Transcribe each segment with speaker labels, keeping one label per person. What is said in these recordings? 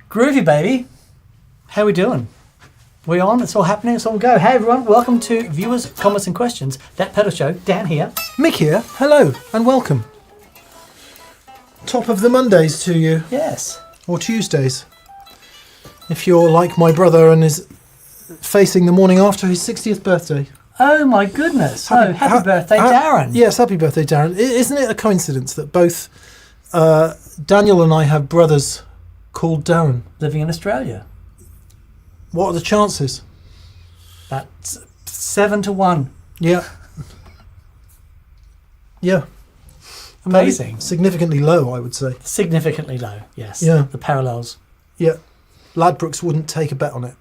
Speaker 1: Groovy, baby. How we doing? We on? It's all happening. It's all go. Hey, everyone. Welcome to Viewers, Comments and Questions. That Pedal Show. Dan here.
Speaker 2: Mick here. Hello and welcome. Top of the Mondays to you.
Speaker 1: Yes.
Speaker 2: Or Tuesdays. If you're like my brother and is facing the morning after his 60th birthday.
Speaker 1: Oh, my goodness. Happy birthday, Darren.
Speaker 2: Yes, happy birthday, Darren. Isn't it a coincidence that both Daniel and I have brothers called Darren?
Speaker 1: Living in Australia.
Speaker 2: What are the chances?
Speaker 1: About 7 to 1.
Speaker 2: Yeah. Yeah.
Speaker 1: Amazing.
Speaker 2: Significantly low, I would say.
Speaker 1: Significantly low, yes.
Speaker 2: Yeah.
Speaker 1: The parallels.
Speaker 2: Yeah. Ladbrokes wouldn't take a bet on it.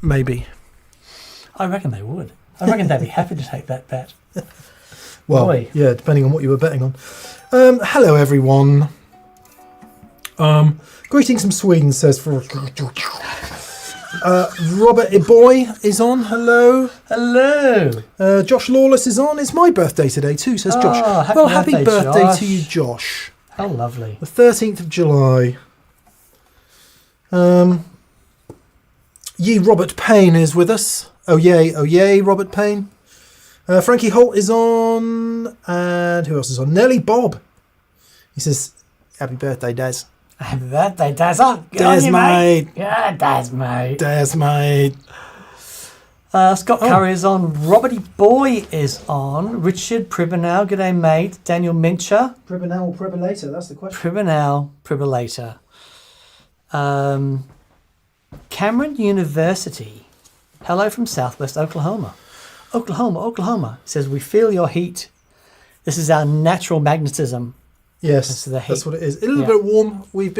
Speaker 2: Maybe.
Speaker 1: I reckon they would. I reckon they'd be happy to take that bet.
Speaker 2: Well,
Speaker 1: Boy.
Speaker 2: Yeah, depending on what you were betting on. Hello, everyone. Greetings from Sweden, says for Robert Iboy is on. Hello.
Speaker 1: Hello.
Speaker 2: Josh Lawless is on. It's my birthday today too, says Josh. Happy birthday
Speaker 1: Josh.
Speaker 2: to you, Josh.
Speaker 1: How lovely.
Speaker 2: The 13th of July. Robert Payne is with us. Oh yay, Robert Payne. Frankie Holt is on. And who else is on? Nelly Bob. He says, happy birthday, Des.
Speaker 1: Happy birthday, Dazza.
Speaker 2: Des, mate.
Speaker 1: Yeah, Daz, mate.
Speaker 2: Des, mate.
Speaker 1: Scott Curry is on. Roberty Boy is on. Richard Pribanow, g'day, mate. Daniel Mincher.
Speaker 2: Pribanow or Pribolator? That's the question.
Speaker 1: Pribanow, Pribolator. Cameron University. Hello from Southwest Oklahoma. Oklahoma. Says, we feel your heat. This is our natural magnetism.
Speaker 2: Yes, that's what it is. A little bit warm. We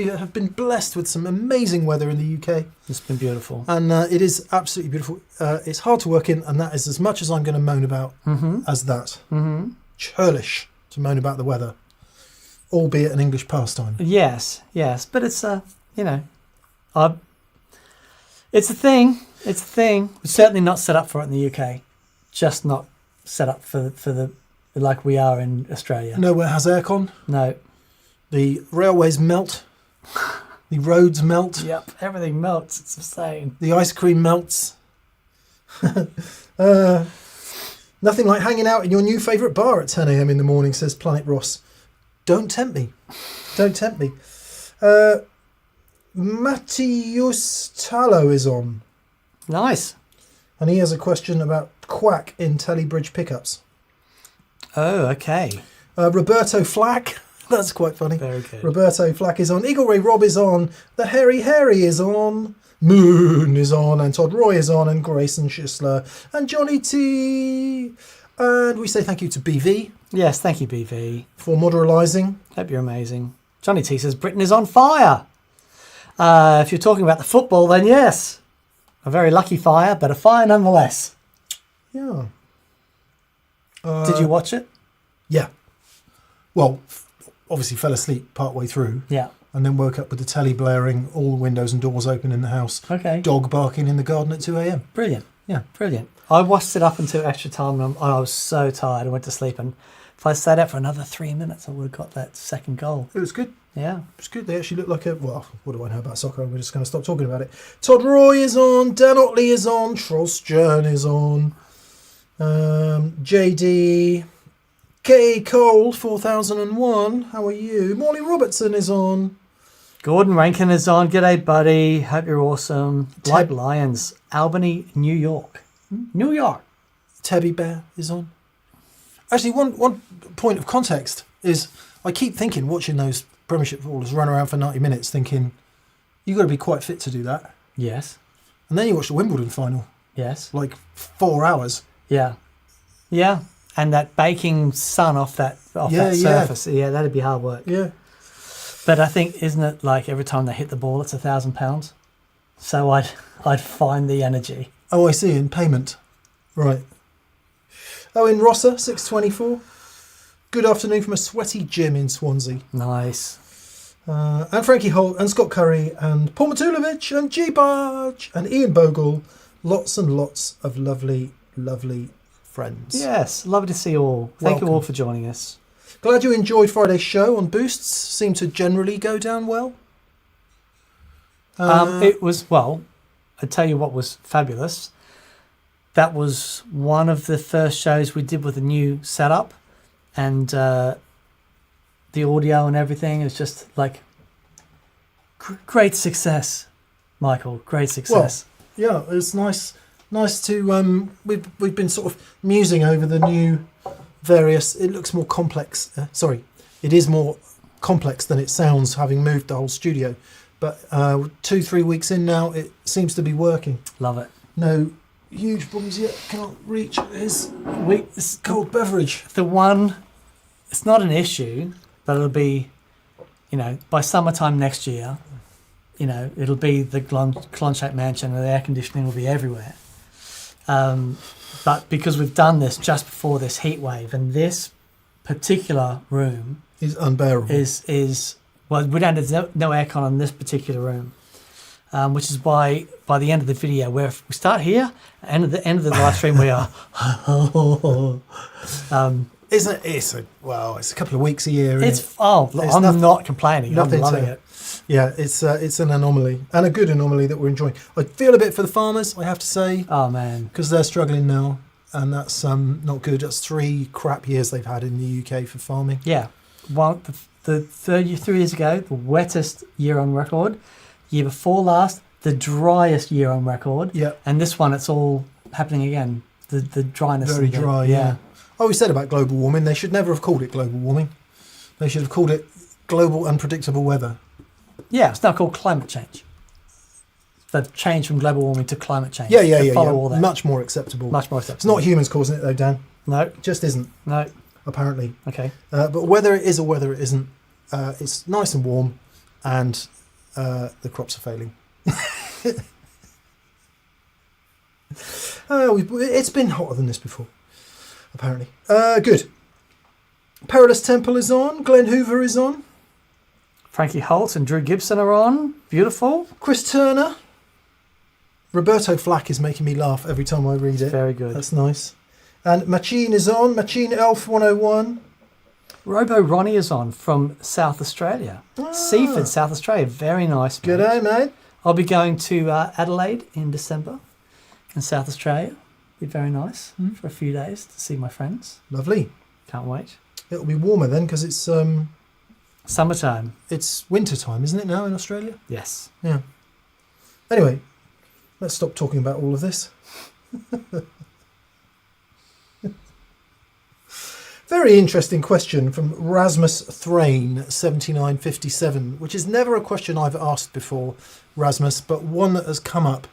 Speaker 2: have been blessed with some amazing weather in the UK.
Speaker 1: It's been beautiful.
Speaker 2: And it is absolutely beautiful. It's hard to work in, and that is as much as I'm going to moan about as that. Mm-hmm. Churlish to moan about the weather, albeit an English pastime.
Speaker 1: Yes. But it's, it's a thing. We're certainly not set up for it in the UK. Just not set up for the like we are in Australia.
Speaker 2: Nowhere has aircon.
Speaker 1: No.
Speaker 2: The railways melt. The roads melt.
Speaker 1: Yep, everything melts. It's insane.
Speaker 2: The ice cream melts. Nothing like hanging out in your new favourite bar at 10 a.m. in the morning, says Planet Ross. Don't tempt me. Matthias Tallow is on.
Speaker 1: Nice.
Speaker 2: And he has a question about quack in telebridge pickups.
Speaker 1: Oh, okay.
Speaker 2: Roberto Flack. That's quite funny.
Speaker 1: Very good.
Speaker 2: Roberto Flack is on. Eagle Ray Rob is on. The Harry is on. Moon is on. And Todd Roy is on. And Grayson Schisler. And Johnny T. And we say thank you to BV.
Speaker 1: Yes, thank you, BV.
Speaker 2: For moderalising.
Speaker 1: Hope you're amazing. Johnny T says, Britain is on fire. If you're talking about the football, then yes. A very lucky fire, but a fire nonetheless.
Speaker 2: Yeah.
Speaker 1: Did you watch it?
Speaker 2: Yeah. Well, obviously fell asleep partway through.
Speaker 1: Yeah.
Speaker 2: And then woke up with the telly blaring, all the windows and doors open in the house.
Speaker 1: Okay.
Speaker 2: Dog barking in the garden at 2 a.m.
Speaker 1: Brilliant.
Speaker 2: Yeah.
Speaker 1: Brilliant. I watched it up until extra time and I was so tired. I went to sleep, and if I stayed out for another 3 minutes, I would have got that second goal.
Speaker 2: It was good.
Speaker 1: Yeah.
Speaker 2: It was good. They actually look like what do I know about soccer? We're just going to stop talking about it. Todd Roy is on. Dan Otley is on. Trostjern is on. JD. K. Cole, 4001. How are you? Morley Robertson is on.
Speaker 1: Gordon Rankin is on. G'day, buddy. Hope you're awesome. Like Lions. Albany, New York. New York.
Speaker 2: Tebby Bear is on. Actually, one point of context is I keep thinking, watching those Premiership footballers run around for 90 minutes, thinking, you've got to be quite fit to do that.
Speaker 1: Yes.
Speaker 2: And then you watch the Wimbledon final.
Speaker 1: Yes.
Speaker 2: Like 4 hours.
Speaker 1: Yeah. Yeah. And that baking sun off that surface. Yeah, that'd be hard work.
Speaker 2: Yeah.
Speaker 1: But I think, isn't it like every time they hit the ball, it's £1,000? So I'd find the energy.
Speaker 2: Oh, I see. In payment. Right. Oh, in Rossa, 624. Good afternoon from a sweaty gym in Swansea.
Speaker 1: Nice.
Speaker 2: And Frankie Holt and Scott Curry and Paul Matulovic and G Barge and Ian Bogle. Lots and lots of lovely, lovely friends.
Speaker 1: Yes, lovely to see you all. Thank you all
Speaker 2: Welcome.
Speaker 1: for joining us.
Speaker 2: Glad you enjoyed Friday's show on Boosts. Seemed to generally go down well.
Speaker 1: It was, well, I tell you what was fabulous. That was one of the first shows we did with a new setup, and the audio and everything is just like great success, Michael. Great success.
Speaker 2: Yeah, it's nice to we've been sort of musing over the new various. It looks more complex. It is more complex than it sounds, having moved the whole studio. But 2-3 weeks in now, it seems to be working.
Speaker 1: Love it.
Speaker 2: No huge problems yet. Can't reach his cold beverage.
Speaker 1: The one, it's not an issue, but it'll be, by summertime next year, it'll be the Clonshack Mansion and the air conditioning will be everywhere. But because we've done this just before this heat wave, and this particular room
Speaker 2: is unbearable.
Speaker 1: Well, there's no aircon in this particular room, which is why by the end of the video, we start here, and at the end of the live stream, we are.
Speaker 2: It's a couple of weeks a year.
Speaker 1: I'm not complaining. I'm loving it.
Speaker 2: Yeah, it's an anomaly, and a good anomaly that we're enjoying. I feel a bit for the farmers, I have to say.
Speaker 1: Oh man,
Speaker 2: because they're struggling now, and that's not good. That's 3 crap years they've had in the UK for farming.
Speaker 1: Yeah, well, the 3 years ago, the wettest year on record. Year before last, the driest year on record.
Speaker 2: Yeah,
Speaker 1: and this one, it's all happening again. The dryness.
Speaker 2: Very dry. Yeah. Oh, we said about global warming. They should never have called it global warming. They should have called it global unpredictable weather.
Speaker 1: Yeah, it's now called climate change. They've changed from global warming to climate change.
Speaker 2: Yeah.
Speaker 1: All that.
Speaker 2: Much more acceptable.
Speaker 1: Much more acceptable.
Speaker 2: It's not humans causing it though, Dan.
Speaker 1: No.
Speaker 2: It just isn't.
Speaker 1: No.
Speaker 2: Apparently.
Speaker 1: Okay.
Speaker 2: But whether it is or whether it isn't, it's nice and warm, and the crops are failing. It's been hotter than this before, apparently. Good. Perilous Temple is on. Glenn Hoover is on.
Speaker 1: Frankie Holt and Drew Gibson are on. Beautiful.
Speaker 2: Chris Turner. Roberto Flack is making me laugh every time I read it.
Speaker 1: Very good.
Speaker 2: That's nice. And Machine is on. Machine Elf 101.
Speaker 1: Robo Ronnie is on from South Australia. Seaford, South Australia. Very nice.
Speaker 2: Good day, mate.
Speaker 1: I'll be going to Adelaide in December in South Australia. Be very nice for a few days to see my friends.
Speaker 2: Lovely.
Speaker 1: Can't wait.
Speaker 2: It'll be warmer then because it's
Speaker 1: summertime.
Speaker 2: It's winter time, isn't it now in Australia?
Speaker 1: Yes.
Speaker 2: Yeah. Anyway, let's stop talking about all of this. Very interesting question from Rasmus Thrain 7957, which is never a question I've asked before, Rasmus, but one that has come up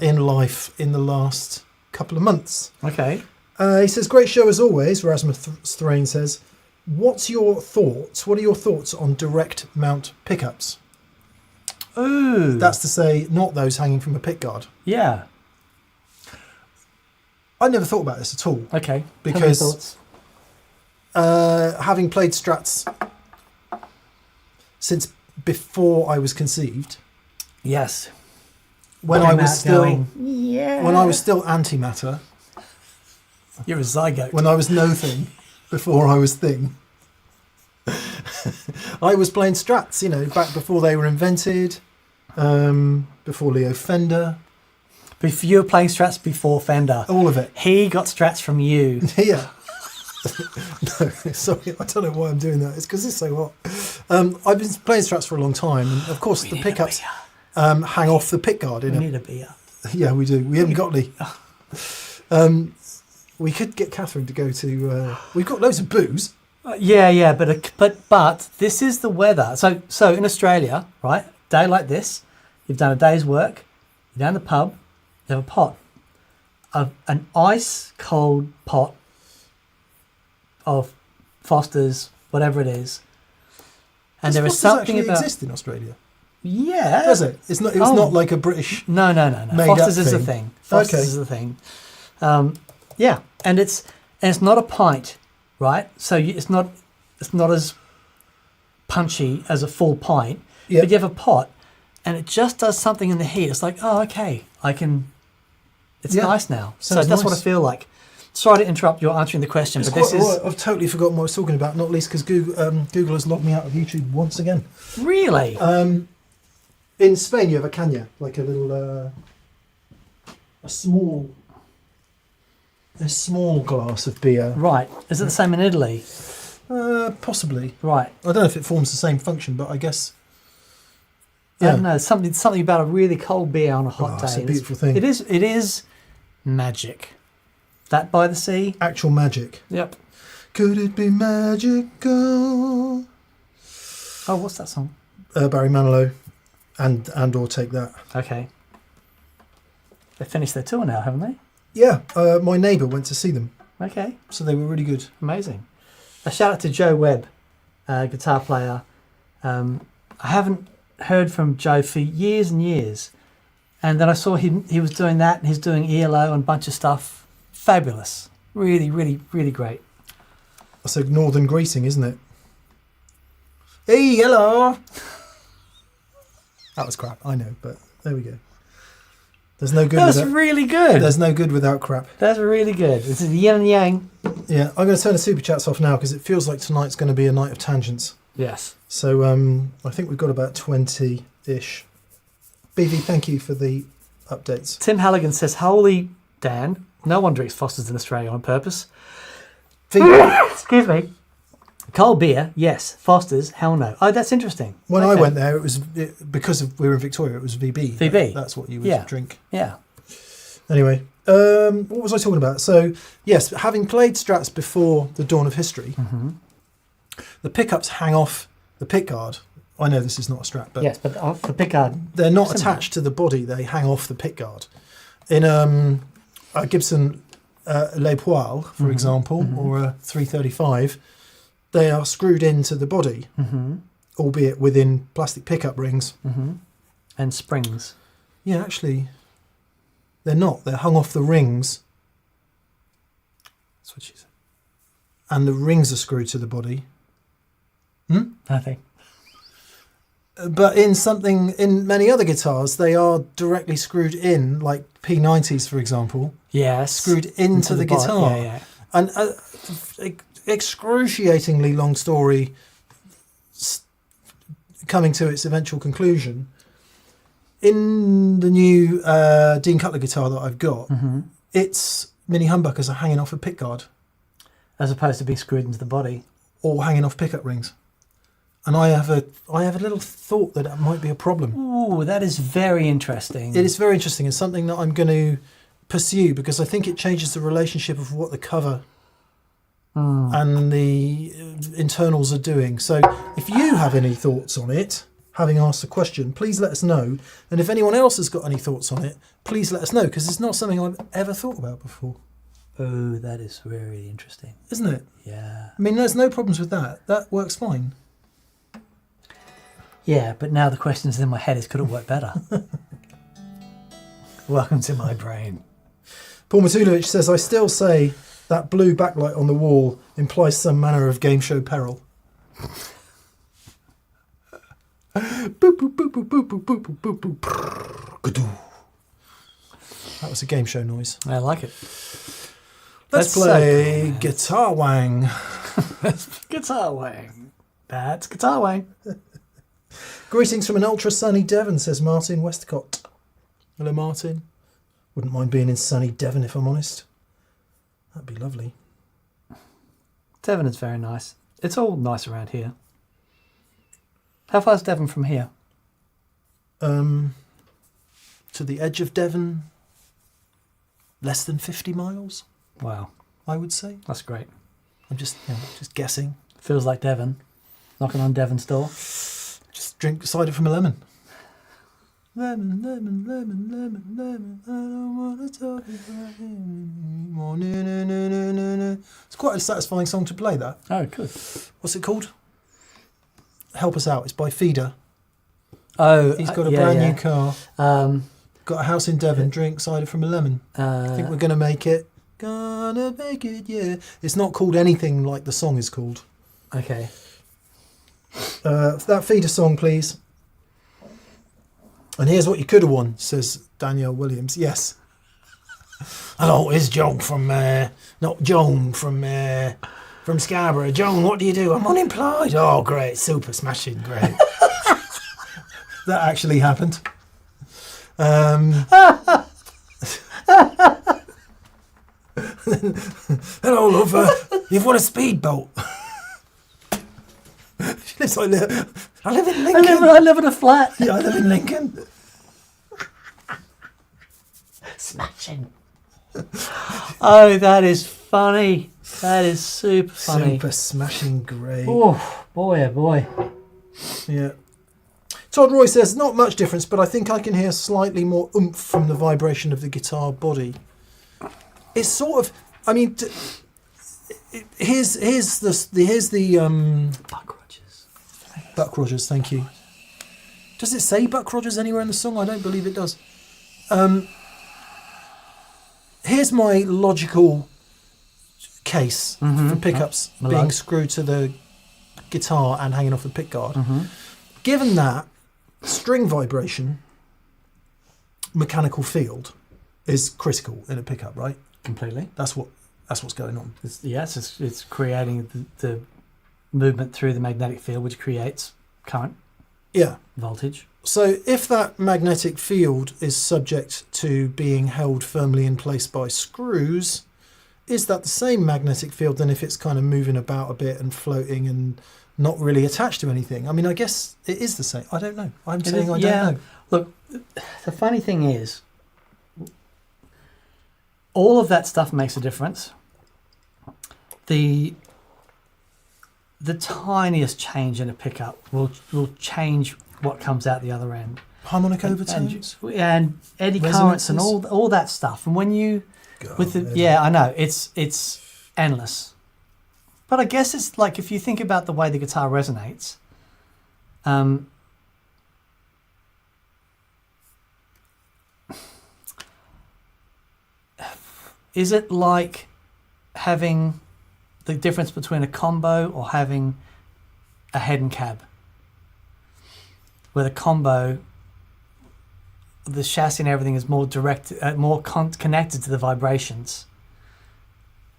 Speaker 2: in life in the last couple of months.
Speaker 1: Okay.
Speaker 2: He says, great show as always, Rasmus Thrain says. What are your thoughts on direct mount pickups?
Speaker 1: Ooh.
Speaker 2: That's to say, not those hanging from a pickguard.
Speaker 1: Yeah.
Speaker 2: I never thought about this at all.
Speaker 1: Okay.
Speaker 2: Because having played Strats since before I was conceived.
Speaker 1: Yes.
Speaker 2: When I was still antimatter.
Speaker 1: You're a zygote.
Speaker 2: When I was no thing before I was thing. I was playing Strats, back before they were invented, before Leo Fender.
Speaker 1: You were playing Strats before Fender.
Speaker 2: All of it.
Speaker 1: He got Strats from you.
Speaker 2: Yeah. No, sorry, I don't know why I'm doing that. It's because it's so hot. I've been playing Strats for a long time, and of course the pickups hang off the pickguard.
Speaker 1: We need a beer.
Speaker 2: Yeah, we do. We haven't got any. We could get Catherine to go to. We've got loads of booze.
Speaker 1: Yeah, but this is the weather. So in Australia, right, day like this, you've done a day's work, you're down the pub, you have a pot, an ice cold pot of Foster's, whatever it is, and there is something
Speaker 2: actually
Speaker 1: about.
Speaker 2: Exist in Australia?
Speaker 1: Yeah.
Speaker 2: Does it? It's not. It's
Speaker 1: Oh.
Speaker 2: not like a British.
Speaker 1: No.
Speaker 2: Made
Speaker 1: Foster's
Speaker 2: up
Speaker 1: is a
Speaker 2: thing.
Speaker 1: thing. Foster's
Speaker 2: Okay.
Speaker 1: is a thing. Yeah, and it's not a pint, right? So it's not as punchy as a full pint.
Speaker 2: Yeah.
Speaker 1: But you have a pot, and it just does something in the heat. It's like, oh, okay, I can. It's
Speaker 2: Yeah.
Speaker 1: nice now. So
Speaker 2: Sounds
Speaker 1: that's what I
Speaker 2: nice.
Speaker 1: feel like. Sorry to interrupt you answering the question,
Speaker 2: It's
Speaker 1: but this
Speaker 2: quite
Speaker 1: is
Speaker 2: all right. I've totally forgotten what I was talking about. Not least because Google has logged me out of YouTube once again.
Speaker 1: really
Speaker 2: In Spain, you have a caña, like a little, a small glass of beer.
Speaker 1: right. Is it the same in Italy?
Speaker 2: Possibly.
Speaker 1: Right.
Speaker 2: I don't know if it forms the same function, but I guess.
Speaker 1: I don't know. Something about a really cold beer on a hot day.
Speaker 2: It's a
Speaker 1: and
Speaker 2: beautiful thing.
Speaker 1: It is magic. That by the sea.
Speaker 2: Actual magic.
Speaker 1: Yep.
Speaker 2: Could it be magical?
Speaker 1: Oh, what's that song?
Speaker 2: Barry Manilow, and or Take That.
Speaker 1: Okay. They finished their tour now, haven't they?
Speaker 2: Yeah, my neighbour went to see them,
Speaker 1: Okay.
Speaker 2: so they were really good.
Speaker 1: Amazing. A shout out to Joe Webb, guitar player. I haven't heard from Joe for years and years. And then I saw he was doing that, and he's doing ELO and a bunch of stuff. Fabulous. Really, really, really great.
Speaker 2: That's a northern greeting, isn't it? Hey, hello! That was crap, I know, but there we go. There's no good
Speaker 1: That's
Speaker 2: without,
Speaker 1: really good.
Speaker 2: there's no good without crap.
Speaker 1: That's really good. This is the yin and yang.
Speaker 2: Yeah, I'm going to turn the super chats off now because it feels like tonight's going to be a night of tangents.
Speaker 1: Yes.
Speaker 2: So I think we've got about 20-ish. BV, thank you for the updates.
Speaker 1: Tim Halligan says, "Holy Dan, no one drinks Foster's in Australia on purpose." Excuse me. Cold beer, yes. Foster's, hell no. Oh, that's interesting.
Speaker 2: When
Speaker 1: Okay.
Speaker 2: I went there, because we were in Victoria, it was VB.
Speaker 1: VB.
Speaker 2: That's what you would
Speaker 1: Yeah.
Speaker 2: drink.
Speaker 1: Yeah.
Speaker 2: Anyway, what was I talking about? So, yes, having played Strats before the dawn of history, the pickups hang off the pickguard. I know this is not a Strat, but
Speaker 1: Yes, but for Pickard,
Speaker 2: they're not
Speaker 1: similar.
Speaker 2: attached to the body. They hang off the pickguard. In a Gibson Les Poils, for example, or a 335, they are screwed into the body, albeit within plastic pickup rings.
Speaker 1: and springs.
Speaker 2: Yeah, actually, they're not. They're hung off the rings,
Speaker 1: That's what she said.
Speaker 2: and the rings are screwed to the body.
Speaker 1: Nothing.
Speaker 2: But in many other guitars, they are directly screwed in, like P90s, for example,
Speaker 1: Yes.
Speaker 2: screwed into the
Speaker 1: body.
Speaker 2: guitar.
Speaker 1: Yeah, yeah.
Speaker 2: And excruciatingly long story coming to its eventual conclusion. In the new Dean Cutler guitar that I've got, its mini humbuckers are hanging off a pickguard
Speaker 1: As opposed to being screwed into the body.
Speaker 2: or hanging off pickup rings. And I have a little thought that might be a problem.
Speaker 1: Ooh, that is very interesting.
Speaker 2: It is very interesting. It's something that I'm going to pursue because I think it changes the relationship of what the cover and the internals are doing. So if you have any thoughts on it, having asked the question, please let us know. And if anyone else has got any thoughts on it, please let us know because it's not something I've ever thought about before.
Speaker 1: Oh, that is very interesting.
Speaker 2: Isn't it?
Speaker 1: Yeah.
Speaker 2: I mean, there's no problems with that. That works fine.
Speaker 1: Yeah, but now the questions in my head is, could it work better? Welcome to my brain.
Speaker 2: Paul Matulovic says, I still say that blue backlight on the wall implies some manner of game show peril. Boop, boop, boop, boop, boop, boop, boop, boop, boop, boop. Gadoo. That was a game show noise.
Speaker 1: I like it.
Speaker 2: Let's
Speaker 1: That's so
Speaker 2: play
Speaker 1: cool, man.
Speaker 2: Guitar Wang.
Speaker 1: Guitar Wang. That's Guitar Wang.
Speaker 2: Greetings from an ultra sunny Devon, says Martin Westcott. Hello, Martin. Wouldn't mind being in sunny Devon if I'm honest. That'd be lovely.
Speaker 1: Devon is very nice. It's all nice around here. How far is Devon from here?
Speaker 2: To the edge of Devon, less than 50 miles,
Speaker 1: Wow,
Speaker 2: I would say.
Speaker 1: that's great.
Speaker 2: I'm just guessing.
Speaker 1: Feels like Devon. Knocking on Devon's door.
Speaker 2: Just drink cider from a lemon. Lemon, lemon, lemon, lemon, lemon. I don't want to talk about it anymore. No, no, no, no, no, no. It's quite a satisfying song to play, that.
Speaker 1: Oh, good.
Speaker 2: What's it called? Help us out. It's by Feeder.
Speaker 1: Oh,
Speaker 2: He's got a
Speaker 1: yeah,
Speaker 2: brand
Speaker 1: yeah.
Speaker 2: new car. Got a house in Devon. Drink cider from a lemon. I think we're gonna make it. Gonna make it, yeah. It's not called anything like the song is called.
Speaker 1: Okay.
Speaker 2: That feeder song, please. And here's what you could have won, says Danielle Williams. Yes. Hello, it's Joan from, not Joan from Scarborough. Joan, what do you do? I'm unemployed. Oh, great. Super smashing. Great. That actually happened. Hello, love. You've won a speedboat. She lives like that. I live in Lincoln.
Speaker 1: I live in a flat.
Speaker 2: Yeah, I live in Lincoln.
Speaker 1: Smashing. Oh, that is funny. That is super funny.
Speaker 2: Super smashing great.
Speaker 1: Oh, boy, oh boy.
Speaker 2: Yeah. Todd Roy says, not much difference, but I think I can hear slightly more oomph from the vibration of the guitar body. It's sort of, I mean, here's the
Speaker 1: Buck Rogers.
Speaker 2: Buck Rogers, thank you. Does it say Buck Rogers anywhere in the song? I don't believe it does. Here's my logical case for pickups being screwed to the guitar and hanging off the pickguard. Given that string vibration, mechanical field is critical in a pickup, right?
Speaker 1: Completely.
Speaker 2: That's what's going on.
Speaker 1: It's creating the movement through the magnetic field, which creates current,
Speaker 2: Yeah.
Speaker 1: voltage.
Speaker 2: So if that magnetic field is subject to being held firmly in place by screws, is that the same magnetic field than if it's kind of moving about a bit and floating and not really attached to anything? I mean, I guess it is the same. I don't know. I'm saying I don't know.
Speaker 1: Look, the funny thing is, all of that stuff makes a difference. The tiniest change in a pickup will change what comes out the other end.
Speaker 2: Harmonic overtones.
Speaker 1: And eddy currents and all that stuff. And when you I know it's endless. But I guess it's like, if you think about the way the guitar resonates, is it like having the difference between a combo or having a head and cab? Where the combo, the chassis and everything is more direct, more connected to the vibrations.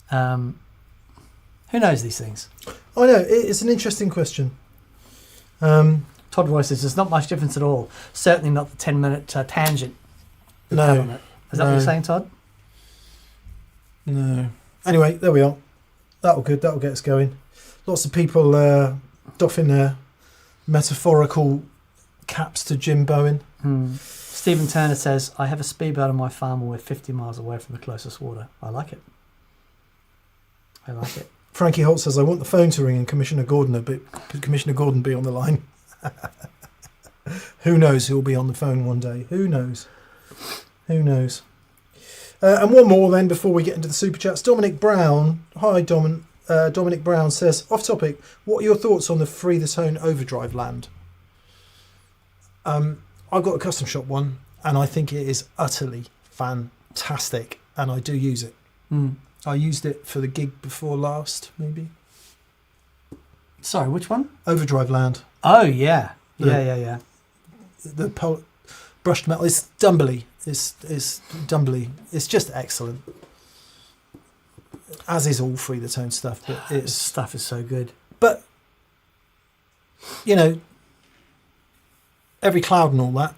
Speaker 1: Who knows these things?
Speaker 2: I know, it's an interesting question.
Speaker 1: Todd Roy says there's not much difference at all. Certainly not the 10-minute tangent.
Speaker 2: No.
Speaker 1: Is that what you're saying, Todd?
Speaker 2: No. Anyway, there we are. That'll get us going. Lots of people doffing their metaphorical caps to Jim Bowen.
Speaker 1: Stephen Turner says, I have a speedboat on my farm and we're 50 miles away from the closest water. I like it.
Speaker 2: Frankie Holt says, I want the phone to ring and Commissioner Gordon be on the line. Who knows who'll be on the phone one day? Who knows? And one more then before we get into the super chats. Dominic Brown. Hi, Dominic Brown says, off topic, what are your thoughts on the Free the Tone overdrive land? I've got a custom shop one and I think it is utterly fantastic and I do use it. I used it for the gig before last, maybe.
Speaker 1: Sorry, which one?
Speaker 2: Overdrive land.
Speaker 1: Oh, yeah. Yeah.
Speaker 2: The brushed metal. It's Dumbly. It's Dumbly. It's just excellent. As is all Free the Tone stuff. But
Speaker 1: This stuff is so good.
Speaker 2: But, you know, every cloud and all that,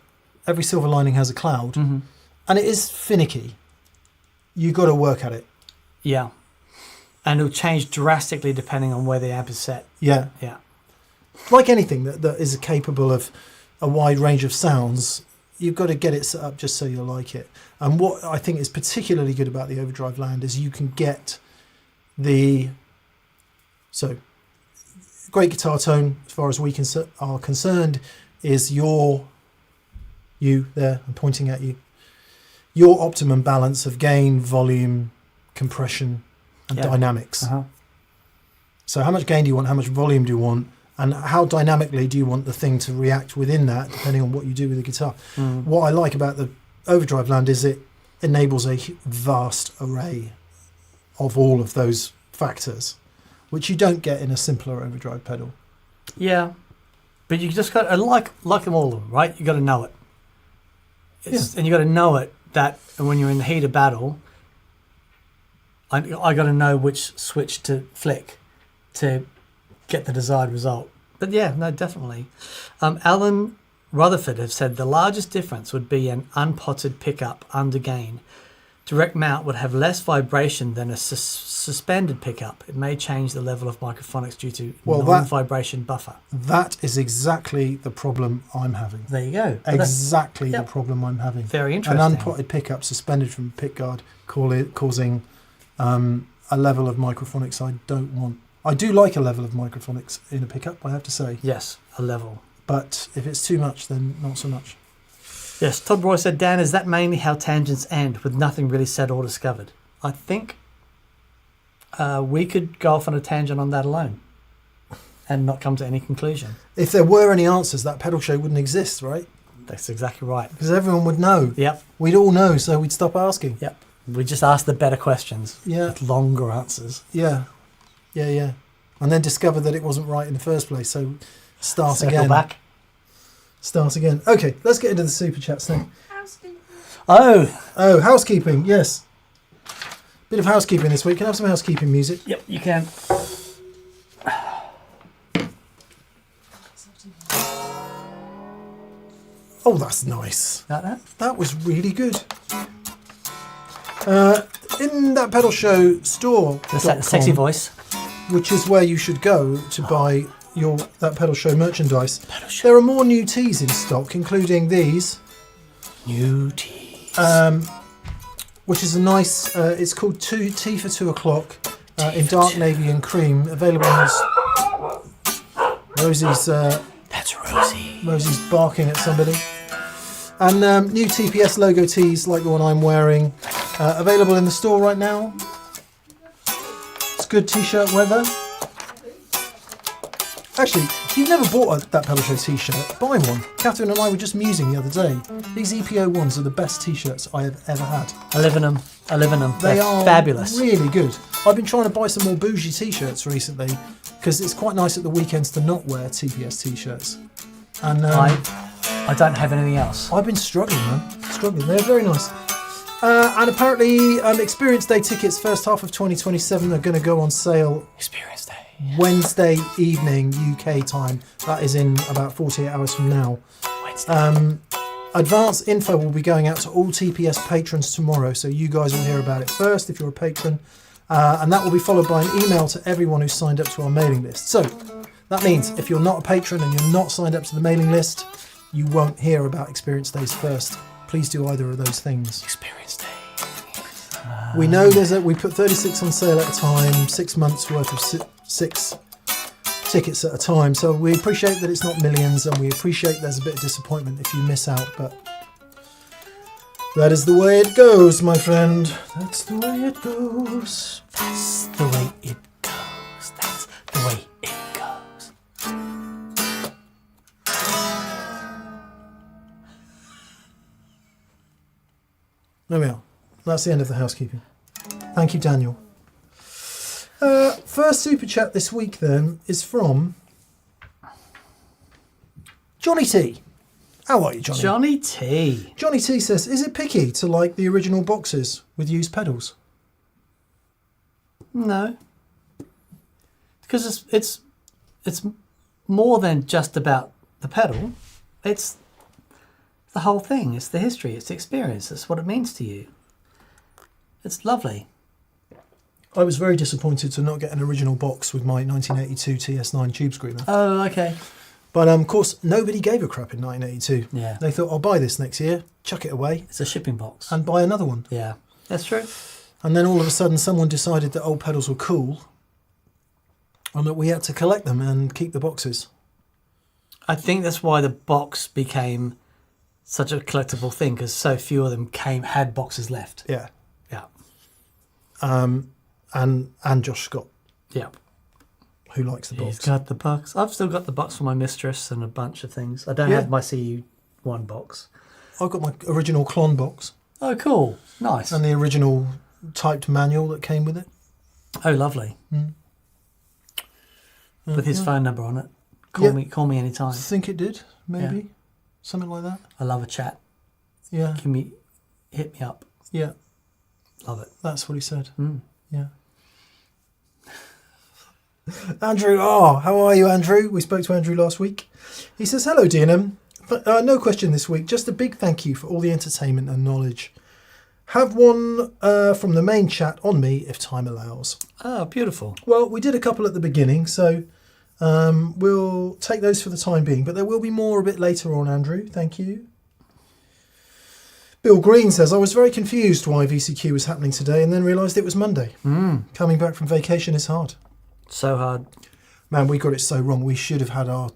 Speaker 2: every silver lining has a cloud. And it is finicky. You got to work at it.
Speaker 1: Yeah. And it'll change drastically depending on where the amp is set.
Speaker 2: Yeah. Like anything that is capable of a wide range of sounds, you've got to get it set up just so you like it. And what I think is particularly good about the overdrive land is you can get so great guitar tone as far as we are concerned is you there, I'm pointing at you, your optimum balance of gain, volume, compression and dynamics. So how much gain do you want, how much volume do you want, and how dynamically do you want the thing to react within that, depending on what you do with the guitar. What I like about the Overdrive Land is it enables a vast array of all of those factors, which you don't get in a simpler overdrive pedal.
Speaker 1: Yeah, but you just got to like them all, right? You got to know it. And you got to know it that when you're in the heat of battle, I got to know which switch to flick to get the desired result. But yeah, no, definitely. Alan Rutherford have said the largest difference would be an unpotted pickup under gain. Direct mount would have less vibration than a suspended pickup. It may change the level of microphonics due to non-vibration buffer.
Speaker 2: That is exactly the problem I'm having.
Speaker 1: There you go.
Speaker 2: Exactly the problem I'm having.
Speaker 1: Very interesting.
Speaker 2: An unpotted pickup suspended from a pick guard causing a level of microphonics I don't want. I do like a level of microphonics in a pickup, I have to say.
Speaker 1: Yes, a level.
Speaker 2: But if it's too much, then not so much.
Speaker 1: Yes, Todd Roy said, Dan, is that mainly how tangents end, with nothing really said or discovered? I think we could go off on a tangent on that alone and not come to any conclusion.
Speaker 2: If there were any answers, that pedal show wouldn't exist, right?
Speaker 1: That's exactly right.
Speaker 2: Because everyone would know.
Speaker 1: Yep.
Speaker 2: We'd all know, so we'd stop asking.
Speaker 1: Yep. We just ask the better questions.
Speaker 2: Yeah.
Speaker 1: With longer answers.
Speaker 2: Yeah. Yeah, yeah. And then discover that it wasn't right in the first place, so start
Speaker 1: Circle
Speaker 2: again.
Speaker 1: back.
Speaker 2: Start again. Okay, let's get into the super chats now.
Speaker 3: Housekeeping.
Speaker 2: Oh, housekeeping, yes. Bit of housekeeping this week. Can I have some housekeeping music?
Speaker 1: Yep, you can.
Speaker 2: Oh, that's nice.
Speaker 1: Like that?
Speaker 2: That was really good. In that pedal show store,
Speaker 1: The sexy voice.
Speaker 2: which is where you should go to buy that pedal show merchandise.
Speaker 1: Pedal show.
Speaker 2: There are more new teas in stock, including these,
Speaker 1: New teas.
Speaker 2: which is a nice. It's called Tea for 2 o'clock in dark navy and cream. Available as Rosie's.
Speaker 1: That's Rosie.
Speaker 2: Rosie's barking at somebody. And new TPS logo tees like the one I'm wearing, available in the store right now. It's good t-shirt weather. Actually, if you've never bought that Pedal Show t-shirt, buy one. Catherine and I were just musing the other day. These EPO ones are the best t-shirts I have ever had.
Speaker 1: I live in them.
Speaker 2: They
Speaker 1: They're
Speaker 2: are
Speaker 1: fabulous.
Speaker 2: really good. I've been trying to buy some more bougie t-shirts recently because it's quite nice at the weekends to not wear TPS t-shirts. And
Speaker 1: I don't have anything else.
Speaker 2: I've been struggling, man. Struggling. They're very nice. And apparently, Experience Day tickets, first half of 2027, are going to go on sale
Speaker 1: Experience Day.
Speaker 2: Wednesday evening UK time. That is in about 48 hours from now.
Speaker 1: Wednesday.
Speaker 2: Advance info will be going out to all TPS patrons tomorrow, so you guys will hear about it first if you're a patron. And that will be followed by an email to everyone who's signed up to our mailing list. So that means if you're not a patron and you're not signed up to the mailing list, you won't hear about Experience Days first. Please do either of those things.
Speaker 1: Experience Day.
Speaker 2: We know we put 36 on sale at a time, 6 months worth of 6 tickets at a time. So we appreciate that it's not millions, and we appreciate there's a bit of disappointment if you miss out, but that is the way it goes, my friend. That's the way it goes.
Speaker 1: That's the way it goes. That's the way it goes.
Speaker 2: There we are. That's the end of the housekeeping. Thank you, Daniel. First super chat this week then is from Johnny T. How are you, Johnny?
Speaker 1: Johnny T.
Speaker 2: Johnny T says, is it picky to like the original boxes with used pedals?
Speaker 1: No. Because it's more than just about the pedal. It's the whole thing. It's the history. It's the experience. It's what it means to you. It's lovely.
Speaker 2: I was very disappointed to not get an original box with my 1982 TS9 tube screamer.
Speaker 1: Oh, okay.
Speaker 2: But of course, nobody gave a crap in 1982.
Speaker 1: Yeah.
Speaker 2: They thought, I'll buy this next year, chuck it away,
Speaker 1: It's a shipping box.
Speaker 2: and buy another one.
Speaker 1: Yeah, that's true.
Speaker 2: And then all of a sudden, someone decided that old pedals were cool, and that we had to collect them and keep the boxes.
Speaker 1: I think that's why the box became such a collectible thing, because so few of them had boxes left.
Speaker 2: Yeah.
Speaker 1: Yeah.
Speaker 2: And Josh Scott.
Speaker 1: Yeah.
Speaker 2: who likes the
Speaker 1: He's
Speaker 2: box.
Speaker 1: got the box. I've still got the box for my mistress and a bunch of things. I don't
Speaker 2: Yeah.
Speaker 1: have my CU1 box.
Speaker 2: I've got my original Klon box
Speaker 1: Oh, cool. Nice.
Speaker 2: and the original typed manual that came with it.
Speaker 1: Oh, lovely. With his
Speaker 2: yeah.
Speaker 1: phone number on it.
Speaker 2: Yeah.
Speaker 1: Call me
Speaker 2: I
Speaker 1: anytime.
Speaker 2: think it did, maybe.
Speaker 1: Yeah.
Speaker 2: Something like that.
Speaker 1: I love a chat.
Speaker 2: Yeah,
Speaker 1: Hit me up.
Speaker 2: yeah,
Speaker 1: Love it.
Speaker 2: that's what he said.
Speaker 1: Mm.
Speaker 2: Yeah. Andrew, how are you, Andrew? We spoke to Andrew last week. He says, hello, DNM. No question this week, just a big thank you for all the entertainment and knowledge. Have one from the main chat on me if time allows.
Speaker 1: Oh, beautiful.
Speaker 2: Well, we did a couple at the beginning, so we'll take those for the time being, but there will be more a bit later on, Andrew. Thank you. Bill Green says, I was very confused why VCQ was happening today and then realised it was Monday. Coming back from vacation is hard.
Speaker 1: So hard.
Speaker 2: Man, we got it so wrong. We should have had our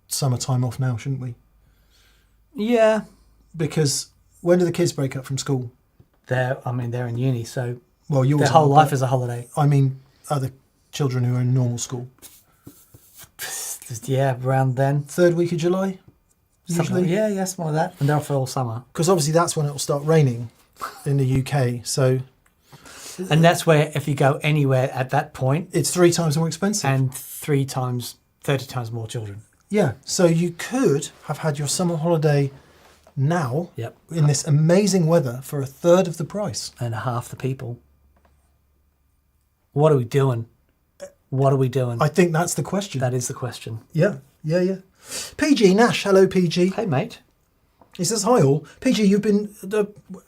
Speaker 2: summertime off now, shouldn't we?
Speaker 1: Yeah.
Speaker 2: Because when do the kids break up from school?
Speaker 1: They're in uni, so
Speaker 2: Well, yours
Speaker 1: their whole
Speaker 2: are,
Speaker 1: life
Speaker 2: but
Speaker 1: is a holiday.
Speaker 2: I mean, other children who are in normal school.
Speaker 1: Yeah, around then.
Speaker 2: Third week of July,
Speaker 1: Something,
Speaker 2: usually.
Speaker 1: yeah, something like that. And they're off for all summer.
Speaker 2: Because obviously that's when it will start raining in the UK. So
Speaker 1: And that's where, if you go anywhere at that point,
Speaker 2: it's 3 times more expensive.
Speaker 1: and 30 times more children.
Speaker 2: Yeah. So you could have had your summer holiday now
Speaker 1: Yep.
Speaker 2: in this amazing weather for a third of the price.
Speaker 1: And half the people. What are we doing? What are we doing?
Speaker 2: I think that's the question.
Speaker 1: That is the question.
Speaker 2: Yeah. PG Nash, hello PG.
Speaker 1: Hey, mate.
Speaker 2: He says, hi all. PG, you've been,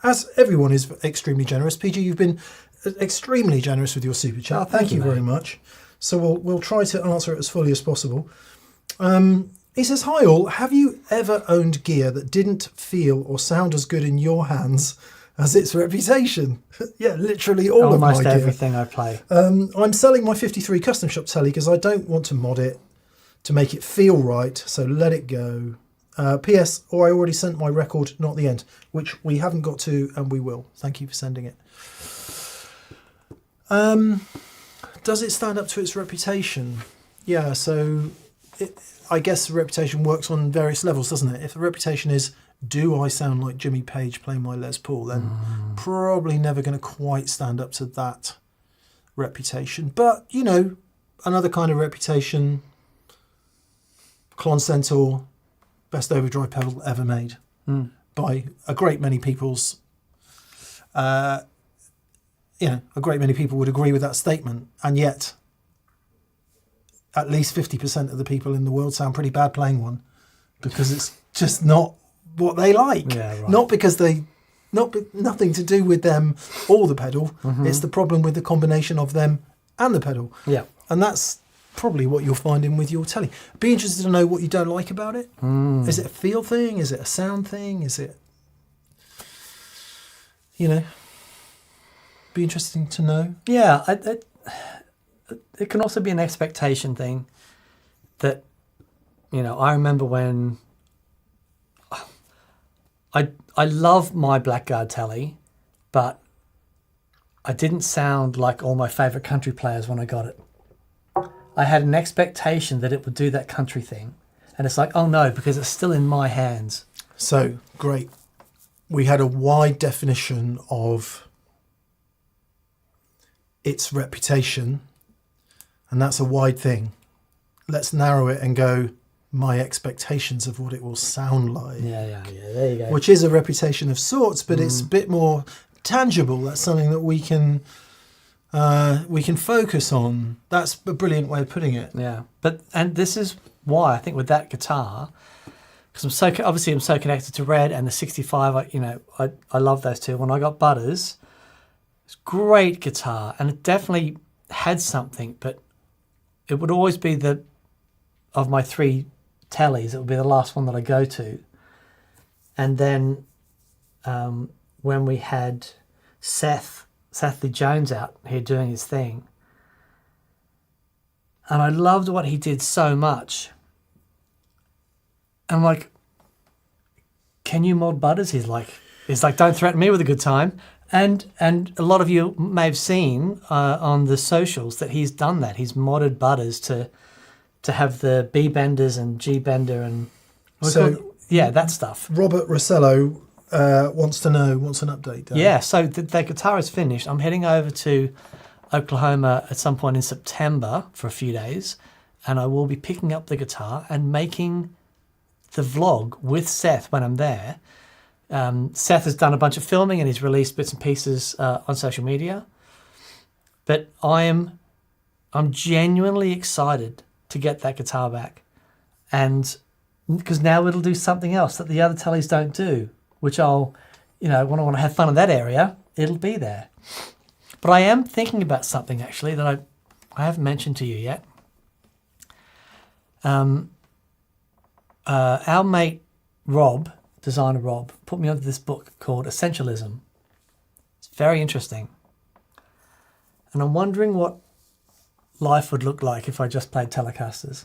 Speaker 2: as everyone is extremely generous, PG, you've been extremely generous with your super chat.
Speaker 1: Oh,
Speaker 2: thank you
Speaker 1: mate.
Speaker 2: very much. So we'll try to answer it as fully as possible. He says, hi all, have you ever owned gear that didn't feel or sound as good in your hands as its reputation? Yeah, literally all of
Speaker 1: Almost
Speaker 2: my gear.
Speaker 1: everything I play.
Speaker 2: I'm selling my 53 custom shop telly because I don't want to mod it to make it feel right, so let it go. P.S. I already sent my record, not the end, which we haven't got to, and we will. Thank you for sending it. Does it stand up to its reputation? Yeah, so I guess the reputation works on various levels, doesn't it? If the reputation is, do I sound like Jimmy Page playing my Les Paul, then probably never going to quite stand up to that reputation. But, you know, another kind of reputation, Klon Centaur, best overdrive pedal ever made by a great many people's, a great many people would agree with that statement. And yet, at least 50% of the people in the world sound pretty bad playing one because it's just not what they like.
Speaker 1: Yeah, right.
Speaker 2: Not because nothing to do with them or the pedal. It's the problem with the combination of them and the pedal.
Speaker 1: Yeah.
Speaker 2: And that's probably what you're finding with your telly. Be interested to know what you don't like about it. Is it a feel thing? Is it a sound thing? Is it, be interesting to know.
Speaker 1: Yeah, it can also be an expectation thing that, I remember when I love my Blackguard telly, but I didn't sound like all my favourite country players when I got it. I had an expectation that it would do that country thing. And it's like, oh no, because it's still in my hands.
Speaker 2: So, great. We had a wide definition of its reputation, and that's a wide thing. Let's narrow it and go, my expectations of what it will sound like.
Speaker 1: Yeah, there you go.
Speaker 2: Which is a reputation of sorts, but it's a bit more tangible. That's something that we can focus on. That's a brilliant way of putting it.
Speaker 1: Yeah, and this is why I think with that guitar, because I'm so connected to Red and the 65. I love those two. When I got Butters, it's great guitar, and it definitely had something. But it would always be of my 3 tellies, it would be the last one that I go to. And then when we had Seth Lee Jones out here doing his thing, and I loved what he did so much. I'm like, can you mod Butters? He's like, don't threaten me with a good time. And a lot of you may have seen on the socials that he's done that. He's modded Butters to have the B benders and G bender and that stuff.
Speaker 2: Robert Rossello wants an update. Dan.
Speaker 1: Yeah, so the guitar is finished. I'm heading over to Oklahoma at some point in September for a few days, and I will be picking up the guitar and making the vlog with Seth when I'm there. Seth has done a bunch of filming and he's released bits and pieces on social media. But I'm genuinely excited to get that guitar back, and because now it'll do something else that the other tellies don't do, which I'll, when I want to have fun in that area, it'll be there. But I am thinking about something actually that I haven't mentioned to you yet. Our mate Rob, designer Rob, put me onto this book called Essentialism. It's very interesting. And I'm wondering what life would look like if I just played Telecasters.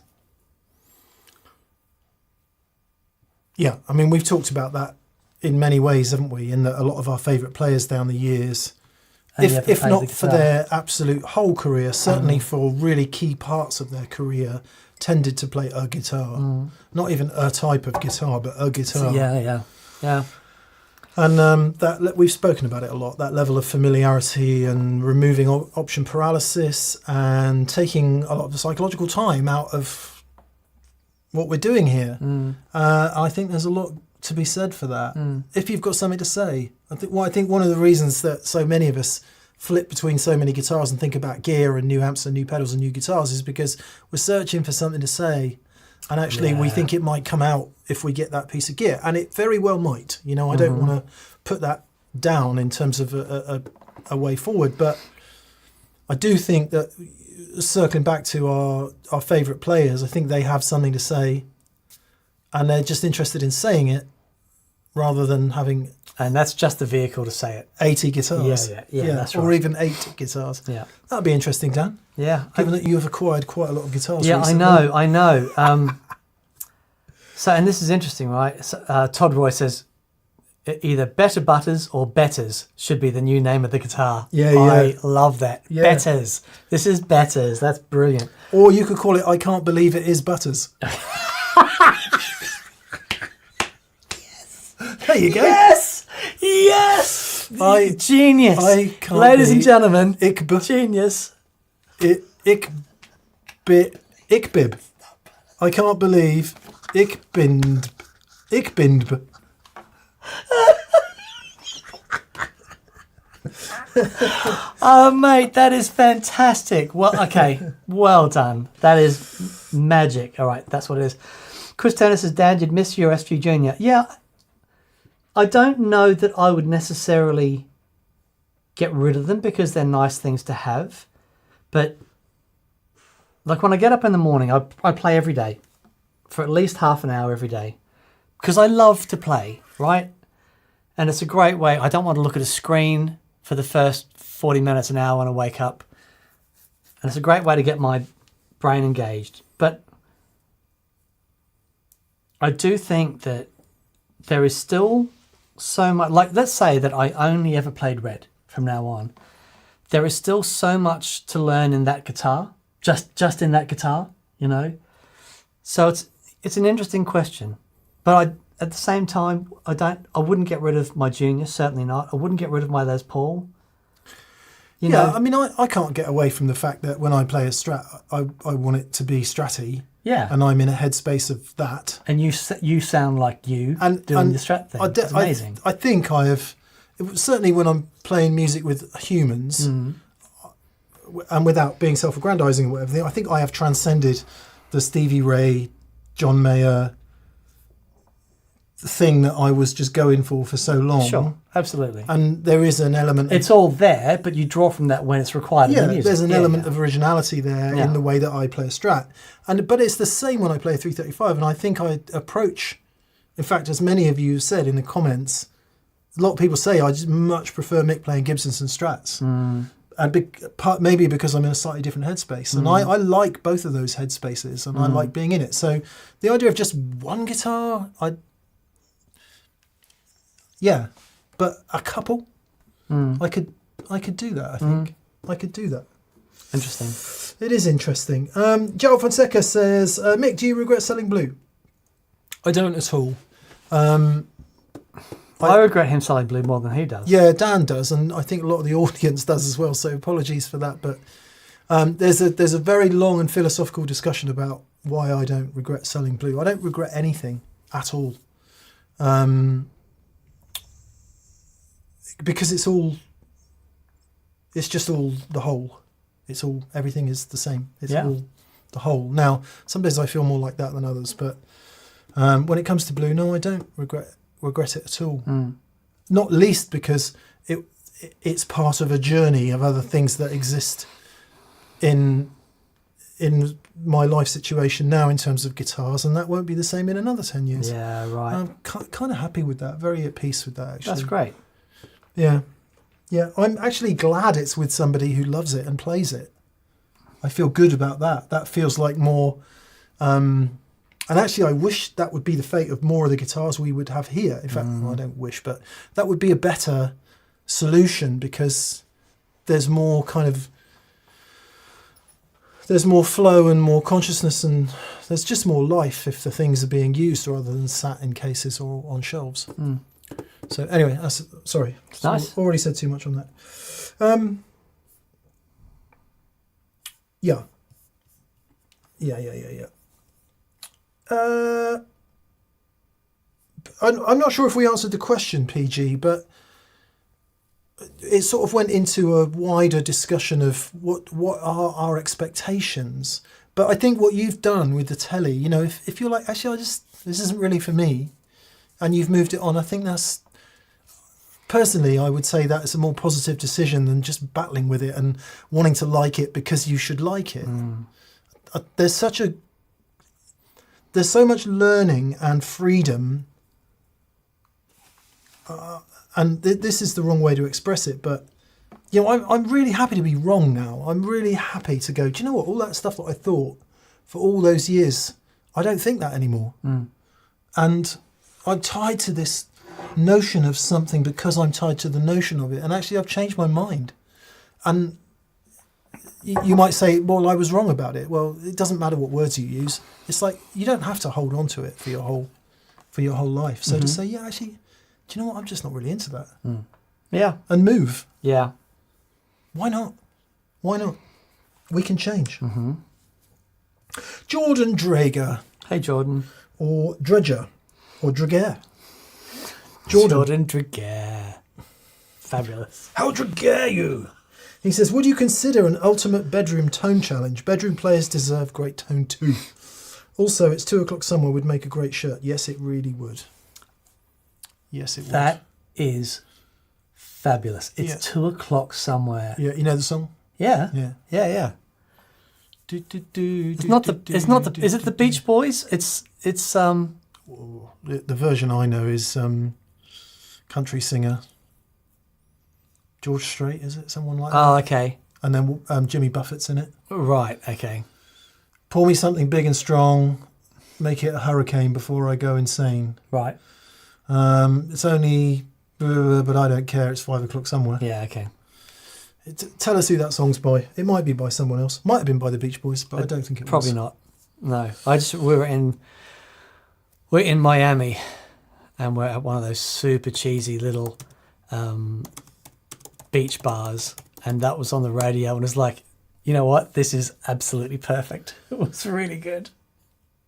Speaker 2: Yeah, I mean, we've talked about that in many ways, haven't we? In that a lot of our favourite players down the years, if not for their absolute whole career, certainly for really key parts of their career, tended to play a guitar. Not even a type of guitar, but a guitar.
Speaker 1: Yeah.
Speaker 2: And that we've spoken about it a lot, that level of familiarity and removing option paralysis and taking a lot of the psychological time out of what we're doing here. I think there's a lot to be said for that. If you've got something to say. I think one of the reasons that so many of us flip between so many guitars and think about gear and new amps and new pedals and new guitars is because we're searching for something to say. And actually, we think it might come out if we get that piece of gear. And it very well might. I don't want to put that down in terms of a way forward. But I do think that, circling back to our favourite players, I think they have something to say. And they're just interested in saying it rather than having...
Speaker 1: And that's just the vehicle to say it.
Speaker 2: 80 guitars.
Speaker 1: Yeah, that's right.
Speaker 2: Or even 8 guitars.
Speaker 1: Yeah.
Speaker 2: That'd be interesting, Dan.
Speaker 1: Yeah.
Speaker 2: Given that you have acquired quite a lot of guitars recently.
Speaker 1: I know. So, and this is interesting, right? So, Todd Roy says, either Better Butters or Betters should be the new name of the guitar. I love that. Yeah. Betters. This is Betters. That's brilliant.
Speaker 2: Or you could call it I Can't Believe It Is Butters. There you go.
Speaker 1: Yes! Genius.
Speaker 2: Ladies
Speaker 1: and gentlemen,
Speaker 2: genius. Ikbib. I can't believe Ikbind.
Speaker 1: Oh, mate, that is fantastic. Well, okay, well done. That is magic. All right, that's what it is. Chris Turner says, Dan, you'd miss your SG Junior. Yeah, I don't know that I would necessarily get rid of them because they're nice things to have. But like when I get up in the morning, I play every day for at least half an hour every day because I love to play, right? And it's a great way. I don't want to look at a screen for the first 40 minutes, an hour when I wake up. And it's a great way to get my brain engaged. But I do think that there is still so much, like let's say that I only ever played red from now on. There is still so much to learn in that guitar, just in that guitar, So it's an interesting question. But at the same time, I wouldn't get rid of my Junior, certainly not. I wouldn't get rid of my Les Paul. You know?
Speaker 2: I mean, I can't get away from the fact that when I play a Strat, I want it to be Stratty.
Speaker 1: Yeah.
Speaker 2: And I'm in a headspace of that.
Speaker 1: And you sound like you doing the Strat thing. It's amazing.
Speaker 2: I think I have, certainly when I'm playing music with humans, and without being self-aggrandizing or whatever, I think I have transcended the Stevie Ray, John Mayer thing that I was just going for so long.
Speaker 1: Sure, absolutely.
Speaker 2: And there is an element...
Speaker 1: It's all there, but you draw from that when it's required in the music.
Speaker 2: There's an element of originality there in the way that I play a Strat. But it's the same when I play a 335, and I think I approach... In fact, as many of you said in the comments, a lot of people say I just much prefer Mick playing Gibsons and Strats. And maybe because I'm in a slightly different headspace. And I like both of those headspaces, and I like being in it. So the idea of just one guitar... Yeah, but a couple. I could do that. I think I could do that.
Speaker 1: Interesting.
Speaker 2: It is interesting. Joel Fonseca says, Mick, do you regret selling Blue? I don't at all.
Speaker 1: I regret him selling Blue more than he does.
Speaker 2: Yeah, Dan does, and I think a lot of the audience does as well. So apologies for that. But there's a very long and philosophical discussion about why I don't regret selling Blue. I don't regret anything at all, because it's just all the whole. Everything is the same. It's all the whole. Now, some days I feel more like that than others, but when it comes to Blue, no, I don't regret it at all. Not least because it's part of a journey of other things that exist in my life situation now in terms of guitars, and that won't be the same in another 10 years.
Speaker 1: Yeah, right.
Speaker 2: I'm kind of happy with that, very at peace with that, actually.
Speaker 1: That's great.
Speaker 2: Yeah. I'm actually glad it's with somebody who loves it and plays it. I feel good about that. That feels like more... and actually, I wish that would be the fate of more of the guitars we would have here. In fact, well, I don't wish, but that would be a better solution, because there's more there's more flow and more consciousness, and there's just more life if the things are being used rather than sat in cases or on shelves. So anyway, sorry.
Speaker 1: It's nice.
Speaker 2: Already said too much on that. Yeah. I'm not sure if we answered the question, PG, but it sort of went into a wider discussion of what are our expectations. But I think what you've done with the telly, if you're like, actually, this isn't really for me, and you've moved it on, I think that's, personally, I would say that it's a more positive decision than just battling with it and wanting to like it because you should like it. There's so much learning and freedom, and this is the wrong way to express it, but I'm really happy to be wrong now. I'm really happy to go, do you know what, all that stuff that I thought for all those years, I don't think that anymore. And I'm tied to this notion of something because I'm tied to the notion of it, and actually I've changed my mind. And you might say, well, I was wrong about it. Well, it doesn't matter what words you use. It's like, you don't have to hold on to it for your whole life. So to say, yeah, actually, do you know what, I'm just not really into that.
Speaker 1: Yeah.
Speaker 2: And move.
Speaker 1: Yeah.
Speaker 2: Why not? We can change. Jordan Drager.
Speaker 1: Hey, Jordan.
Speaker 2: Or Dredger. Or Drager.
Speaker 1: Jordan Drager. Fabulous.
Speaker 2: How Drager you? He says, would you consider an ultimate bedroom tone challenge? Bedroom players deserve great tone too. Also, it's 2 o'clock somewhere would make a great shirt. Yes, it really would. Yes, it would.
Speaker 1: That is fabulous. It's 2 o'clock somewhere.
Speaker 2: Yeah, you know the song?
Speaker 1: Yeah.
Speaker 2: Yeah.
Speaker 1: It's not the. Is it the Beach Boys? It's.
Speaker 2: The version I know is country singer George Strait. Is it someone like that?
Speaker 1: Oh, okay.
Speaker 2: And then Jimmy Buffett's in it.
Speaker 1: Right. Okay.
Speaker 2: Pour me something big and strong. Make it a hurricane before I go insane.
Speaker 1: Right.
Speaker 2: It's only, but I don't care. It's 5 o'clock somewhere.
Speaker 1: Yeah. Okay.
Speaker 2: Tell us who that song's by. It might be by someone else. Might have been by the Beach Boys, but I don't think it was.
Speaker 1: Probably not. No. We're in Miami, and we're at one of those super cheesy little beach bars, and that was on the radio, and it was like, you know what? This is absolutely perfect. It was really good.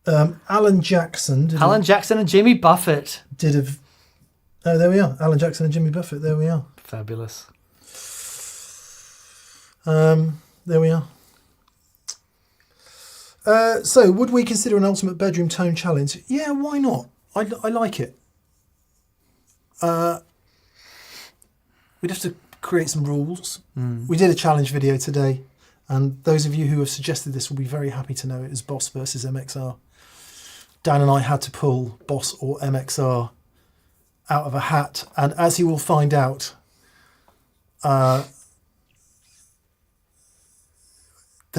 Speaker 2: Alan Jackson
Speaker 1: and Jimmy Buffett.
Speaker 2: Oh, there we are. Alan Jackson and Jimmy Buffett. There we are.
Speaker 1: Fabulous.
Speaker 2: There we are. So, would we consider an ultimate bedroom tone challenge? Yeah, why not? I like it. We'd have to create some rules. We did a challenge video today, and those of you who have suggested this will be very happy to know it is Boss versus MXR. Dan and I had to pull Boss or MXR out of a hat, and as you will find out, the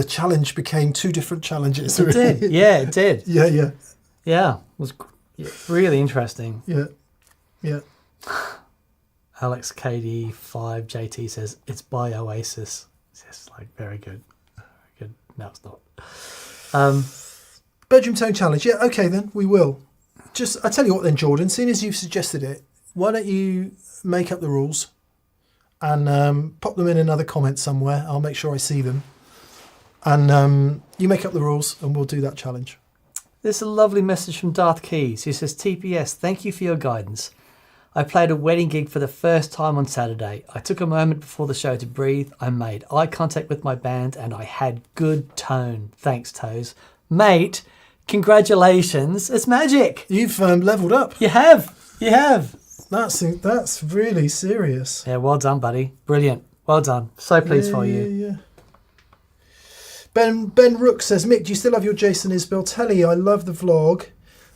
Speaker 2: challenge became 2 different challenges.
Speaker 1: It did. Yeah, it did.
Speaker 2: Yeah.
Speaker 1: Yeah, it was really interesting.
Speaker 2: Yeah.
Speaker 1: Alex KD5 JT says it's by Oasis. Yes, like very good. Very good. No, it's not.
Speaker 2: Bedroom tone challenge. Yeah, okay then, we will. I tell you what then, Jordan, seeing as you've suggested it, why don't you make up the rules and pop them in another comment somewhere. I'll make sure I see them. And you make up the rules and we'll do that challenge.
Speaker 1: There's a lovely message from Darth Keys who says, TPS, thank you for your guidance. I played a wedding gig for the first time on Saturday. I took a moment before the show to breathe. I made eye contact with my band and I had good tone. Thanks, Toes. Mate, congratulations. It's magic.
Speaker 2: You've leveled up.
Speaker 1: You have. You have.
Speaker 2: That's really serious.
Speaker 1: Yeah, well done, buddy. Brilliant. Well done. So pleased for you.
Speaker 2: Yeah. Ben Rook says, Mick, do you still have your Jason Isbell telly? I love the vlog.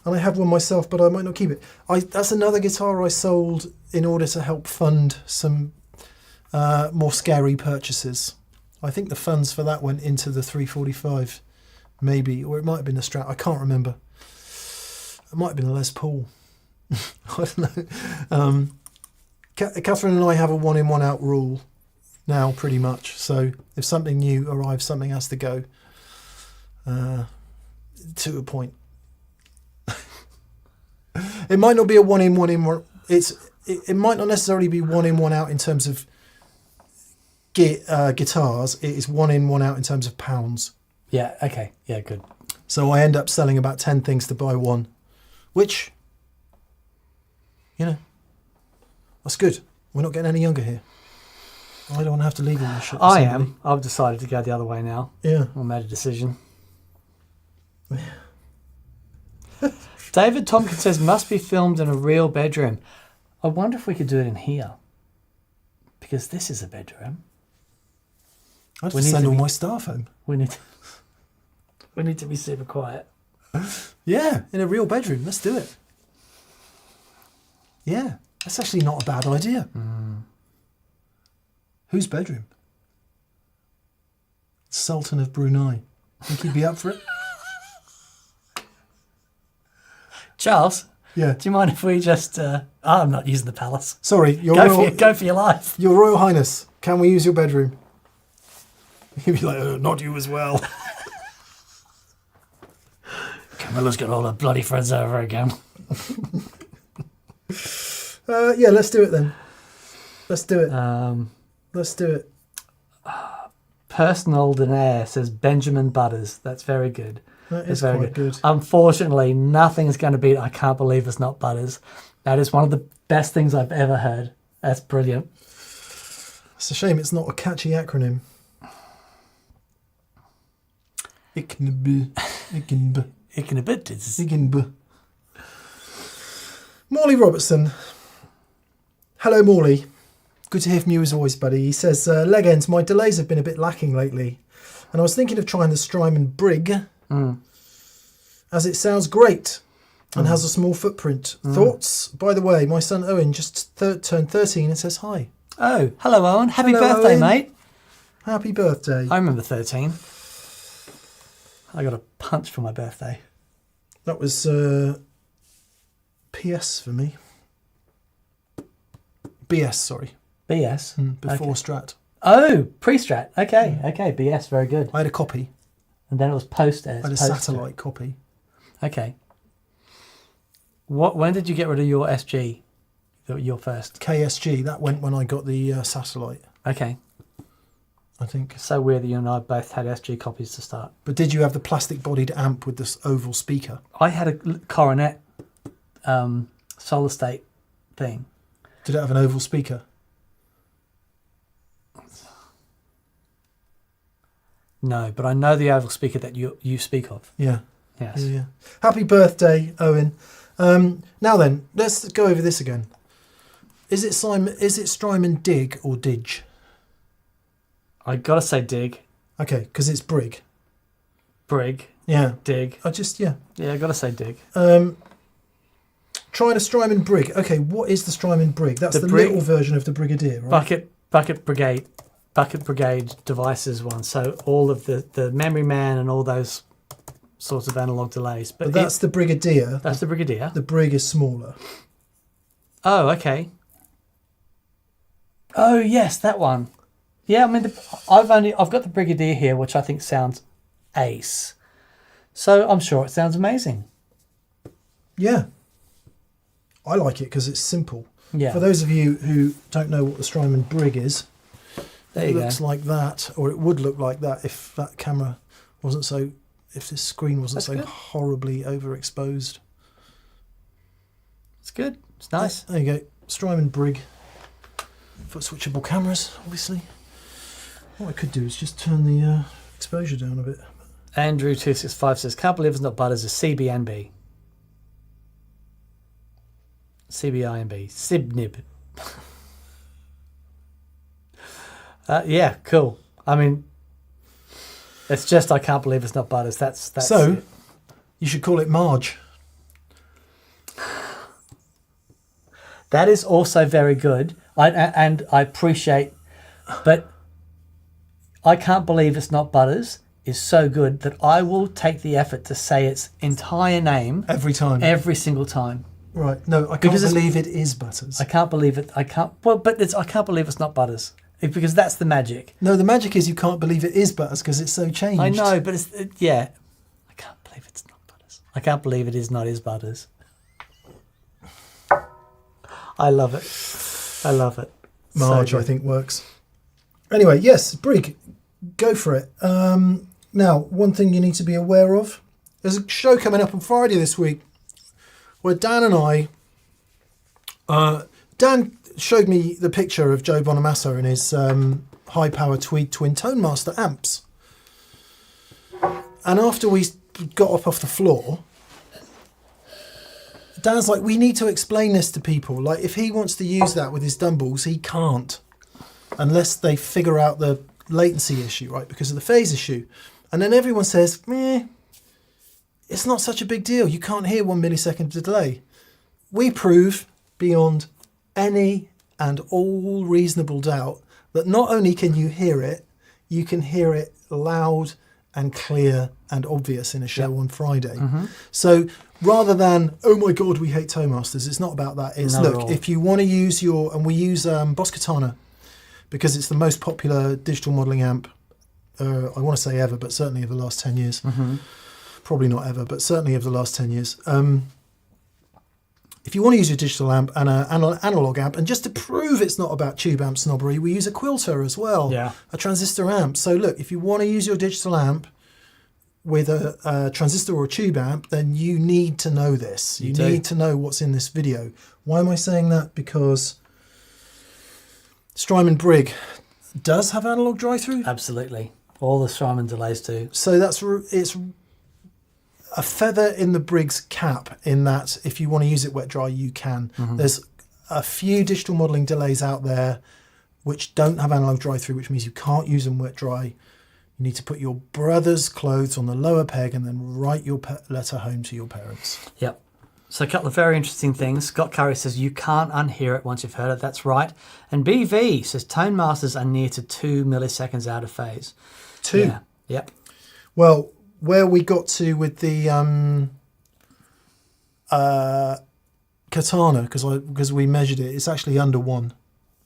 Speaker 2: And I have one myself, but I might not keep it. That's another guitar I sold in order to help fund some more scary purchases. I think the funds for that went into the 345, maybe, or it might have been a Strat. I can't remember. It might have been a Les Paul. I don't know. Catherine and I have a 1 in 1 out rule now, pretty much. So if something new arrives, something has to go to a point. It might not be a 1 in 1 in. It might not necessarily be 1 in 1 out in terms of guitars. It is 1 in 1 out in terms of pounds.
Speaker 1: Yeah. Okay. Yeah. Good.
Speaker 2: So I end up selling about 10 things to buy one, which, that's good. We're not getting any younger here. I don't want to have to leave all this shit.
Speaker 1: I am. I've decided to go the other way now.
Speaker 2: Yeah.
Speaker 1: I made a decision. David Tompkins says, must be filmed in a real bedroom. I wonder if we could do it in here. Because this is a bedroom.
Speaker 2: I'd have to send all my staff home.
Speaker 1: We need to be super quiet.
Speaker 2: Yeah, in a real bedroom. Let's do it. Yeah, that's actually not a bad idea. Whose bedroom? Sultan of Brunei. Think he'd be up for it?
Speaker 1: Charles?
Speaker 2: Yeah.
Speaker 1: Do you mind if we just... I'm not using the palace.
Speaker 2: Sorry,
Speaker 1: Go for your life.
Speaker 2: Your Royal Highness, can we use your bedroom? He'd be like, not you as well.
Speaker 1: Camilla's got all her bloody friends over again.
Speaker 2: Yeah, let's do it then. Let's do it. Let's do it.
Speaker 1: Personal Denaire says Benjamin Butters. That's very good.
Speaker 2: That is very good.
Speaker 1: Unfortunately, nothing's going to beat I Can't Believe It's Not Butters. That is one of the best things I've ever heard. That's brilliant.
Speaker 2: It's a shame it's not a catchy acronym. Morley Robertson. Hello, Morley. Good to hear from you as always, buddy. He says, leg ends, my delays have been a bit lacking lately. And I was thinking of trying the Strymon Brig, as it sounds great and has a small footprint. Thoughts? By the way, my son Owen just turned 13 and says hi.
Speaker 1: Oh, hello, Owen. Happy
Speaker 2: Hello,
Speaker 1: birthday,
Speaker 2: Owen.
Speaker 1: mate.
Speaker 2: Happy birthday.
Speaker 1: I remember 13. I got a punch for my birthday.
Speaker 2: That was PS for me. BS, sorry.
Speaker 1: BS?
Speaker 2: Before
Speaker 1: Okay.
Speaker 2: Strat.
Speaker 1: Oh, pre-strat. Okay, okay. BS, very good.
Speaker 2: I had a copy.
Speaker 1: And then it was post.
Speaker 2: I had a satellite copy.
Speaker 1: Okay. When did you get rid of your SG? Your first?
Speaker 2: KSG. That went when I got the satellite,
Speaker 1: Okay.
Speaker 2: I think.
Speaker 1: So weird that you and I both had SG copies to start.
Speaker 2: But did you have the plastic-bodied amp with this oval speaker?
Speaker 1: I had a Coronet solid state thing.
Speaker 2: Did it have an oval speaker?
Speaker 1: No, but I know the oval speaker that you speak of.
Speaker 2: Yeah.
Speaker 1: Yes.
Speaker 2: Yeah. Happy birthday, Owen. Now then, let's go over this again. Is it Strymon Dig or Dig?
Speaker 1: I gotta say dig.
Speaker 2: Okay, because it's Brig.
Speaker 1: Brig.
Speaker 2: Yeah.
Speaker 1: Dig.
Speaker 2: Yeah.
Speaker 1: Yeah, I gotta say dig.
Speaker 2: Trying a Strymon Brig. Okay, what is the Strymon Brig? That's the little version of the Brigadier, right?
Speaker 1: Bucket Brigade devices one. So all of the Memory Man and all those sorts of analog delays.
Speaker 2: But that's the Brigadier.
Speaker 1: That's the Brigadier.
Speaker 2: The Brig is smaller.
Speaker 1: Oh, okay. Oh yes, that one. Yeah, I mean, I've got the Brigadier here, which I think sounds ace. So I'm sure it sounds amazing.
Speaker 2: Yeah. I like it because it's simple.
Speaker 1: Yeah.
Speaker 2: For those of you who don't know what the Strymon Brig is,
Speaker 1: There
Speaker 2: it
Speaker 1: you
Speaker 2: looks
Speaker 1: go.
Speaker 2: like that, or it would look like that if that camera wasn't so, if this screen wasn't
Speaker 1: That's
Speaker 2: so
Speaker 1: good.
Speaker 2: horribly overexposed.
Speaker 1: It's good. It's nice.
Speaker 2: There you go. Strymon Brig. For switchable cameras, obviously. What I could do is just turn the exposure down a bit.
Speaker 1: Andrew265 says, can't believe it's not Butters, a CBNB. CBINB. Sibnib. Yeah, cool. I mean, it's just, I can't believe it's not Butters. That's
Speaker 2: So,
Speaker 1: it.
Speaker 2: you should call it Marge.
Speaker 1: That is also very good. And I appreciate, but I can't believe it's not Butters is so good that I will take the effort to say its entire name
Speaker 2: Every time.
Speaker 1: every single time.
Speaker 2: Right. No, I can't
Speaker 1: Because it's-
Speaker 2: believe it is Butters.
Speaker 1: I can't believe it. I can't. Well, but I can't believe it's not Butters because that's the magic.
Speaker 2: No, the magic is you can't believe it is Butters because it's so changed.
Speaker 1: I know, but yeah. I can't believe it's not Butters. I can't believe it is not his Butters. I love it. I love it.
Speaker 2: Marge,
Speaker 1: So
Speaker 2: I
Speaker 1: good.
Speaker 2: think, works. Anyway, yes, Brig, go for it. Now, one thing you need to be aware of, there's a show coming up on Friday this week where Dan and I, Dan showed me the picture of Joe Bonamassa in his high-power Tweed Twin Tone Master amps. And after we got up off the floor, Dan's like, we need to explain this to people. Like, if he wants to use that with his Dumbles, he can't. Unless they figure out the latency issue, right? Because of the phase issue. And then everyone says, it's not such a big deal. You can't hear 1 millisecond delay. We prove beyond any and all reasonable doubt that not only can you hear it, you can hear it loud and clear and obvious in a show on Friday. So rather than, oh my God, we hate Toastmasters, it's not about that. It's,
Speaker 1: Not at
Speaker 2: look,
Speaker 1: all.
Speaker 2: if you want to use and we use Boss Katana because it's the most popular digital modelling amp, I want to say ever, but certainly of the last 10 years. Probably not ever, but certainly of the last 10 years. If you want to use your digital amp and an analog amp, and just to prove it's not about tube amp snobbery, we use a quilter as well,
Speaker 1: Yeah.
Speaker 2: a transistor amp. So look, if you want to use your digital amp with a transistor or a tube amp, then you need to know this. You
Speaker 1: do.
Speaker 2: need to know what's in this video. Why am I saying that? Because Strymon Brig does have analog drive-through.
Speaker 1: Absolutely. All the Strymon delays too.
Speaker 2: So it's a feather in the Brig's cap in that if you want to use it wet dry, you can. There's a few digital modelling delays out there which don't have analog drive-through, which means you can't use them wet dry. You need to put your brother's clothes on the lower peg and then write your letter home to your parents.
Speaker 1: Yep. So a couple of very interesting things. Scott Curry says you can't unhear it once you've heard it. That's right. And BV says tone masters are near to 2 milliseconds out of phase.
Speaker 2: 2.
Speaker 1: Yeah. Yep.
Speaker 2: Well, where we got to with the Katana, because we measured it, it's actually under 1.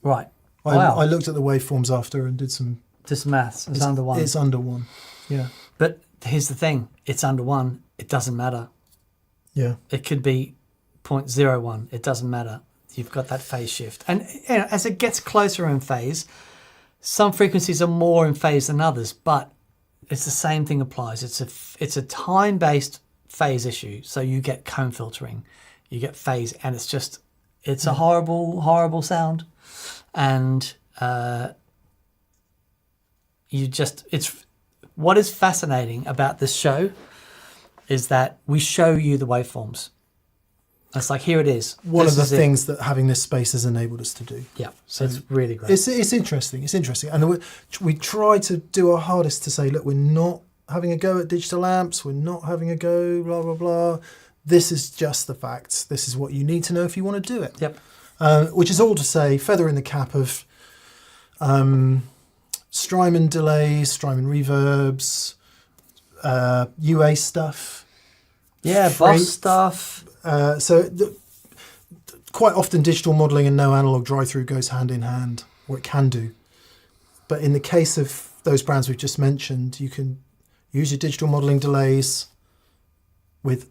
Speaker 1: Right.
Speaker 2: I
Speaker 1: Wow.
Speaker 2: looked at the waveforms after and did some...
Speaker 1: Just maths. It's under 1.
Speaker 2: It's under 1. Yeah.
Speaker 1: But here's the thing. It's under 1. It doesn't matter.
Speaker 2: Yeah.
Speaker 1: It could be 0.01. It doesn't matter. You've got that phase shift. And you know, as it gets closer in phase, some frequencies are more in phase than others, but it's the same thing applies. It's a time-based phase issue. So you get cone filtering, you get phase, and it's a horrible, horrible sound. And what is fascinating about this show is that we show you the waveforms. It's like, here it is.
Speaker 2: One
Speaker 1: This
Speaker 2: of the
Speaker 1: is it.
Speaker 2: things that having this space has enabled us to do.
Speaker 1: Yeah, so it's really great.
Speaker 2: It's interesting. It's interesting. And we try to do our hardest to say, look, we're not having a go at digital amps. We're not having a go, blah, blah, blah. This is just the facts. This is what you need to know if you want to do it.
Speaker 1: Yep.
Speaker 2: Which is all to say, feather in the cap of Strymon delays, Strymon reverbs, UA stuff.
Speaker 1: Yeah,
Speaker 2: Free-
Speaker 1: boss stuff.
Speaker 2: Quite often digital modelling and no analog drive-through goes hand in hand. or it can do. But in the case of those brands we've just mentioned, you can use your digital modelling delays with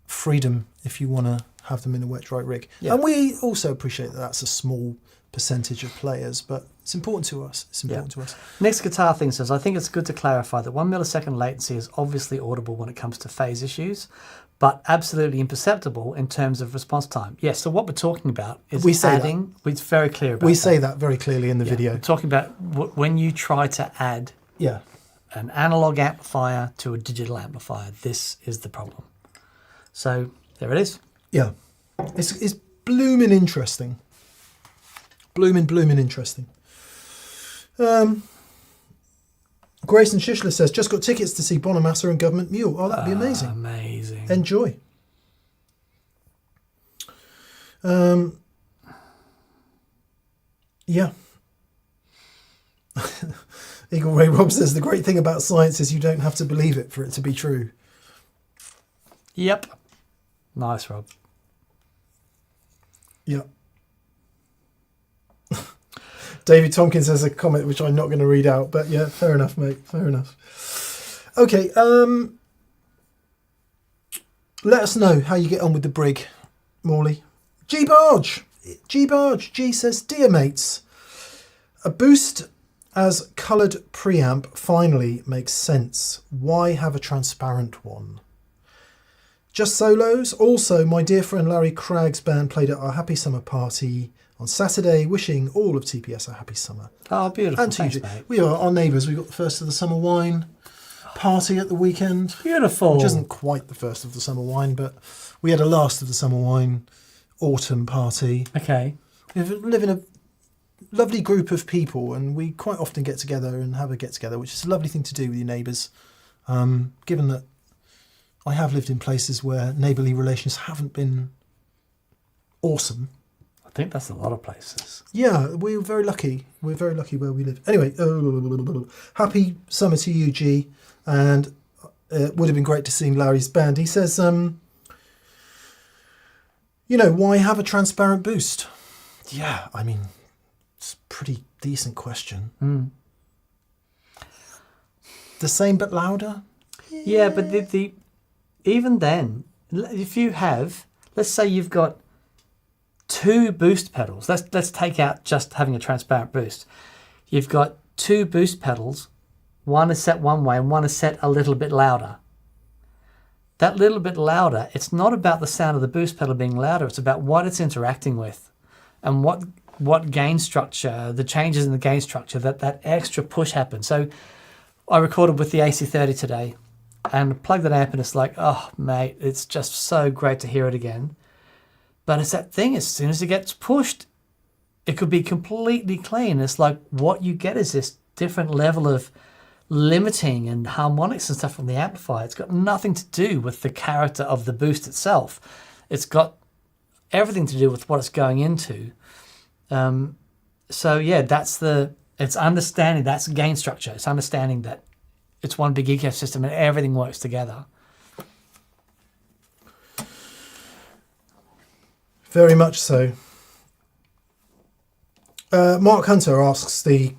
Speaker 2: freedom if you want to have them in a wet dry rig.
Speaker 1: Yeah.
Speaker 2: And we also appreciate that that's a small percentage of players, but it's important to us. It's important to us.
Speaker 1: Next guitar thing says, I think it's good to clarify that 1 millisecond latency is obviously audible when it comes to phase issues, but absolutely imperceptible in terms of response time. Yes, so what we're talking about is adding. It's very clear about
Speaker 2: We say that very clearly in the video.
Speaker 1: We're talking about when you try to add an analog amplifier to a digital amplifier. This is the problem. So there it is.
Speaker 2: Yeah. It's blooming interesting. Blooming interesting. Grayson Shishler says, just got tickets to see Bonamassa and Government Mule. Oh, that'd be amazing.
Speaker 1: Amazing.
Speaker 2: Enjoy. Yeah. Eagle Ray Rob says, the great thing about science is you don't have to believe it for it to be true.
Speaker 1: Yep. Nice, Rob.
Speaker 2: Yeah. David Tompkins has a comment which I'm not going to read out, but yeah, fair enough, mate. Fair enough. Okay, let us know how you get on with the Brig, Morley. G Barge. G says, dear mates, a boost as coloured preamp finally makes sense. Why have a transparent one? Just solos. Also, my dear friend Larry Cragg's band played at our Happy Summer party on Saturday, wishing all of TPS a happy summer.
Speaker 1: Oh, beautiful.
Speaker 2: And
Speaker 1: Thanks,
Speaker 2: TG.
Speaker 1: mate.
Speaker 2: We are our neighbours. We got the first of the summer wine party at the weekend.
Speaker 1: Beautiful.
Speaker 2: Which isn't quite the first of the summer wine, but we had a last of the summer wine autumn party.
Speaker 1: Okay.
Speaker 2: We live in a lovely group of people, and we quite often get together and have a get together, which is a lovely thing to do with your neighbours. Given that I have lived in places where neighbourly relations haven't been awesome.
Speaker 1: I think that's a lot of places.
Speaker 2: Yeah, we're very lucky. We're very lucky where we live. Anyway, happy summer to you, G. And it would have been great to see Larry's band. He says, why have a transparent boost? Yeah, I mean, it's a pretty decent question. The same but louder?
Speaker 1: Yeah, but the even then, if you have, let's say you've got 2 boost pedals. Let's take out just having a transparent boost. You've got 2 boost pedals. One is set one way and one is set a little bit louder. That little bit louder, it's not about the sound of the boost pedal being louder. It's about what it's interacting with and what gain structure, the changes in the gain structure, that extra push happens. So I recorded with the AC30 today and plugged that amp and it's like, oh, mate, it's just so great to hear it again. But it's that thing, as soon as it gets pushed, it could be completely clean. It's like what you get is this different level of limiting and harmonics and stuff from the amplifier. It's got nothing to do with the character of the boost itself. It's got everything to do with what it's going into. So yeah, it's understanding that's gain structure. It's understanding that it's one big ecosystem and everything works together.
Speaker 2: Very much so. Mark Hunter asks the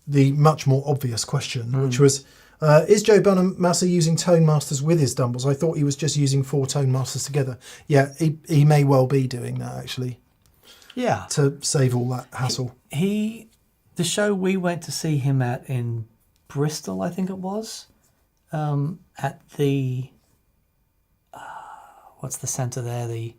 Speaker 2: much more obvious question, which was, is Joe Bonamassa using Tone Masters with his Dumbles? I thought he was just using 4 Tone Masters together. Yeah, he may well be doing that, actually.
Speaker 1: Yeah.
Speaker 2: To save all that hassle.
Speaker 1: The show we went to see him at in Bristol, I think it was, at the, what's the centre there? The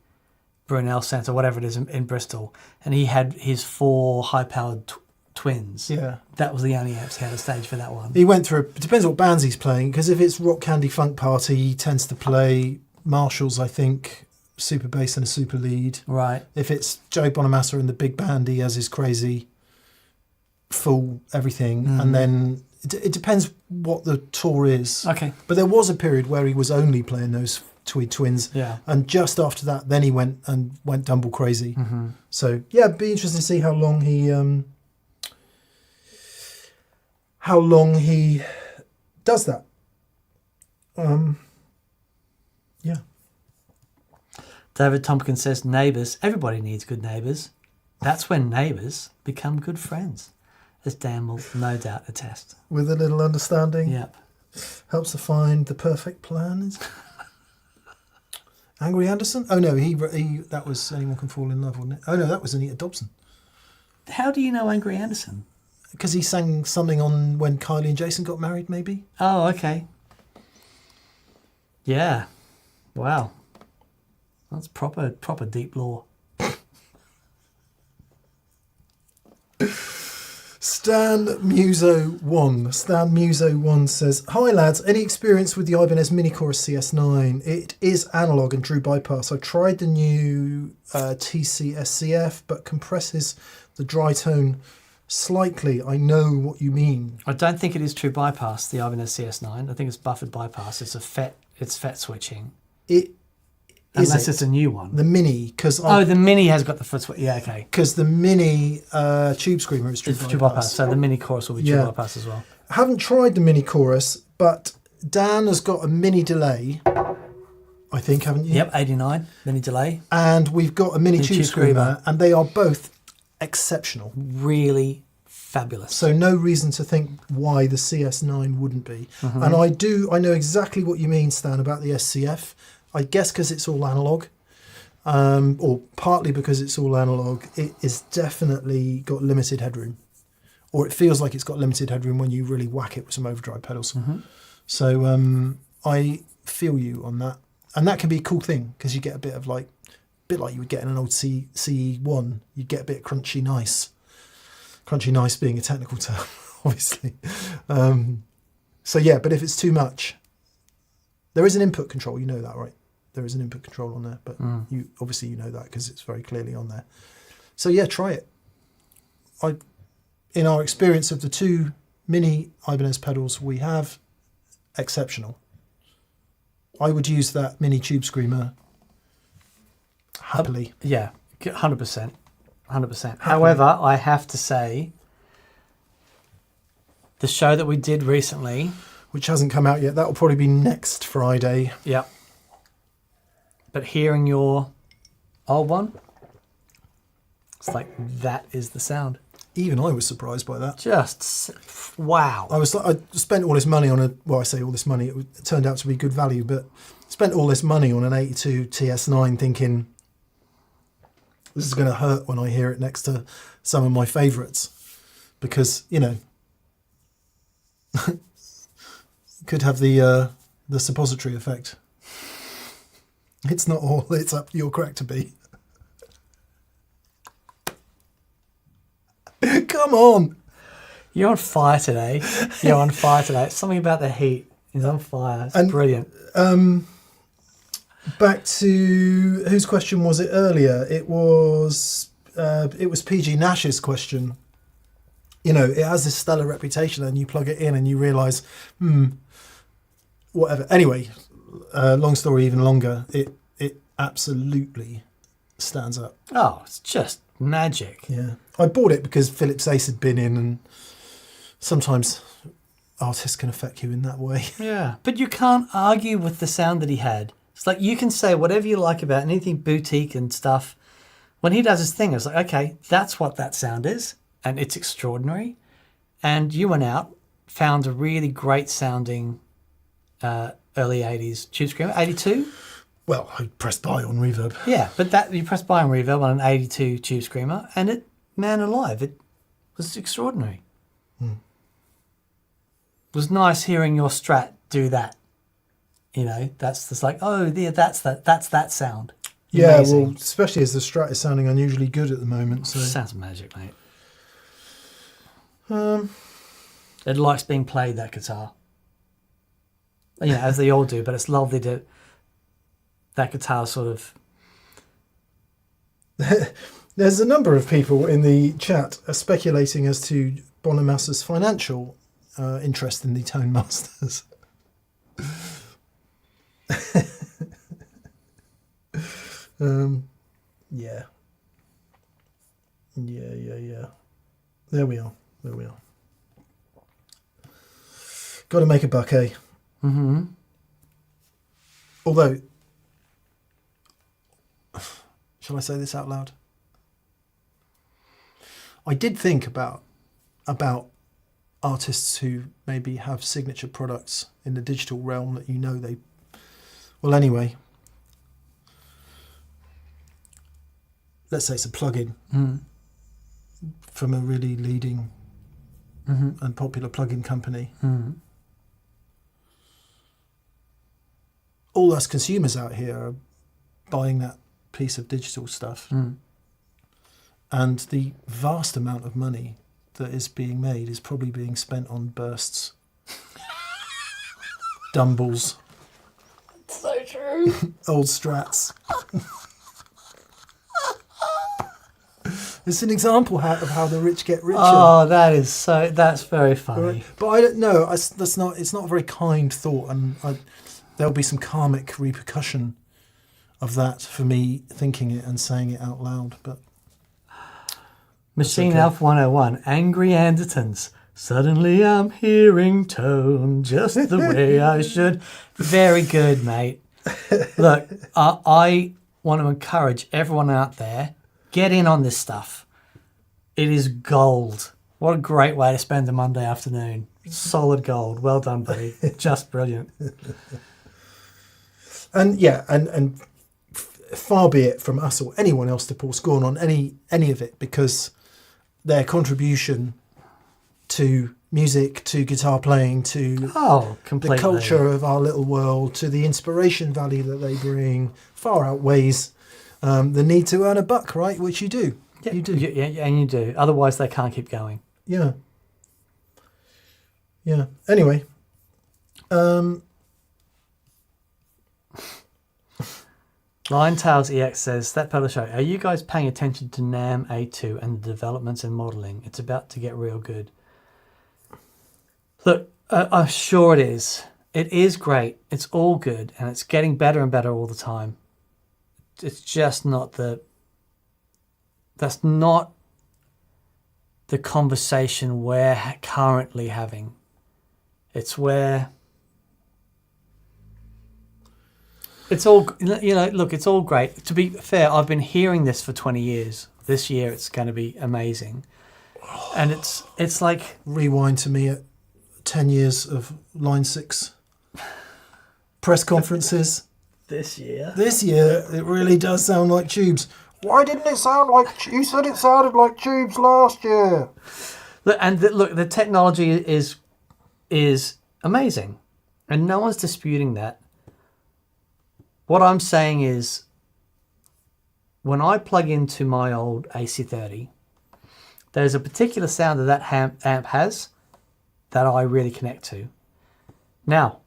Speaker 1: Brunel Centre, whatever it is in Bristol. And he had his 4 high-powered twins.
Speaker 2: Yeah.
Speaker 1: That was the only amps he had a stage for that one.
Speaker 2: He went through, it depends what bands he's playing, because if it's Rock Candy Funk Party, he tends to play Marshalls, I think, super bass and a super lead.
Speaker 1: Right.
Speaker 2: If it's Joe Bonamassa and the big band, he has his crazy full everything. And then it depends what the tour is.
Speaker 1: Okay.
Speaker 2: But there was a period where he was only playing those Tweed Twins.
Speaker 1: Yeah.
Speaker 2: And just after that, then he went Dumble crazy. So yeah, it'd be interesting to see how long he does that. Yeah.
Speaker 1: David Tompkins says, neighbours. Everybody needs good neighbours. That's when neighbours become good friends, as Dan will no doubt attest.
Speaker 2: With a little understanding.
Speaker 1: Yep.
Speaker 2: Helps to find the perfect plan. Is it? Angry Anderson? Oh no, he that was Anyone Can Fall in Love, wasn't it? Oh no, that was Anita Dobson.
Speaker 1: How do you know Angry Anderson?
Speaker 2: Because he sang something on when Kylie and Jason got married, maybe.
Speaker 1: Oh, okay. Yeah. Wow. That's proper deep lore.
Speaker 2: Stan Muso1 says, "Hi lads, any experience with the Ibanez Mini Chorus CS9? It is analog and true bypass. I tried the new TC-SCF, but compresses the dry tone slightly. I know what you mean."
Speaker 1: I don't think it is true bypass, the Ibanez CS9. I think it's buffered bypass. It's FET switching. Unless it's a new one.
Speaker 2: The Mini, because
Speaker 1: the Mini has got the foot switch. Yeah, okay.
Speaker 2: Because the Mini Tube Screamer is true bypass.
Speaker 1: So the Mini Chorus will be true bypass as well.
Speaker 2: I haven't tried the Mini Chorus, but Dan has got a mini delay, I think, haven't you?
Speaker 1: Yep, 89 mini delay.
Speaker 2: And we've got a mini Tube Screamer, and they are both exceptional.
Speaker 1: Really fabulous.
Speaker 2: So no reason to think why the CS9 wouldn't be. Mm-hmm. And I know exactly what you mean, Stan, about the SCF. I guess because it's all analog, or partly because it's all analog, it is definitely got limited headroom, or it feels like it's got limited headroom when you really whack it with some overdrive pedals. Mm-hmm. So I feel you on that, and that can be a cool thing because you get a bit like you would get in an old CE1. You get a bit of crunchy nice being a technical term, obviously. So yeah, but if it's too much, there is an input control. You know that, right? There is an input control on there, but you know that because it's very clearly on there. So yeah, try it. In our experience of the two mini Ibanez pedals we have, exceptional. I would use that mini Tube Screamer happily.
Speaker 1: Yeah, 100%. 100%. However, I have to say, the show that we did recently,
Speaker 2: which hasn't come out yet, that will probably be next Friday.
Speaker 1: Yeah. But hearing your old one, it's like, that is the sound.
Speaker 2: Even I was surprised by that.
Speaker 1: Just wow.
Speaker 2: I spent all this money on I say all this money, it turned out to be good value, but spent all this money on an 82 TS9 thinking, this is going to hurt when I hear it next to some of my favourites. Because, could have the suppository effect. It's not all it's up your crack to be. Come on.
Speaker 1: You're on fire today. It's something about the heat. He's on fire. It's brilliant.
Speaker 2: Back to whose question was it earlier? It was PG Nash's question. It has this stellar reputation, and you plug it in and you realise, whatever. Anyway, long story even longer. It absolutely stands up.
Speaker 1: Oh, it's just magic.
Speaker 2: Yeah, I bought it because Philip Ace had been in, and sometimes artists can affect you in that way.
Speaker 1: Yeah, but you can't argue with the sound that he had. It's like you can say whatever you like about anything boutique and stuff. When he does his thing, it's like, okay, that's what that sound is, and it's extraordinary. And you went out, found a really great sounding early 80s Tube Screamer, 82?
Speaker 2: Well, I pressed buy on Reverb.
Speaker 1: Yeah, but you pressed buy on Reverb on an 82 Tube Screamer, and it, man alive, it was extraordinary. It was nice hearing your Strat do that. That's just like, oh, yeah, that's that sound.
Speaker 2: Yeah,
Speaker 1: Amazing.
Speaker 2: well, especially as the Strat is sounding unusually good at the moment. So
Speaker 1: sounds magic, mate. It likes being played, that guitar. As they all do, but it's lovely to that guitar sort of.
Speaker 2: There's a number of people in the chat speculating as to Bonamassa's financial interest in the Tone Masters. Yeah. There we are. Got to make a buck, eh?
Speaker 1: Mm-hmm.
Speaker 2: Although, shall I say this out loud? I did think about artists who maybe have signature products in the digital realm that they. Well, anyway, let's say it's a plugin from a really leading and popular plugin company. All us consumers out here are buying that piece of digital stuff. And the vast amount of money that is being made is probably being spent on bursts, Dumbles,
Speaker 1: So true.
Speaker 2: old Strats. It's an example of how the rich get richer.
Speaker 1: Oh, that's very funny.
Speaker 2: Right? But I don't know. It's not a very kind thought, and there'll be some karmic repercussion of that for me thinking it and saying it out loud. But
Speaker 1: Machine
Speaker 2: okay.
Speaker 1: Alpha 101, Angry Andertons. Suddenly I'm hearing tone just the way I should. Very good, mate. Look, I want to encourage everyone out there, get in on this stuff. It is gold. What a great way to spend a Monday afternoon. Solid gold. Well done, buddy. Just brilliant.
Speaker 2: And yeah, and far be it from us or anyone else to pour scorn on any of it, because their contribution to music, to guitar playing, to
Speaker 1: completely.
Speaker 2: the culture of our little world, to the inspiration value that they bring, far outweighs the need to earn a buck, right? Which you do.
Speaker 1: Yeah,
Speaker 2: you do.
Speaker 1: Yeah, and you do. Otherwise, they can't keep going.
Speaker 2: Yeah. Yeah. Anyway.
Speaker 1: Lion Tails EX says, that pedal show, are you guys paying attention to NAM A2 and the developments in modelling? It's about to get real good. Look, I'm sure it is. It is great. It's all good, and it's getting better and better all the time. It's just not that's not the conversation we're currently having. It's where it's all, look, it's all great. To be fair, I've been hearing this for 20 years. This year it's going to be amazing. And it's like...
Speaker 2: Rewind to me at 10 years of Line 6 press conferences.
Speaker 1: This year,
Speaker 2: it really does sound like Tubes. Why didn't it sound like... You said it sounded like Tubes last year.
Speaker 1: Look, the technology is amazing. And no one's disputing that. What I'm saying is, when I plug into my old AC30, there's a particular sound that amp has that I really connect to. Now,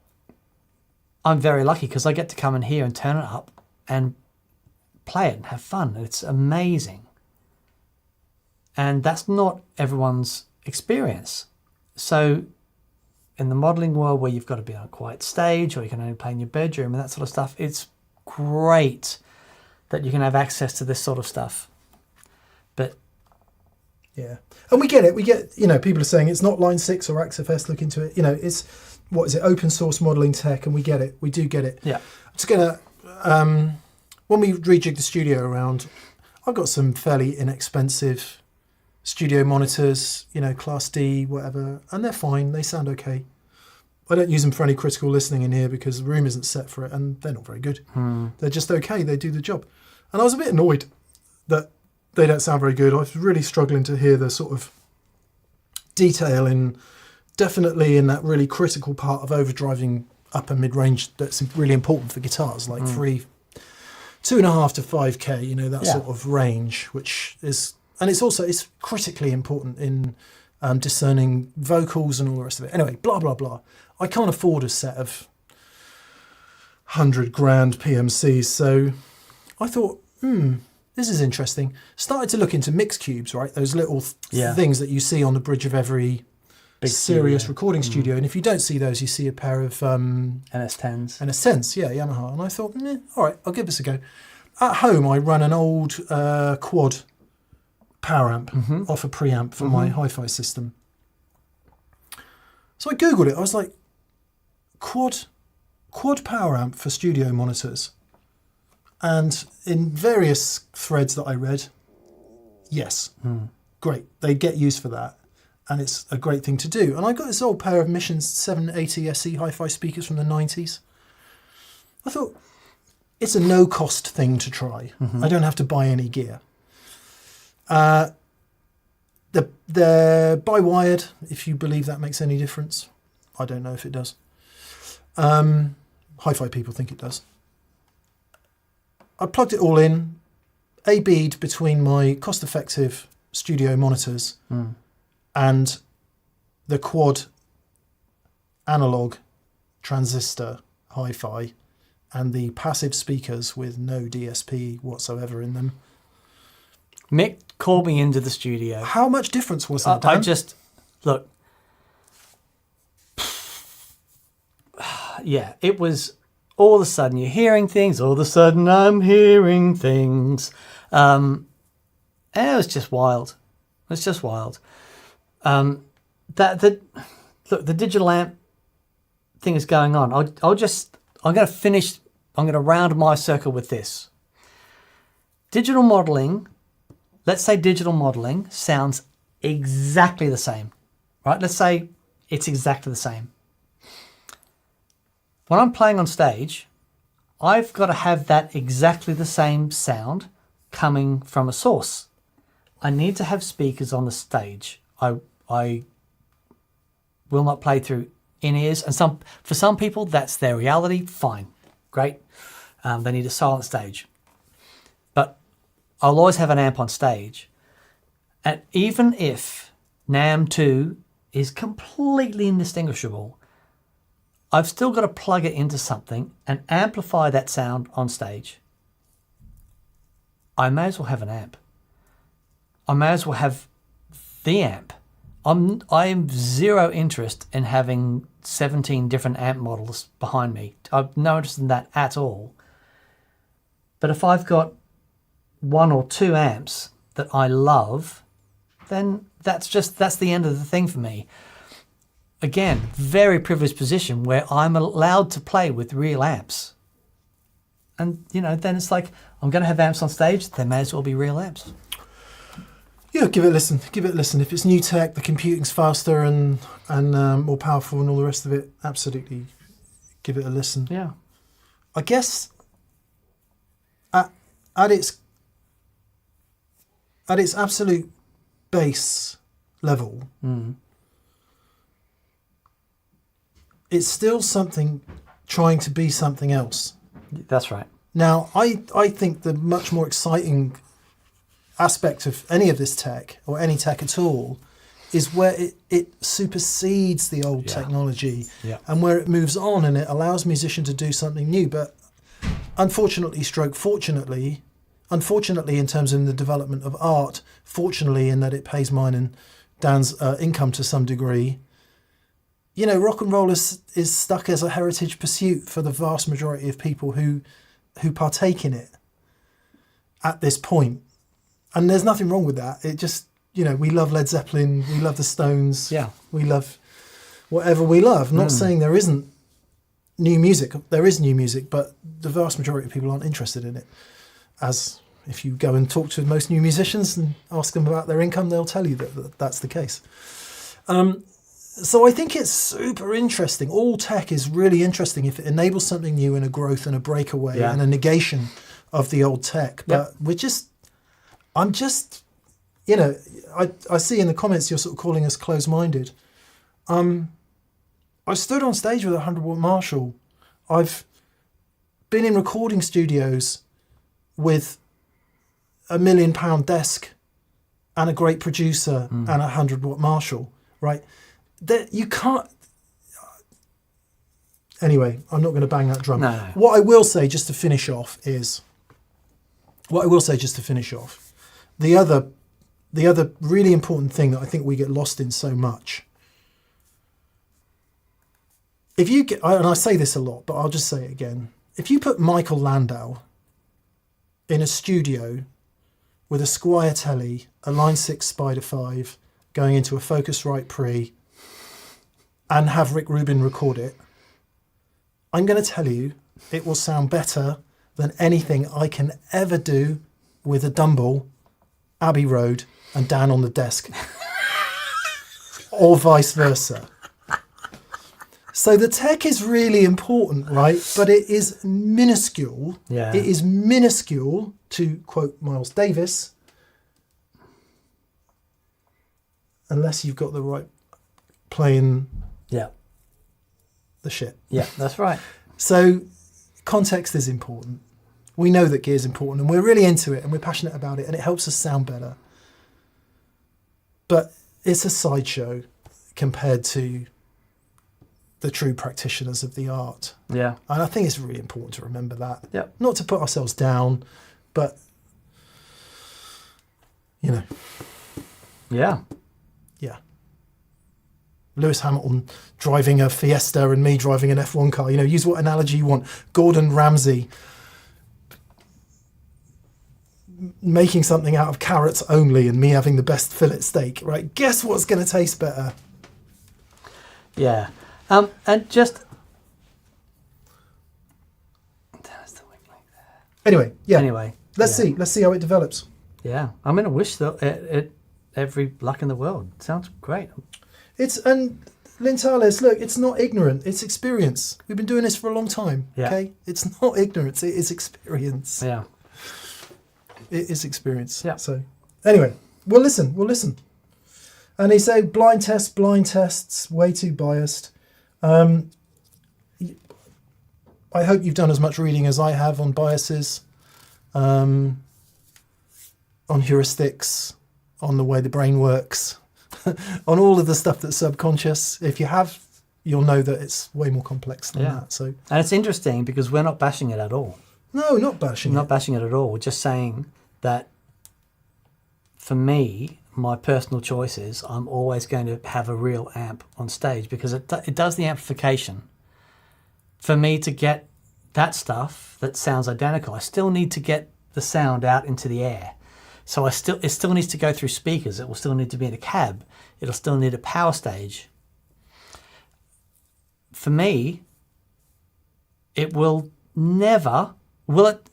Speaker 1: I'm very lucky because I get to come in here and turn it up and play it and have fun. It's amazing. And that's not everyone's experience. So in the modelling world where you've got to be on a quiet stage or you can only play in your bedroom and that sort of stuff, it's great that you can have access to this sort of stuff. But
Speaker 2: yeah, and we get it. We get, people are saying it's not Line 6 or XFS, look into it. It's, what is it, open source modelling tech, and we get it. We do get it.
Speaker 1: yeah,
Speaker 2: I'm just going to, when we rejig the studio around, I've got some fairly inexpensive studio monitors, Class D, whatever, and they're fine. They sound okay. I don't use them for any critical listening in here because the room isn't set for it, and they're not very good. They're just okay. They do the job. And I was a bit annoyed that they don't sound very good. I was really struggling to hear the sort of detail definitely in that really critical part of overdriving upper mid-range that's really important for guitars, like 2.5 to 5K, that sort of range, which is... And it's critically important in discerning vocals and all the rest of it. Anyway, blah, blah, blah. I can't afford a set of 100 grand PMCs. So I thought, this is interesting. Started to look into mix cubes, right? Those little things that you see on the bridge of every big serious recording studio. And if you don't see those, you see a pair of...
Speaker 1: NS10s.
Speaker 2: NS10s, yeah, Yamaha. And I thought, all right, I'll give this a go. At home, I run an old quad power amp off a preamp for my hi-fi system. So I googled it. I was like, quad power amp for studio monitors. And in various threads that I read, yes. great. They get used for that. And it's a great thing to do. And I got this old pair of Mission 780 SE hi-fi speakers from the 90s. I thought, it's a no-cost thing to try. I don't have to buy any gear. They're by-wired, if you believe that makes any difference. I don't know if it does. Hi-fi people think it does. I plugged it all in, A-B'd between my cost-effective studio monitors and the quad analog transistor hi-fi and the passive speakers with no DSP whatsoever in them.
Speaker 1: Mick called me into the studio.
Speaker 2: How much difference was that, Dan?
Speaker 1: Look. Yeah, it was all of a sudden you're hearing things. All of a sudden I'm hearing things. And it was just wild. It's just wild. Look, the digital amp thing is going on. I'm going to round my circle with this. Digital modeling, let's say digital modeling sounds exactly the same, right? Let's say it's exactly the same. When I'm playing on stage, I've got to have that exactly the same sound coming from a source. I need to have speakers on the stage. I will not play through in-ears. And for some people, that's their reality. Fine. Great. They need a silent stage. But I'll always have an amp on stage. And even if NAMM 2 is completely indistinguishable, I've still got to plug it into something and amplify that sound on stage. I may as well have an amp. I may as well have the amp. I'm zero interest in having 17 different amp models behind me. I've no interest in that at all. But if I've got 1 or 2 amps that I love, then that's the end of the thing for me. Again, very privileged position where I'm allowed to play with real amps. And, then it's like, I'm going to have amps on stage, they may as well be real amps.
Speaker 2: Yeah, give it a listen. Give it a listen. If it's new tech, the computing's faster and more powerful and all the rest of it, absolutely give it a listen.
Speaker 1: Yeah.
Speaker 2: I guess at its absolute base level, it's still something trying to be something else.
Speaker 1: That's right.
Speaker 2: Now, I think the much more exciting aspect of any of this tech, or any tech at all, is where it supersedes the old technology and where it moves on and it allows musicians to do something new. But unfortunately, fortunately in terms of the development of art, fortunately in that it pays mine and Dan's income to some degree, rock and roll is stuck as a heritage pursuit for the vast majority of people who partake in it at this point. And there's nothing wrong with that. It just, we love Led Zeppelin, we love the Stones, we love whatever we love. I'm not saying there isn't new music. There is new music, but the vast majority of people aren't interested in it. As if you go and talk to most new musicians and ask them about their income, they'll tell you that that's the case. So I think it's super interesting. All tech is really interesting if it enables something new and a growth and a breakaway and a negation of the old tech. But I see in the comments you're sort of calling us close-minded. I stood on stage with a 100-watt Marshall. I've been in recording studios with a £1 million desk and a great producer and a 100-watt Marshall, right? That you can't. Anyway, I'm not going to bang that drum.
Speaker 1: No.
Speaker 2: What I will say just to finish off, the other really important thing that I think we get lost in so much. If you get, and I say this a lot, but I'll just say it again. If you put Michael Landau in a studio with a Squier Telly, a Line 6 Spider 5, going into a Focusrite Pre, and have Rick Rubin record it, I'm going to tell you it will sound better than anything I can ever do with a Dumble, Abbey Road, and Dan on the desk. Or vice versa. So the tech is really important, right? But it is minuscule.
Speaker 1: Yeah.
Speaker 2: It is minuscule, to quote Miles Davis, unless you've got the right playing
Speaker 1: Yeah.
Speaker 2: the shit.
Speaker 1: Yeah, that's right.
Speaker 2: So context is important. We know that gear is important and we're really into it and we're passionate about it and it helps us sound better. But it's a sideshow compared to the true practitioners of the art.
Speaker 1: Yeah.
Speaker 2: And I think it's really important to remember that.
Speaker 1: Yep.
Speaker 2: Not to put ourselves down, but, you know,
Speaker 1: Yeah.
Speaker 2: yeah. Lewis Hamilton driving a Fiesta and me driving an F1 car. You know, use what analogy you want. Gordon Ramsay making something out of carrots only and me having the best fillet steak, right? Guess what's going to taste better?
Speaker 1: Yeah. And just...
Speaker 2: Anyway, yeah.
Speaker 1: Anyway.
Speaker 2: Let's see. Let's see how it develops.
Speaker 1: Yeah. I'm going to wish that it every luck in the world. Sounds great.
Speaker 2: And Lintales, look, it's not ignorant. It's experience. We've been doing this for a long time.
Speaker 1: Yeah.
Speaker 2: Okay? It's not ignorance. It is experience.
Speaker 1: Yeah.
Speaker 2: It is experience.
Speaker 1: Yeah.
Speaker 2: So, anyway, we'll listen. And they say blind tests, way too biased. I hope you've done as much reading as I have on biases, on heuristics, on the way the brain works, on all of the stuff that's subconscious. If you have, you'll know that it's way more complex than that. So,
Speaker 1: and it's interesting because we're not bashing it at all.
Speaker 2: No, not bashing
Speaker 1: Not bashing it at all. We're just saying that for me, my personal choice is I'm always going to have a real amp on stage because it does the amplification. For me to get that stuff that sounds identical, I still need to get the sound out into the air. So it still needs to go through speakers. It will still need to be in a cab. It'll still need a power stage. For me, it will never... Will it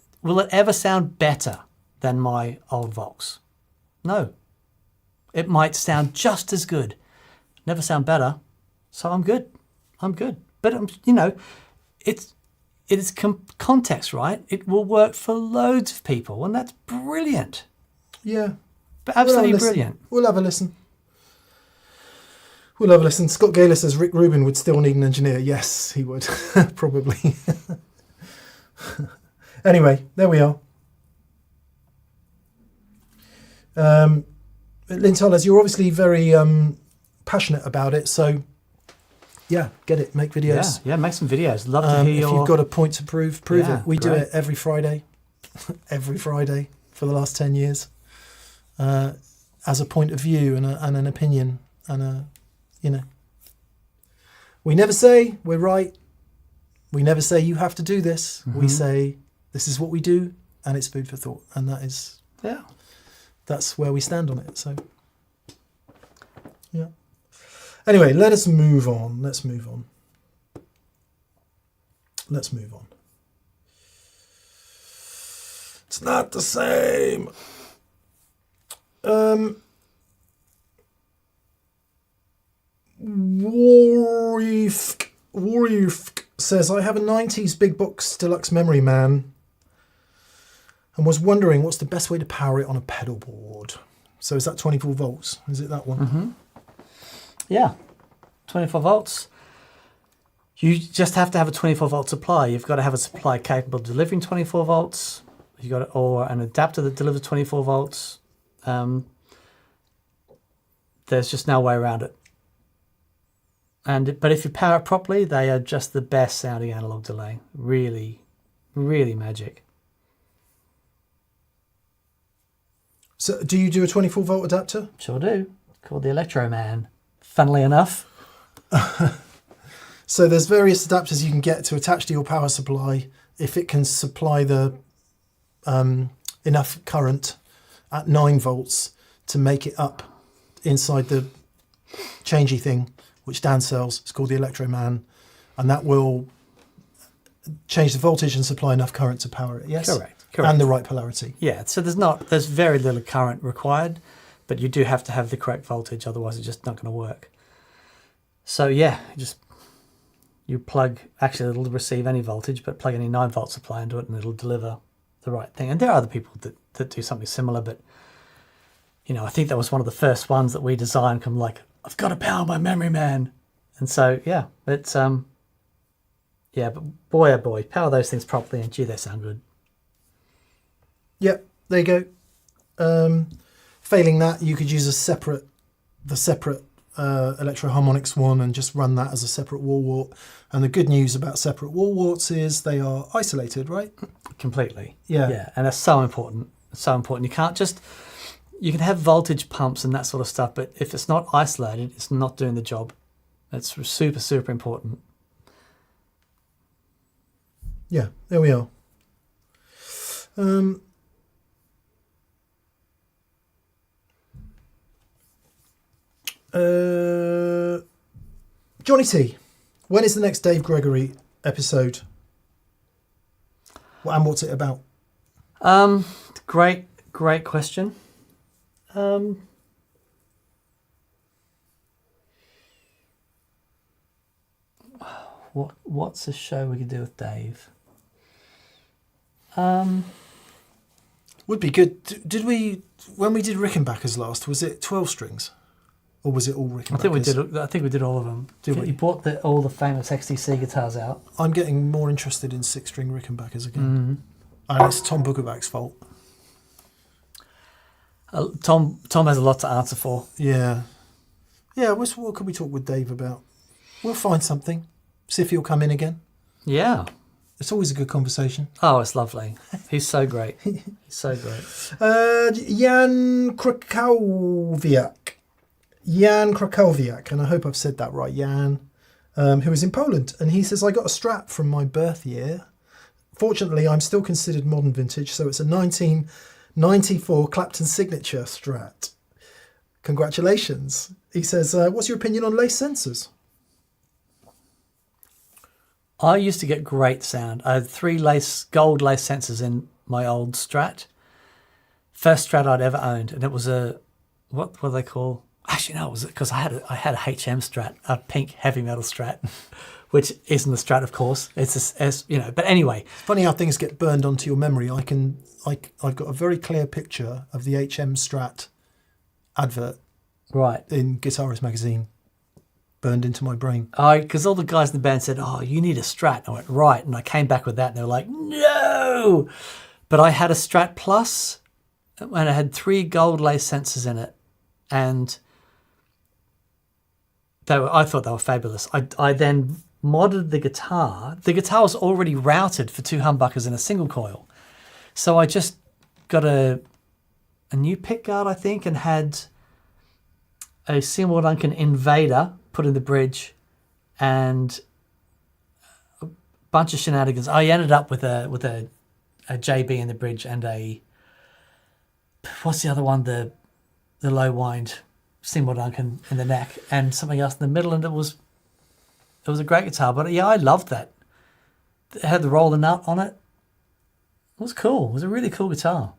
Speaker 1: ever sound better than my old Vox? No. It might sound just as good. Never sound better. So I'm good. But, it is context, right? It will work for loads of people, and that's brilliant.
Speaker 2: Yeah.
Speaker 1: But absolutely brilliant.
Speaker 2: We'll have a listen. Scott Gaylor says Rick Rubin would still need an engineer. Yes, he would. Probably. Anyway, there we are. Lintales, you're obviously very passionate about it, so yeah, get it, make videos.
Speaker 1: Yeah, make some videos. Love to hear
Speaker 2: if you've got a point to prove it. We do
Speaker 1: great.
Speaker 2: it every Friday, every Friday for the last 10 years, as a point of view and an opinion and we never say we're right. We never say you have to do this. Mm-hmm. We say this is what we do, and it's food for thought, and that's where we stand on it. So, yeah. Anyway, let's move on. It's not the same. Warifk says, I have a 90s big box deluxe memory man and was wondering what's the best way to power it on a pedal board. So is that 24 volts? Is it that one?
Speaker 1: Mm-hmm. Yeah, 24 volts. You just have to have a 24 volt supply. You've got to have a supply capable of delivering 24 volts. Or an adapter that delivers 24 volts. There's just no way around it. But if you power it properly, they are just the best sounding analog delay. Really, really magic.
Speaker 2: So do you do a 24 volt adapter?
Speaker 1: Sure do. Called the Electro Man. Funnily enough.
Speaker 2: So there's various adapters you can get to attach to your power supply if it can supply the enough current at 9 volts to make it up inside the changey thing, which Dan sells. It's called the Electro Man, and that will change the voltage and supply enough current to power it. Yes,
Speaker 1: correct.
Speaker 2: And the right polarity.
Speaker 1: Yeah. So there's very little current required but you do have to have the correct voltage, otherwise it's just not going to work. So yeah, you plug, actually it'll receive any voltage, but plug any 9-volt supply into it and it'll deliver the right thing. And there are other people that do something similar, but I think that was one of the first ones that we designed. Come like, I've got to power my memory, man. And so yeah, it's yeah, but boy oh boy, power those things properly, and gee, they sound good.
Speaker 2: Yep, there you go. Failing that, you could use the separate electroharmonics one and just run that as a separate wall wart. And the good news about separate wall warts is they are isolated, right?
Speaker 1: Completely.
Speaker 2: Yeah.
Speaker 1: And that's so important. So important. You can have voltage pumps and that sort of stuff, but if it's not isolated, it's not doing the job. It's super, super important.
Speaker 2: Yeah, there we are. Johnny T, when is the next Dave Gregory episode? And what's it about?
Speaker 1: Great question. What's a show we could do with Dave?
Speaker 2: Would be good. Did we, when we did Rickenbackers last, was it 12 strings? Or was it all Rickenbackers?
Speaker 1: I think we did all of them. You brought all the famous XTC guitars out.
Speaker 2: I'm getting more interested in 6-string Rickenbackers again. And it's Tom Bookerback's fault.
Speaker 1: Tom has a lot to answer for.
Speaker 2: Yeah. Yeah, what could we talk with Dave about? We'll find something. See if he'll come in again.
Speaker 1: Yeah.
Speaker 2: It's always a good conversation.
Speaker 1: Oh, it's lovely. He's so great. He's so great.
Speaker 2: Jan Krakowiak, and I hope I've said that right, Jan, who is in Poland. And he says, I got a Strat from my birth year. Fortunately, I'm still considered modern vintage, so it's a 1994 Clapton Signature Strat. Congratulations. He says, what's your opinion on lace sensors?
Speaker 1: I used to get great sound. I had 3 gold lace sensors in my old Strat. First Strat I'd ever owned, and it was what were they called? Actually, no, it was because I had a HM Strat, a pink heavy metal Strat, which isn't the Strat, of course. It's but anyway.
Speaker 2: It's funny how things get burned onto your memory. I've got a very clear picture of the HM Strat advert,
Speaker 1: right,
Speaker 2: in Guitarist magazine. Burned into my brain.
Speaker 1: Because all the guys in the band said, oh, you need a Strat. I went, right. And I came back with that and they were like, no. But I had a Strat Plus and I had 3 gold lace sensors in it. And I thought they were fabulous. I then modded the guitar. The guitar was already routed for 2 humbuckers in a single coil. So I just got a new pickguard, I think, and had a Seymour Duncan Invader put in the bridge and a bunch of shenanigans. I ended up with a JB in the bridge and what's the other one? The low wind Seymour Duncan in the neck and something else in the middle, and it was a great guitar. But yeah, I loved that. It had the roller nut on it. It was cool. It was a really cool guitar.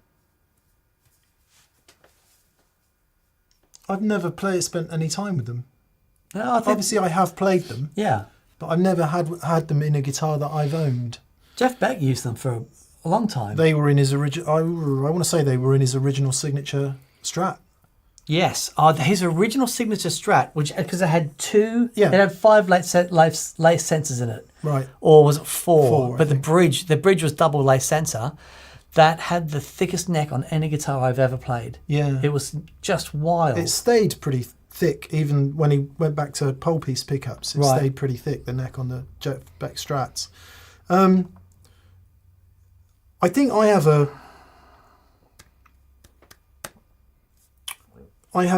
Speaker 2: I've never spent any time with them.
Speaker 1: No,
Speaker 2: Obviously, I have played them.
Speaker 1: Yeah.
Speaker 2: But I've never had them in a guitar that I've owned.
Speaker 1: Jeff Beck used them for a long time.
Speaker 2: They were in his original. I want to say they were in his original signature Strat.
Speaker 1: Yes, his original signature Strat, which because it had 2,
Speaker 2: yeah,
Speaker 1: it had 5 lace sensors in it,
Speaker 2: right?
Speaker 1: Or was it 4?
Speaker 2: 4,
Speaker 1: but the bridge was double lace sensor. That had the thickest neck on any guitar I've ever played.
Speaker 2: Yeah,
Speaker 1: it was just wild.
Speaker 2: It stayed pretty thick, even when he went back to pole piece pickups. It stayed pretty thick, the neck on the Jeff Beck Strats. I think I have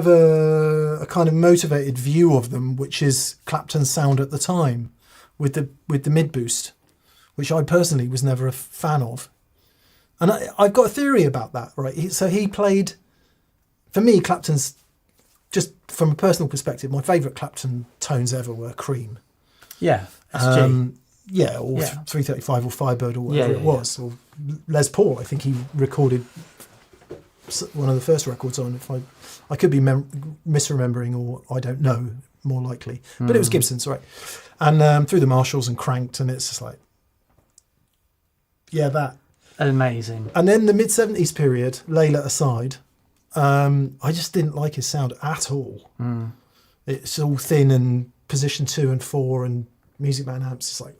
Speaker 2: a kind of motivated view of them, which is Clapton's sound at the time with the mid boost, which I personally was never a fan of. And I've got a theory about that, right? So he played, for me, Clapton's, just from a personal perspective, my favourite Clapton tones ever were Cream.
Speaker 1: Yeah, SG.
Speaker 2: Or 335 or Firebird or whatever it was. Or Les Paul, I think he recorded one of the first records on. If I could be misremembering, or I don't know, more likely. But it was Gibson's, right? And through the Marshalls and cranked, and it's just like, yeah, that.
Speaker 1: Amazing.
Speaker 2: And then the mid-70s period, Layla aside, I just didn't like his sound at all. It's all thin and position 2 and 4 and Music Man amps. It's like,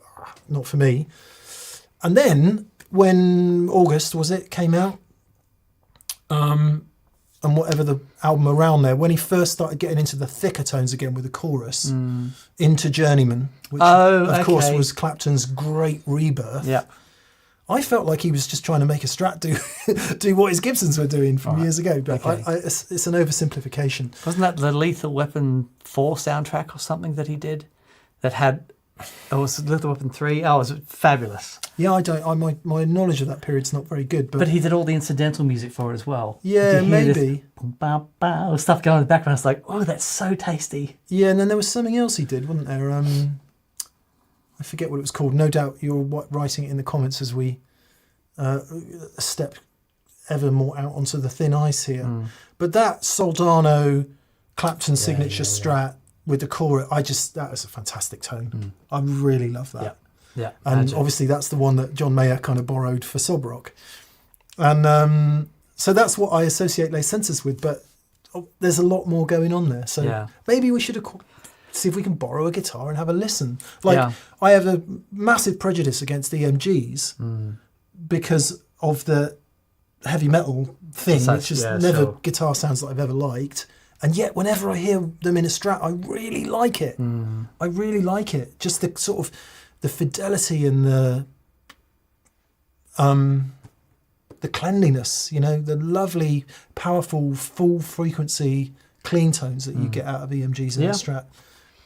Speaker 2: not for me. And then when August, was it, came out, and whatever the album around there, when he first started getting into the thicker tones again with the chorus, into Journeyman, which of course was Clapton's great rebirth.
Speaker 1: Yeah.
Speaker 2: I felt like he was just trying to make a Strat do what his Gibsons were doing from years ago. But it's an oversimplification.
Speaker 1: Wasn't that the Lethal Weapon 4 soundtrack or something that he did? That had, was Lethal Weapon 3? Oh, it was fabulous.
Speaker 2: Yeah, my knowledge of that period's not very good. But
Speaker 1: he did all the incidental music for it as well.
Speaker 2: Yeah, maybe.
Speaker 1: Bow, bow, stuff going on in the background. It's like, oh, that's so tasty.
Speaker 2: Yeah, and then there was something else he did, wasn't there? I forget what it was called. No doubt you're writing it in the comments as we step ever more out onto the thin ice here. But that Soldano Clapton signature Strat with the chorus, that was a fantastic tone. I really love that.
Speaker 1: Yeah.
Speaker 2: And obviously that's the one that John Mayer kind of borrowed for Sob Rock. And so that's what I associate Les Sensors with, but there's a lot more going on there. So maybe we should see if we can borrow a guitar and have a listen. I have a massive prejudice against EMGs because of the heavy metal thing, which is never guitar sounds that I've ever liked. And yet whenever I hear them in a Strat, I really like it. I really like it. Just the sort of the fidelity and the cleanliness, the lovely, powerful, full frequency clean tones that you get out of EMGs in a Strat.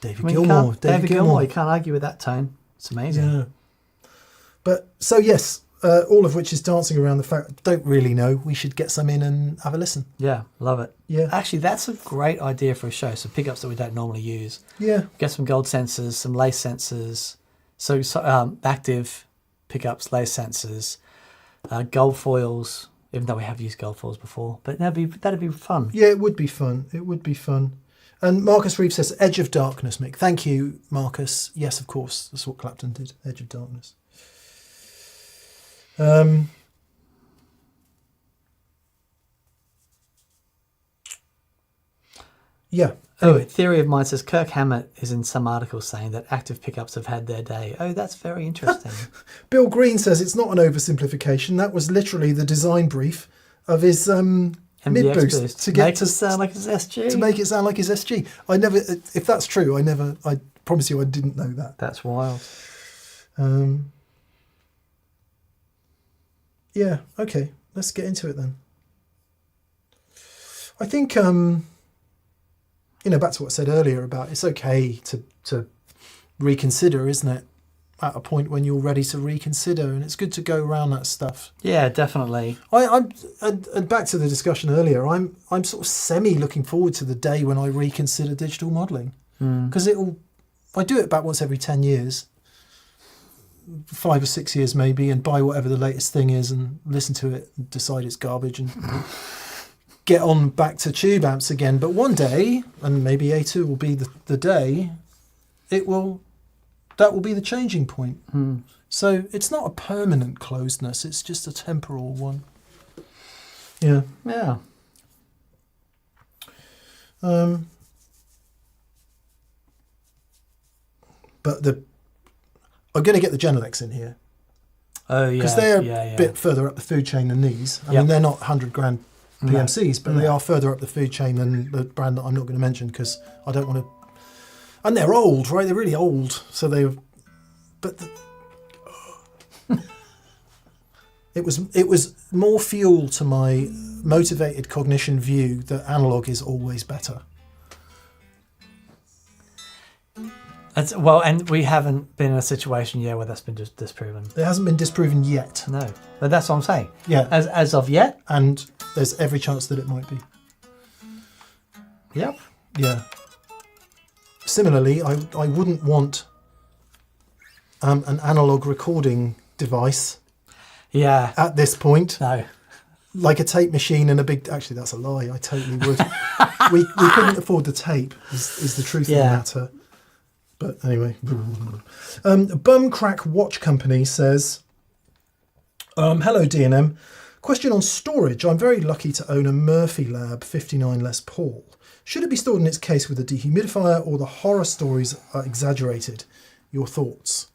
Speaker 2: David Gilmour.
Speaker 1: You can't argue with that tone. It's amazing.
Speaker 2: Yeah. But so yes, all of which is dancing around the fact, don't really know. We should get some in and have a listen.
Speaker 1: Yeah, love it.
Speaker 2: Yeah.
Speaker 1: Actually, that's a great idea for a show. So pickups that we don't normally use.
Speaker 2: Yeah.
Speaker 1: Get some gold sensors, some lace sensors. So active pickups, lace sensors, gold foils. Even though we have used gold foils before, but that'd be fun.
Speaker 2: Yeah, it would be fun. It would be fun. And Marcus Reeves says, Edge of Darkness, Mick. Thank you, Marcus. Yes, of course. That's what Clapton did. Edge of Darkness. Yeah.
Speaker 1: Anyway, Theory of Mine says, Kirk Hammett is in some articles saying that active pickups have had their day. Oh, that's very interesting.
Speaker 2: Bill Green says, it's not an oversimplification. That was literally the design brief of his mid boost to
Speaker 1: make it sound like his SG.
Speaker 2: To make it sound like his SG. I never, if that's true, I promise you I didn't know that.
Speaker 1: That's wild.
Speaker 2: Yeah, okay. Let's get into it then. I think, back to what I said earlier about it's okay to reconsider, isn't it? At a point when you're ready to reconsider, and it's good to go around that stuff.
Speaker 1: Yeah, definitely.
Speaker 2: I'm back to the discussion earlier. I'm sort of semi looking forward to the day when I reconsider digital modelling, because I do it about once every 10 years, 5 or 6 years maybe, and buy whatever the latest thing is and listen to it and decide it's garbage and get on back to tube amps again. But one day, and maybe A2 will be the day, that will be the changing point. So it's not a permanent closedness, it's just a temporal one. Yeah.
Speaker 1: Yeah.
Speaker 2: But I'm going to get the Genelecs in here.
Speaker 1: Oh, yeah.
Speaker 2: Because they're a bit further up the food chain than these. I mean, they're not 100 grand PMCs, but they are further up the food chain than the brand that I'm not going to mention because I don't want to. And they're old, right? They're really old. So it was more fuel to my motivated cognition view that analog is always better.
Speaker 1: And we haven't been in a situation yet where that's been just disproven.
Speaker 2: It hasn't been disproven yet.
Speaker 1: No, but that's what I'm saying.
Speaker 2: Yeah.
Speaker 1: As of yet,
Speaker 2: and there's every chance that it might be.
Speaker 1: Yep.
Speaker 2: Yeah. Similarly, I wouldn't want an analog recording device.
Speaker 1: Yeah.
Speaker 2: At this point.
Speaker 1: No.
Speaker 2: like a tape machine and a big. Actually, that's a lie. I totally would. we couldn't afford the tape. Is the truth of the matter. But anyway, Bumcrack Watch Company says, "Hello D&M. Question on storage. I'm very lucky to own a Murphy Lab 59 Les Paul. Should it be stored in its case with a dehumidifier, or the horror stories are exaggerated? Your thoughts?"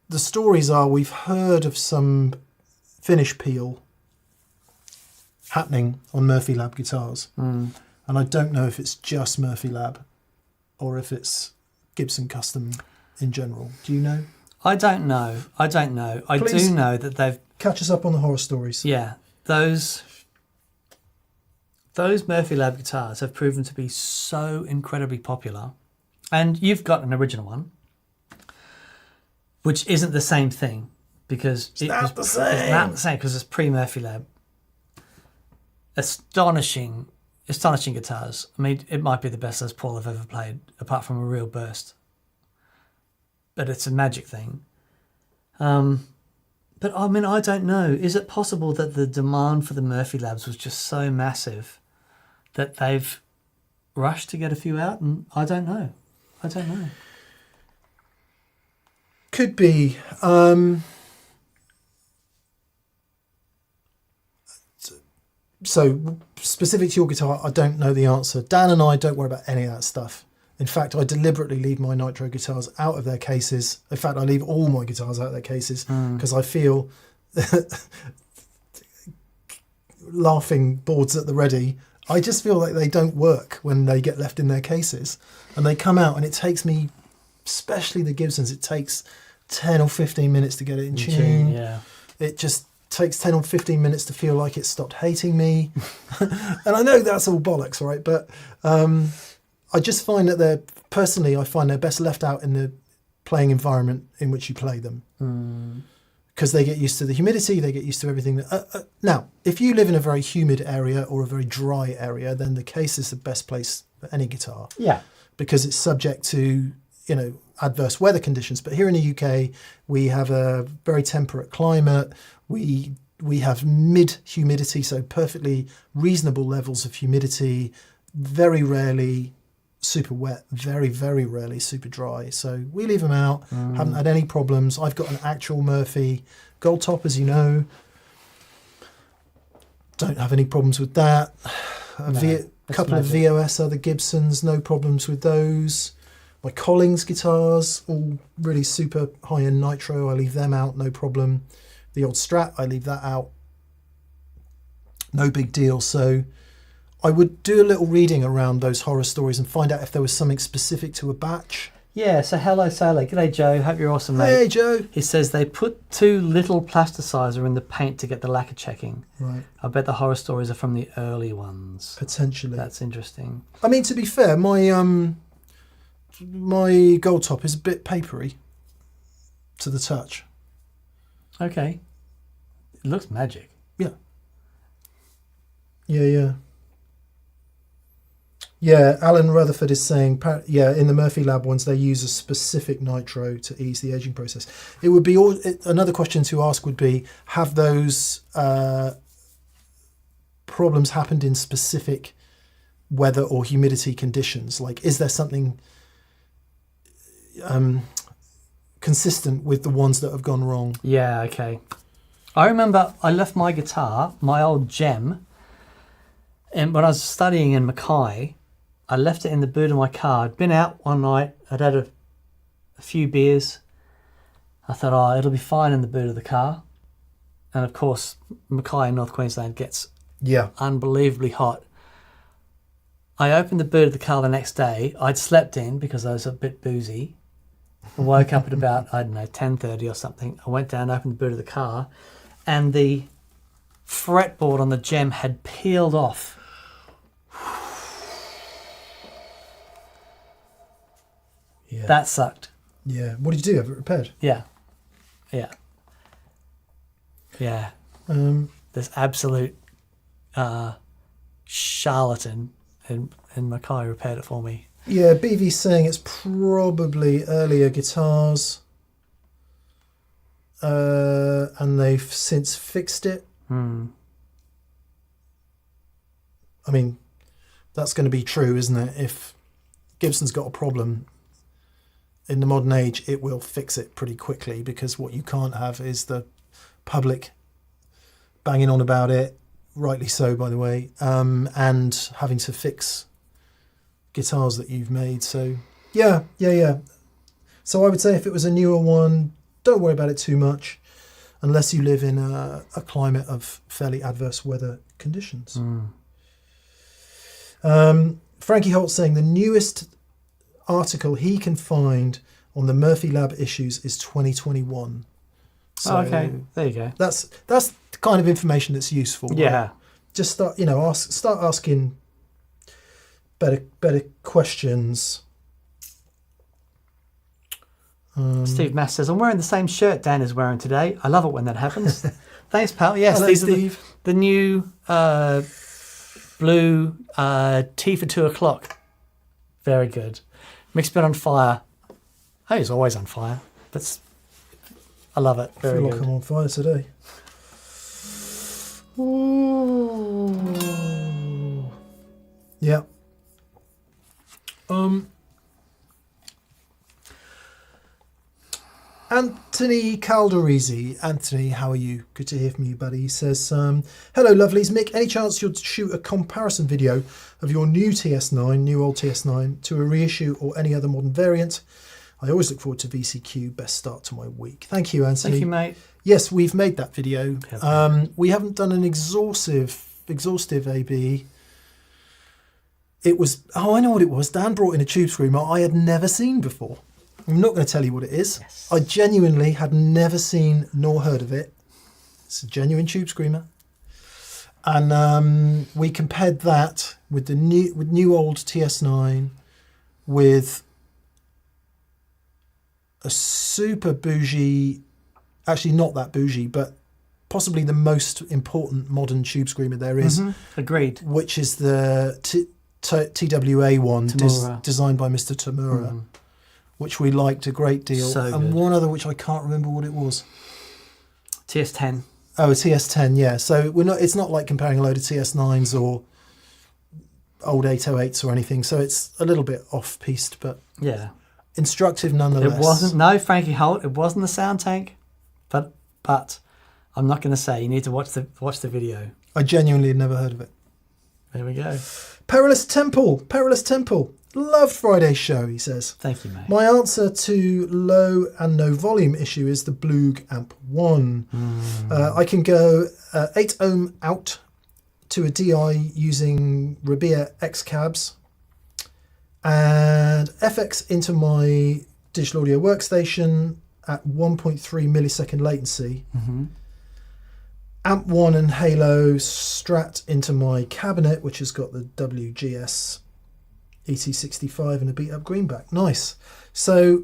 Speaker 2: The stories are, we've heard of some finish peel happening on Murphy Lab guitars. And I don't know if it's just Murphy Lab or if it's Gibson Custom in general. Do you know?
Speaker 1: I don't know. I
Speaker 2: Please
Speaker 1: do know that they've...
Speaker 2: catch us up on the horror stories.
Speaker 1: Yeah. Those Murphy Lab guitars have proven to be so incredibly popular. And you've got an original one, which isn't the same thing, because
Speaker 2: It's not the same.
Speaker 1: It's not the same because it's pre-Murphy Lab. Astonishing guitars. I mean, it might be the best Les Paul I've ever played, apart from a real burst. But it's a magic thing. But I mean, I don't know. Is it possible that the demand for the Murphy Labs was just so massive that they've rushed to get a few out? And I don't know.
Speaker 2: Could be. So, specific to your guitar, I don't know the answer. Dan and I don't worry about any of that stuff. In fact, I deliberately leave my Nitro guitars out of their cases. In fact, I leave all my guitars out of their cases because I feel laughing boards at the ready. I just feel like they don't work when they get left in their cases. And they come out and it takes me, especially the Gibsons, it takes 10 or 15 minutes to get it in tune.
Speaker 1: Yeah.
Speaker 2: It just takes 10 or 15 minutes to feel like it stopped hating me. And I know that's all bollocks, right? But I just find that I find they're best left out in the playing environment in which you play them. Because they get used to the humidity, they get used to everything. Now, if you live in a very humid area or a very dry area, then the case is the best place for any guitar.
Speaker 1: Yeah.
Speaker 2: Because it's subject to, adverse weather conditions. But here in the UK, we have a very temperate climate. We have mid-humidity, so perfectly reasonable levels of humidity. Very rarely super wet, very, very rarely super dry. So we leave them out, haven't had any problems. I've got an actual Murphy Gold Top, as you know. Don't have any problems with that. A couple of VOS other Gibsons, no problems with those. My Collings guitars, all really super high-end Nitro, I leave them out, no problem. The old Strat, I leave that out. No big deal. So I would do a little reading around those horror stories and find out if there was something specific to a batch.
Speaker 1: Yeah, so hello Sailor. G'day Joe, hope you're awesome, mate.
Speaker 2: Hey Joe.
Speaker 1: He says they put too little plasticizer in the paint to get the lacquer checking.
Speaker 2: Right.
Speaker 1: I bet the horror stories are from the early ones.
Speaker 2: Potentially.
Speaker 1: That's interesting.
Speaker 2: I mean, to be fair, my Gold Top is a bit papery to the touch.
Speaker 1: Okay. It looks magic.
Speaker 2: Yeah. Yeah. Yeah, Alan Rutherford is saying, in the Murphy Lab ones, they use a specific nitro to ease the aging process. It would be another question to ask would be, have those problems happened in specific weather or humidity conditions? Like, is there something consistent with the ones that have gone wrong?
Speaker 1: Yeah, okay. I remember I left my guitar, my old Gem, and when I was studying in Mackay, I left it in the boot of my car. I'd been out one night, I'd had a few beers. I thought, it'll be fine in the boot of the car. And of course, Mackay in North Queensland gets unbelievably hot. I opened the boot of the car the next day. I'd slept in because I was a bit boozy. I woke up at about, 10:30 or something. I went down, opened the boot of the car, and the fretboard on the Gem had peeled off.
Speaker 2: Yeah.
Speaker 1: That sucked.
Speaker 2: Yeah. What did you do? Have it repaired?
Speaker 1: Yeah. This absolute charlatan in Mackay repaired it for me.
Speaker 2: Yeah, BV's saying it's probably earlier guitars. And they've since fixed it. I mean, that's going to be true, isn't it? If Gibson's got a problem in the modern age, it will fix it pretty quickly, because what you can't have is the public banging on about it, rightly so, by the way, and having to fix guitars that you've made. So yeah. So I would say if it was a newer one, don't worry about it too much, unless you live in a climate of fairly adverse weather conditions. Frankie Holt saying the newest article he can find on the Murphy Lab issues is 2021. So
Speaker 1: okay, there you go.
Speaker 2: That's the kind of information that's useful.
Speaker 1: Yeah.
Speaker 2: Right? Just start asking better questions.
Speaker 1: Steve Mass says, I'm wearing the same shirt Dan is wearing today. I love it when that happens. Thanks, pal. Yes,
Speaker 2: Hello,
Speaker 1: these
Speaker 2: Steve.
Speaker 1: are the new blue tea for 2 o'clock. Very good. Mixed bit on fire. Oh, he's always on fire. But I love it.
Speaker 2: I
Speaker 1: Very
Speaker 2: feel
Speaker 1: good.
Speaker 2: like I'm on fire today. Ooh. Yeah. Anthony Calderisi. Anthony, how are you? Good to hear from you, buddy. He says, hello, lovelies. Mick, any chance you'll shoot a comparison video of your new TS9, new old TS9, to a reissue or any other modern variant? I always look forward to VCQ. Best start to my week. Thank you, Anthony.
Speaker 1: Thank you, mate.
Speaker 2: Yes, we've made that video.
Speaker 1: Okay.
Speaker 2: We haven't done an exhaustive AB. It was, I know what it was. Dan brought in a tube screamer I had never seen before. I'm not going to tell you what it is.
Speaker 1: Yes.
Speaker 2: I genuinely had never seen nor heard of it. It's a genuine tube screamer. And we compared that with the new old TS9 with a super bougie, actually not that bougie, but possibly the most important modern tube screamer there is,
Speaker 1: Agreed.
Speaker 2: which is the TWA one,
Speaker 1: Tamura.
Speaker 2: designed by Mr. Tamura, which we liked a great deal.
Speaker 1: So
Speaker 2: and
Speaker 1: good.
Speaker 2: one other which I can't remember what it was.
Speaker 1: TS10.
Speaker 2: Oh, a TS10, yeah. So it's not like comparing a load of TS9s or old 808s or anything. So it's a little bit off-piste, but
Speaker 1: Yeah.
Speaker 2: instructive nonetheless.
Speaker 1: It wasn't, no, Frankie Holt, it wasn't the sound tank, but I'm not going to say. You need to watch the video.
Speaker 2: I genuinely had never heard of it.
Speaker 1: There we go.
Speaker 2: Perilous Temple. Loved Friday's show, he says.
Speaker 1: Thank you, mate.
Speaker 2: My answer to low and no volume issue is the Blug Amp 1. I can go 8 ohm out to a DI using Rabea X cabs and FX into my digital audio workstation at 1.3 millisecond latency. Amp 1 and Halo Strat into my cabinet, which has got the WGS ET65 and a beat up greenback. Nice. So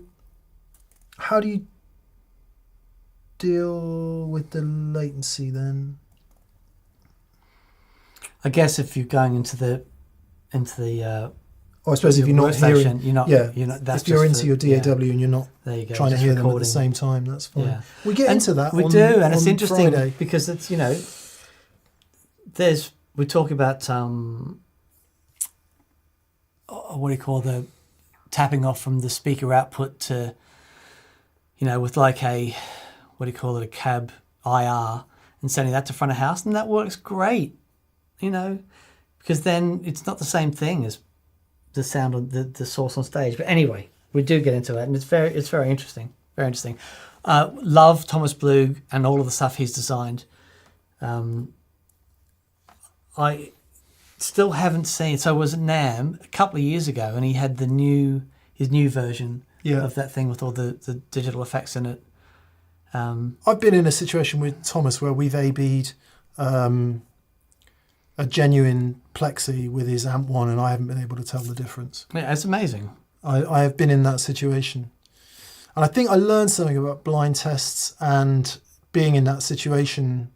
Speaker 2: how do you deal with the latency then?
Speaker 1: I guess if you're going into the
Speaker 2: I suppose if you're not
Speaker 1: workstation,
Speaker 2: hearing,
Speaker 1: you're not. That's
Speaker 2: if you're
Speaker 1: just
Speaker 2: into your DAW
Speaker 1: yeah.
Speaker 2: and you're not
Speaker 1: There you go.
Speaker 2: trying to
Speaker 1: just
Speaker 2: hear them at the
Speaker 1: recording.
Speaker 2: same time, that's fine.
Speaker 1: Yeah.
Speaker 2: We get into that.
Speaker 1: We
Speaker 2: on,
Speaker 1: do, and it's
Speaker 2: on
Speaker 1: interesting
Speaker 2: Friday.
Speaker 1: because it's we talk about what do you call the tapping off from the speaker output to with like a a cab IR and sending that to front of house, and that works great, because then it's not the same thing as the sound of the source on stage. But anyway, we do get into it, and it's very interesting. Very interesting. Love Thomas Blug and all of the stuff he's designed. I still haven't seen. So I was at NAMM a couple of years ago, and he had his new version of that thing with all the digital effects in it.
Speaker 2: I've been in a situation with Thomas where we've AB'd a genuine Plexi with his Amp 1, and I haven't been able to tell the difference.
Speaker 1: Yeah, it's amazing.
Speaker 2: I have been in that situation. And I think I learned something about blind tests and being in that situation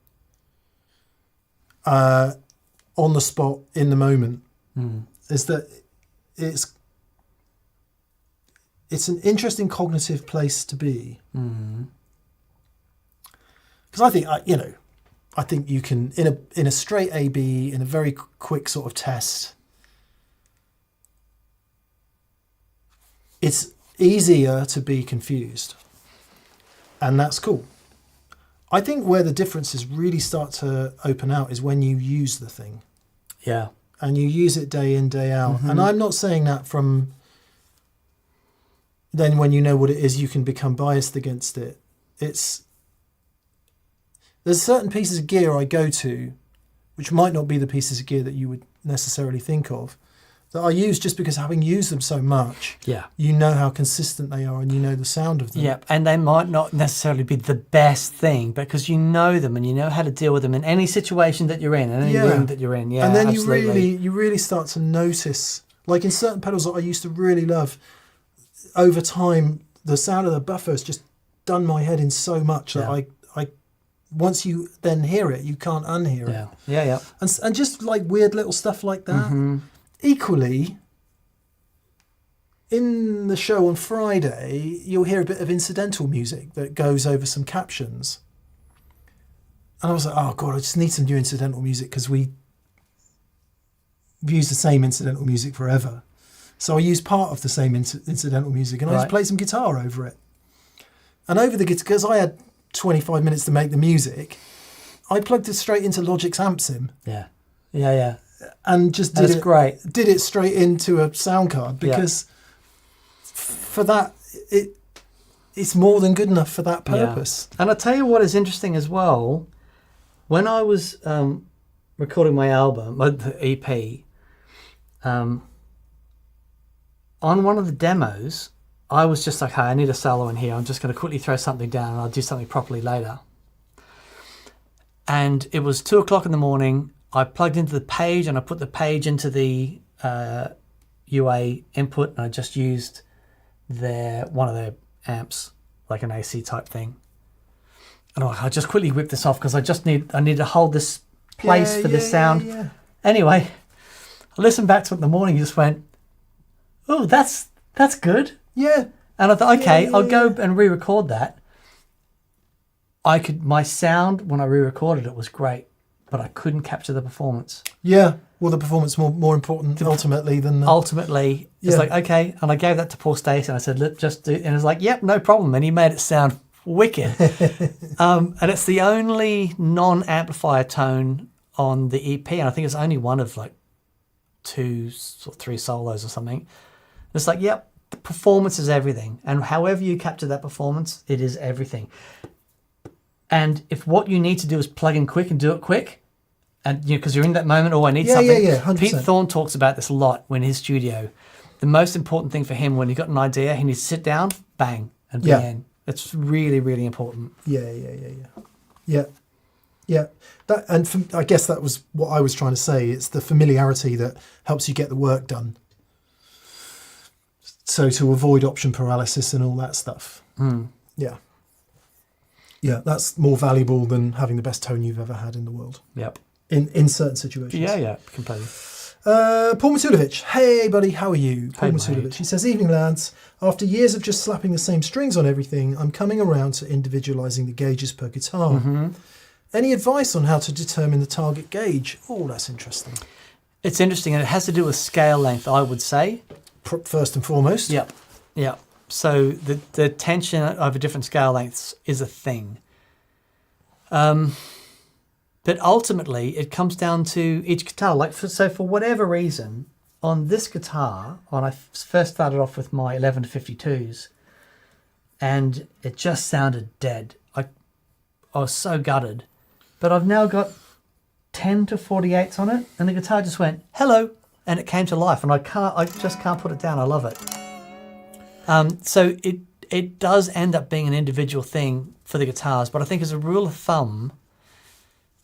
Speaker 2: on the spot, in the moment, is that it's an interesting cognitive place to be. Because I think, I think you can, in a straight A/B, in a very quick sort of test, it's easier to be confused. And that's cool. I think where the differences really start to open out is when you use the thing.
Speaker 1: Yeah.
Speaker 2: And you use it day in, day out. And I'm not saying that from then when you know what it is, you can become biased against it. There's certain pieces of gear I go to, which might not be the pieces of gear that you would necessarily think of, that I use just because having used them so much, you know how consistent they are and you know the sound of them.
Speaker 1: Yeah, and they might not necessarily be the best thing because you know them and you know how to deal with them in any situation that you're in, any room that you're in. Yeah,
Speaker 2: and then
Speaker 1: absolutely.
Speaker 2: you really start to notice, like in certain pedals that I used to really love, over time, the sound of the buffer has just done my head in so much that I once you then hear it, you can't unhear it.
Speaker 1: Yeah.
Speaker 2: And just like weird little stuff like that. Equally, in the show on Friday, you'll hear a bit of incidental music that goes over some captions. And I was like, oh God, I just need some new incidental music because we've used the same incidental music forever. So I used part of the same incidental music and I just played some guitar over it. And over the guitar, because I had 25 minutes to make the music, I plugged it straight into Logic's amp sim.
Speaker 1: Yeah.
Speaker 2: And just did it straight into a sound card because for that, it's more than good enough for that purpose.
Speaker 1: Yeah. And I'll tell you what is interesting as well. When I was recording my album, the EP, on one of the demos, I was just like, hey, I need a solo in here. I'm just going to quickly throw something down and I'll do something properly later. And it was 2:00 in the morning. I plugged into the page and I put the page into the UA input and I just used one of their amps, like an AC type thing. And I just quickly whip this off because I need to hold this place for this sound.
Speaker 2: Yeah.
Speaker 1: Anyway, I listened back to it in the morning. Just went, oh, that's good.
Speaker 2: Yeah.
Speaker 1: And I thought, okay, I'll go and re-record that. My sound when I re-recorded it was great, but I couldn't capture the performance.
Speaker 2: Yeah. Well, the performance more important ultimately than the...
Speaker 1: Ultimately, it's like, okay. And I gave that to Paul Stacey and I said, look, just do... And it's like, yep, no problem. And he made it sound wicked. And it's the only non-amplifier tone on the EP. And I think it's only one of like 2 or 3 solos or something. And it's like, yep, the performance is everything. And however you capture that performance, it is everything. And if what you need to do is plug in quick and do it quick, and because you're in that moment, I need something.
Speaker 2: 100%.
Speaker 1: Pete Thorne talks about this a lot when in his studio. The most important thing for him when he got an idea, he needs to sit down, bang, and be in. It's really, really important.
Speaker 2: Yeah. That, and I guess that was what I was trying to say. It's the familiarity that helps you get the work done. So to avoid option paralysis and all that stuff. Yeah, that's more valuable than having the best tone you've ever had in the world.
Speaker 1: Yep.
Speaker 2: In certain situations.
Speaker 1: Yeah, completely.
Speaker 2: Paul Matulovic. Hey, buddy, how are you? Paul
Speaker 1: Hey,
Speaker 2: Matulovic.
Speaker 1: mate.
Speaker 2: He says, evening, lads. After years of just slapping the same strings on everything, I'm coming around to individualising the gauges per guitar. Any advice on how to determine the target gauge? Oh, that's interesting.
Speaker 1: It's interesting, and it has to do with scale length, I would say.
Speaker 2: First and foremost.
Speaker 1: Yep. So the tension over different scale lengths is a thing. But ultimately, it comes down to each guitar. So for whatever reason, on this guitar, when I first started off with my 11 to 52s, and it just sounded dead. I was so gutted. But I've now got 10 to 48s on it, and the guitar just went, hello, and it came to life, and I just can't put it down. I love it. So it does end up being an individual thing for the guitars, but I think as a rule of thumb,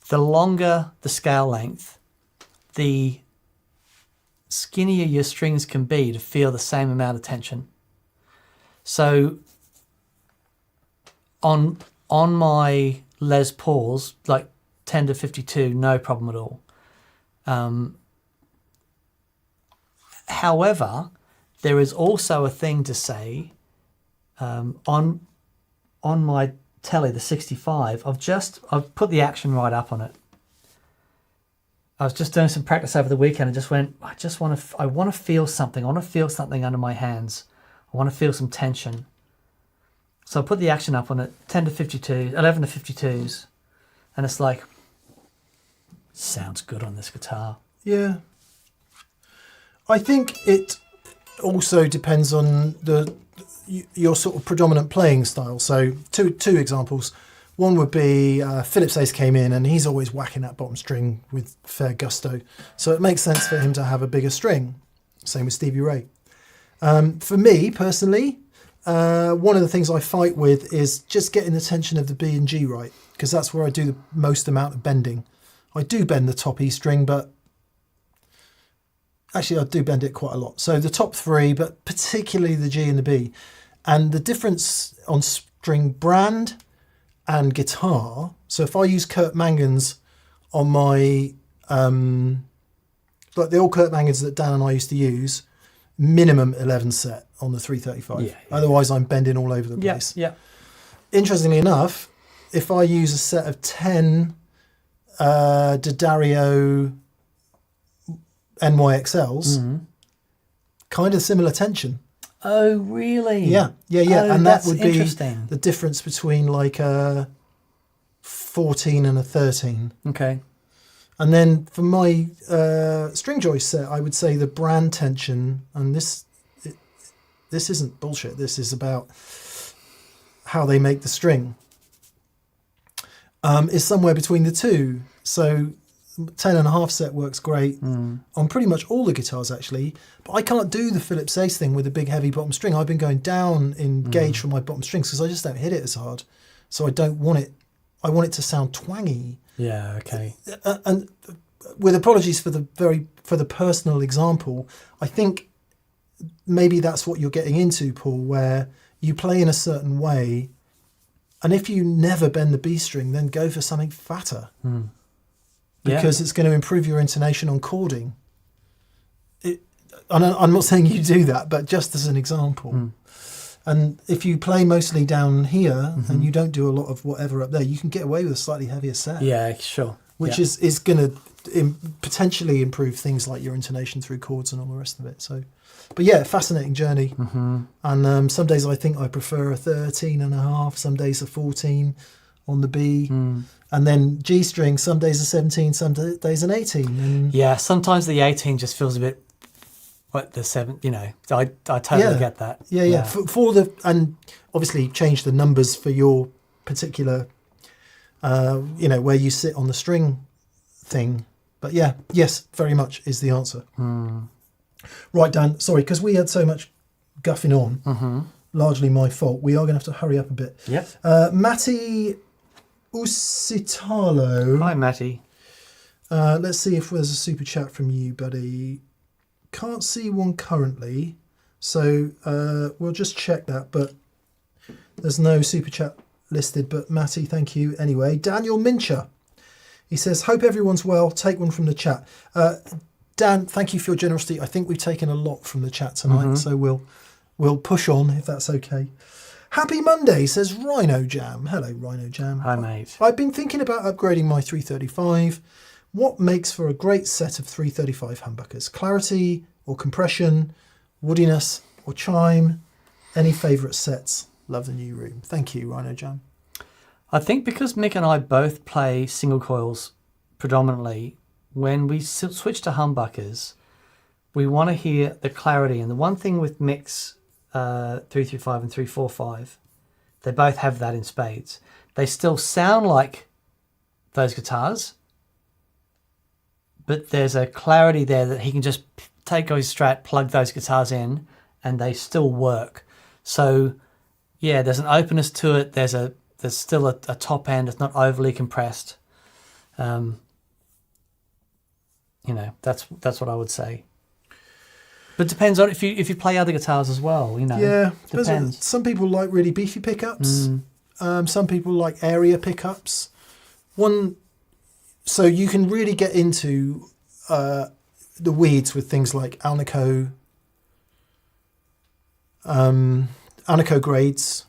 Speaker 1: the longer the scale length, the skinnier your strings can be to feel the same amount of tension. So on my Les Pauls, like 10 to 52, no problem at all. However, there is also a thing to say on my telly, the 65, I've put the action right up on it. I was just doing some practice over the weekend and just went, I want to feel something. I want to feel something under my hands. I want to feel some tension. So I put the action up on it, 10 to 52, 11 to 52s. And it's like, sounds good on this guitar.
Speaker 2: Yeah. I think it also depends on your sort of predominant playing style. So two examples. One would be Philip Ace came in and he's always whacking that bottom string with fair gusto. So it makes sense for him to have a bigger string. Same with Stevie Ray. For me personally, one of the things I fight with is just getting the tension of the B and G right, because that's where I do the most amount of bending. I do bend the top E string, but actually I do bend it quite a lot. So the top three, but particularly the G and the B. And the difference on string brand and guitar. So if I use Kurt Mangan's on my, like the old Kurt Mangan's that Dan and I used to use, minimum 11 set on the 335.
Speaker 1: Yeah.
Speaker 2: Otherwise I'm bending all over the place.
Speaker 1: Yeah.
Speaker 2: Interestingly enough, if I use a set of 10 D'Addario NYXLs, kind of similar tension.
Speaker 1: Oh, really?
Speaker 2: Yeah.
Speaker 1: Oh,
Speaker 2: and that would be
Speaker 1: interesting.
Speaker 2: the difference between like a 14 and a 13.
Speaker 1: Okay.
Speaker 2: And then for my string joist set, I would say the brand tension, and this isn't bullshit. This is about how they make the string, is somewhere between the two. So 10.5 set works great on pretty much all the guitars actually, but I can't do the Philip Ace thing with a big heavy bottom string. I've been going down in gauge for my bottom strings because I just don't hit it as hard. So I don't want it. I want it to sound twangy.
Speaker 1: Yeah. Okay.
Speaker 2: And with apologies for the personal example, I think maybe that's what you're getting into, Paul, where you play in a certain way, and if you never bend the B string, then go for something fatter. Because it's going to improve your intonation on chording. I'm not saying you do that, but just as an example. And if you play mostly down here and you don't do a lot of whatever up there, you can get away with a slightly heavier set.
Speaker 1: Yeah, sure.
Speaker 2: Which is going to potentially improve things like your intonation through chords and all the rest of it. So, but yeah, fascinating journey. And some days I think I prefer a 13.5, some days a 14 on the B. And then G string, some days a 17, some days an 18. And
Speaker 1: yeah, sometimes the 18 just feels a bit like the 7, I totally get that.
Speaker 2: Yeah. For the, and obviously change the numbers for your particular, where you sit on the string thing. But yeah, yes, very much is the answer. Right, Dan, sorry, because we had so much guffing on, largely my fault. We are going to have to hurry up a bit.
Speaker 1: Yep.
Speaker 2: Matty Usitalo.
Speaker 1: Hi, Matty.
Speaker 2: Let's see if there's a super chat from you, buddy. Can't see one currently, so we'll just check that, but there's no super chat listed. But Matty, thank you anyway. Daniel Mincher, he says, hope everyone's well. Take one from the chat. Dan, thank you for your generosity. I think we've taken a lot from the chat tonight, so we'll push on if that's okay. Happy Monday, says Rhino Jam. Hello, Rhino Jam.
Speaker 1: Hi, mate.
Speaker 2: I've been thinking about upgrading my 335. What makes for a great set of 335 humbuckers? Clarity or compression, woodiness or chime? Any favourite sets? Love the new room. Thank you, Rhino Jam.
Speaker 1: I think because Mick and I both play single coils predominantly, when we switch to humbuckers, we want to hear the clarity. And the one thing with Mick's 335 and 345, they both have that in spades. They still sound like those guitars, but there's a clarity there that he can just take his Strat, plug those guitars in, and they still work. So yeah, there's an openness to it. There's still a top end. It's not overly compressed. That's what I would say. But it depends on if you play other guitars as well.
Speaker 2: Yeah,
Speaker 1: depends.
Speaker 2: Some people like really beefy pickups. Some people like area pickups. So you can really get into the weeds with things like Alnico grades,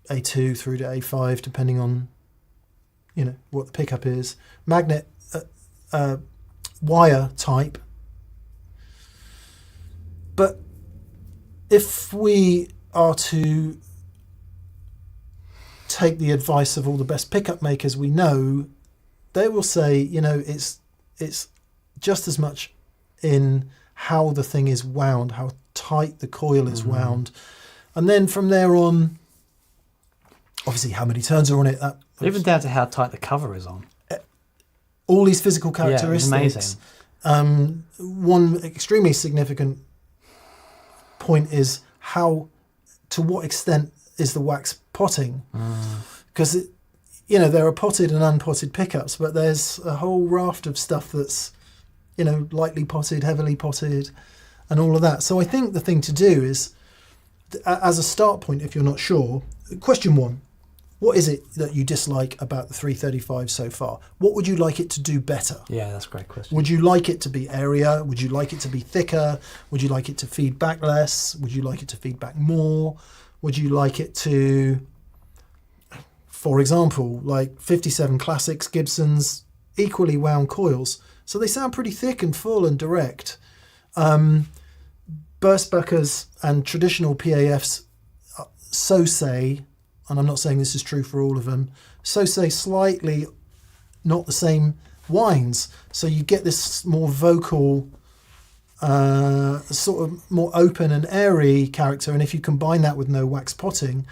Speaker 2: A2 through to A5, depending on, what the pickup is. Magnet wire type. But if we are to take the advice of all the best pickup makers we know, they will say, it's just as much in how the thing is wound, how tight the coil is wound. And then from there on, obviously how many turns are on it.
Speaker 1: Even down to how tight the cover is on.
Speaker 2: All these physical characteristics.
Speaker 1: Yeah, it's amazing.
Speaker 2: One extremely significant point is to what extent is the wax potting? Because there are potted and unpotted pickups, but there's a whole raft of stuff that's lightly potted, heavily potted, and all of that. So I think the thing to do is, as a start point, if you're not sure, question 1, what is it that you dislike about the 335 so far? What would you like it to do better?
Speaker 1: Yeah, that's a great question.
Speaker 2: Would you like it to be airier? Would you like it to be thicker? Would you like it to feed back less? Would you like it to feed back more? Would you like it to, for example, like 57 Classics, Gibsons, equally wound coils. So they sound pretty thick and full and direct. Burstbuckers and traditional PAFs, so say, and I'm not saying this is true for all of them, so say slightly not the same winds. So you get this more vocal, sort of more open and airy character. And if you combine that with no wax potting,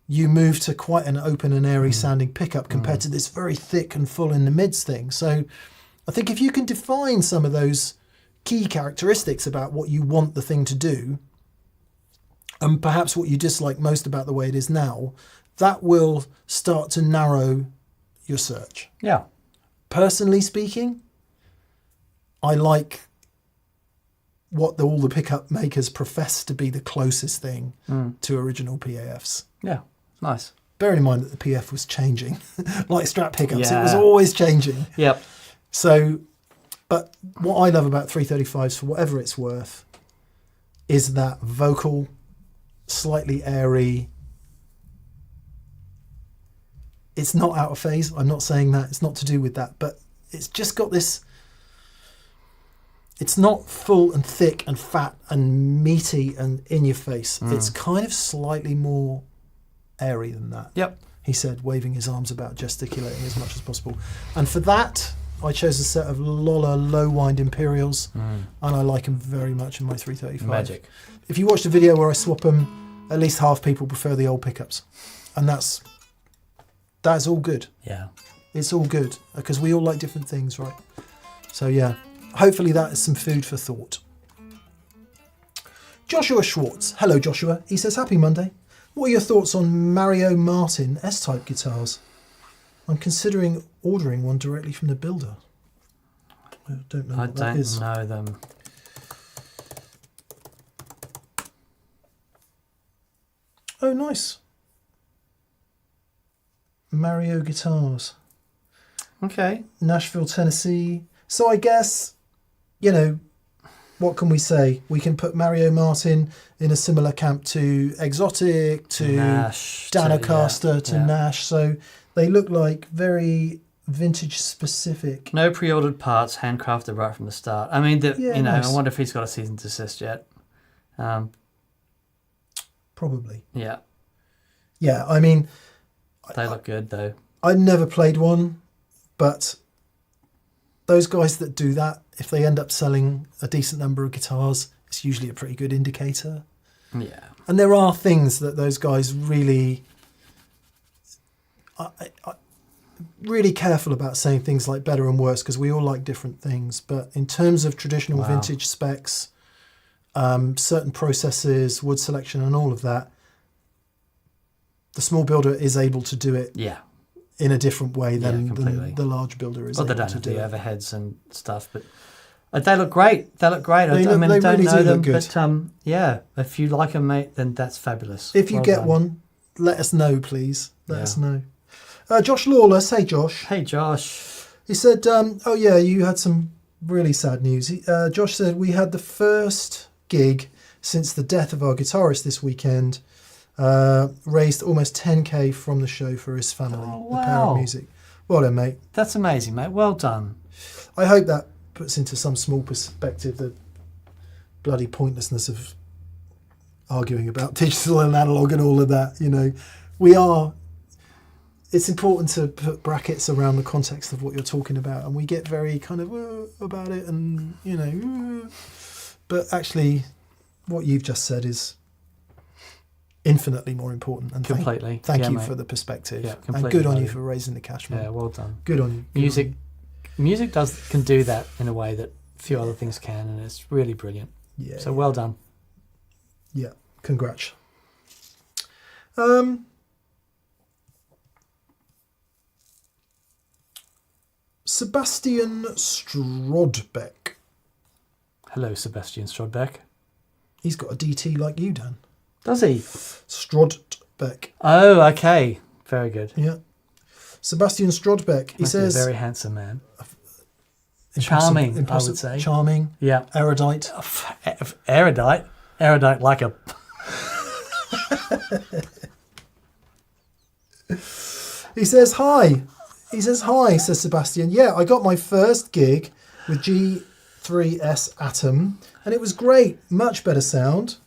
Speaker 2: you move to quite an open and airy sounding pickup compared to this very thick and full in the mids thing. So I think if you can define some of those key characteristics about what you want the thing to do, and perhaps what you dislike most about the way it is now, that will start to narrow your search.
Speaker 1: Yeah.
Speaker 2: Personally speaking, I like what all the pickup makers profess to be the closest thing to original PAFs.
Speaker 1: Yeah, nice.
Speaker 2: Bearing in mind that the PF was changing, like strap pickups,
Speaker 1: Yeah.
Speaker 2: it was always changing.
Speaker 1: Yep.
Speaker 2: So, but what I love about 335s, for whatever it's worth, is that vocal, slightly airy. It's not out of phase. I'm not saying that. It's not to do with that. But it's just got this... It's not full and thick and fat and meaty and in your face. It's kind of slightly more airy than that.
Speaker 1: Yep.
Speaker 2: He said, waving his arms about, gesticulating as much as possible. And for that, I chose a set of Lola low wind Imperials, and I like them very much in my 335.
Speaker 1: Magic.
Speaker 2: If you watch the video where I swap them, at least half people prefer the old pickups, and that's all good.
Speaker 1: Yeah.
Speaker 2: It's all good because we all like different things, right? So yeah, hopefully that is some food for thought. Joshua Schwartz, hello Joshua. He says, happy Monday. What are your thoughts on Mario Martin S-type guitars? I'm considering ordering one directly from the builder. I don't know what that is.
Speaker 1: I don't know them.
Speaker 2: Oh, nice. Mario Guitars.
Speaker 1: Okay.
Speaker 2: Nashville, Tennessee. So I guess, what can we say? We can put Mario Martin in a similar camp to Exotic, to
Speaker 1: Nash,
Speaker 2: Danocaster, to
Speaker 1: yeah.
Speaker 2: Nash. So they look like very vintage specific.
Speaker 1: No pre-ordered parts, handcrafted right from the start. I mean,
Speaker 2: nice.
Speaker 1: I wonder if he's got a cease and desist yet.
Speaker 2: Probably.
Speaker 1: Yeah.
Speaker 2: Yeah, I mean...
Speaker 1: They look good, though.
Speaker 2: I've never played one, but those guys that do that, if they end up selling a decent number of guitars, it's usually a pretty good indicator.
Speaker 1: Yeah.
Speaker 2: And there are things that those guys really... really careful about saying things like better and worse, because we all like different things. But in terms of traditional vintage specs, certain processes, wood selection and all of that, the small builder is able to do it in a different way than the large builder is able to do it.
Speaker 1: They don't have the overheads and stuff, but they look great. They look great.
Speaker 2: They
Speaker 1: don't
Speaker 2: really
Speaker 1: know them,
Speaker 2: good.
Speaker 1: but if you like them, mate, then that's fabulous.
Speaker 2: If you
Speaker 1: Well
Speaker 2: get
Speaker 1: done.
Speaker 2: one, let us know, please. Let us know. Josh Lawless, hey Josh.
Speaker 1: Hey Josh.
Speaker 2: He said, oh yeah, you had some really sad news. Josh said, we had the first gig since the death of our guitarist this weekend. Raised almost 10k from the show for his family.
Speaker 1: Oh,
Speaker 2: The power
Speaker 1: wow.
Speaker 2: of music. Well done, mate.
Speaker 1: That's amazing, mate. Well done.
Speaker 2: I hope that puts into some small perspective the bloody pointlessness of arguing about digital and analog and all of that. You know, it's important to put brackets around the context of what you're talking about, and we get very kind of about it, and you know, but actually what you've just said is infinitely more important, and
Speaker 1: Completely.
Speaker 2: thank
Speaker 1: Yeah,
Speaker 2: you
Speaker 1: mate.
Speaker 2: for the perspective.
Speaker 1: Yeah,
Speaker 2: And
Speaker 1: completely,
Speaker 2: good on you
Speaker 1: buddy.
Speaker 2: for raising the cash, man.
Speaker 1: Yeah, well done.
Speaker 2: Good on you. Good
Speaker 1: Music,
Speaker 2: on
Speaker 1: music can do that in a way that few other things can, and it's really brilliant.
Speaker 2: you. Yeah.
Speaker 1: So well done.
Speaker 2: Yeah. Congrats. Sebastian Strodbeck.
Speaker 1: Hello, Sebastian Strodbeck.
Speaker 2: He's got a DT like you, Dan.
Speaker 1: Does he?
Speaker 2: Strodbeck.
Speaker 1: Oh, okay. Very good.
Speaker 2: Yeah. Sebastian Strodbeck. He
Speaker 1: Must be
Speaker 2: says
Speaker 1: a very handsome man.
Speaker 2: impossible-
Speaker 1: Charming, I would say.
Speaker 2: Charming,
Speaker 1: Yeah.
Speaker 2: erudite.
Speaker 1: Erudite like a...
Speaker 2: He says hi. He says hi, says Sebastian. Yeah, I got my first gig with G3S Atom, and it was great. Much better sound.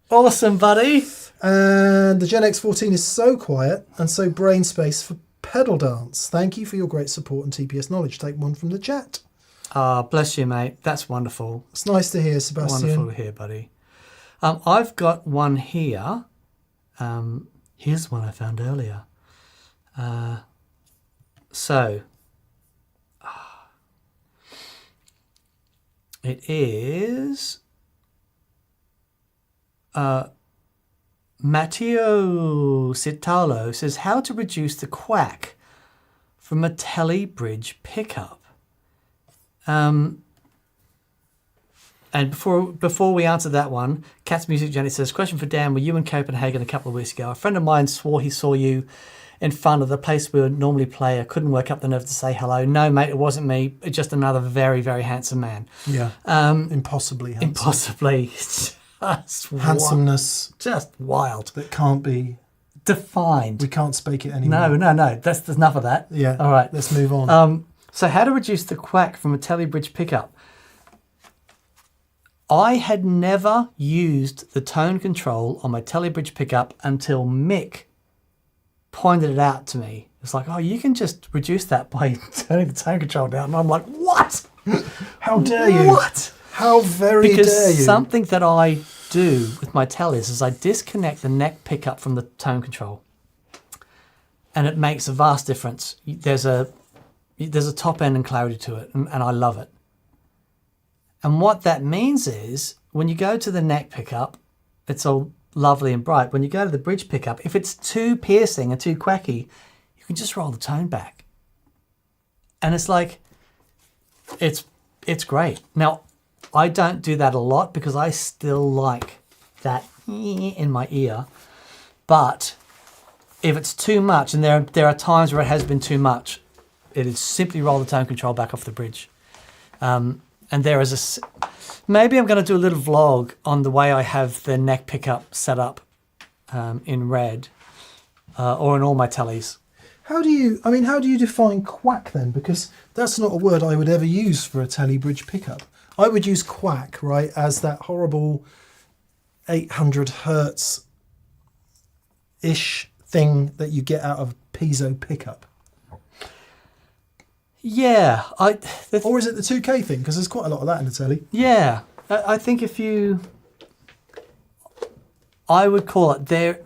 Speaker 1: Awesome, buddy.
Speaker 2: And the Gen X14 is so quiet and so brain space for pedal dance. Thank you for your great support and TPS knowledge. Take one from the chat.
Speaker 1: Ah, bless you, mate. That's wonderful.
Speaker 2: It's nice to hear, Sebastian.
Speaker 1: Wonderful to hear, buddy. I've got one here. Here's one I found earlier. It is Matteo Citalo says how to reduce the quack from a Tele Bridge pickup. And before we answer that one, Cat's Music Jenny says, question for Dan, were you in Copenhagen a couple of weeks ago? A friend of mine swore he saw you in front of the place we would normally play. I couldn't work up the nerve to say hello. No, mate, it wasn't me. It's just another very, very handsome man.
Speaker 2: Yeah. Impossibly handsome.
Speaker 1: Impossibly. Just
Speaker 2: Handsomeness
Speaker 1: just wild.
Speaker 2: that can't be
Speaker 1: Defined.
Speaker 2: We can't speak it anymore.
Speaker 1: No. There's enough of that.
Speaker 2: Yeah.
Speaker 1: All right.
Speaker 2: Let's move on.
Speaker 1: So how to reduce the quack from a Tele Bridge pickup. I had never used the tone control on my Tele Bridge pickup until Mick pointed it out to me. It's like, oh, you can just reduce that by turning the tone control down. And I'm like, what?
Speaker 2: How dare you?
Speaker 1: What?
Speaker 2: How very
Speaker 1: Because
Speaker 2: dare you?
Speaker 1: something that I do with my Teles is I disconnect the neck pickup from the tone control. And it makes a vast difference. There's a top end and clarity to it, and I love it. And what that means is when you go to the neck pickup, it's all lovely and bright. When you go to the bridge pickup, if it's too piercing and too quacky, you can just roll the tone back. And it's like, it's great. Now, I don't do that a lot because I still like that in my ear. But if it's too much, and there are times where it has been too much, it is simply roll the tone control back off the bridge. And there is maybe I'm going to do a little vlog on the way I have the neck pickup set up in red or in all my Teles.
Speaker 2: How do you define quack then? Because that's not a word I would ever use for a Tele Bridge pickup. I would use quack, right, as that horrible 800 hertz-ish thing that you get out of a piezo pickup.
Speaker 1: Yeah.
Speaker 2: Or is it the 2K thing? Because there's quite a lot of that in the Tele.
Speaker 1: Yeah. I think I would call it there.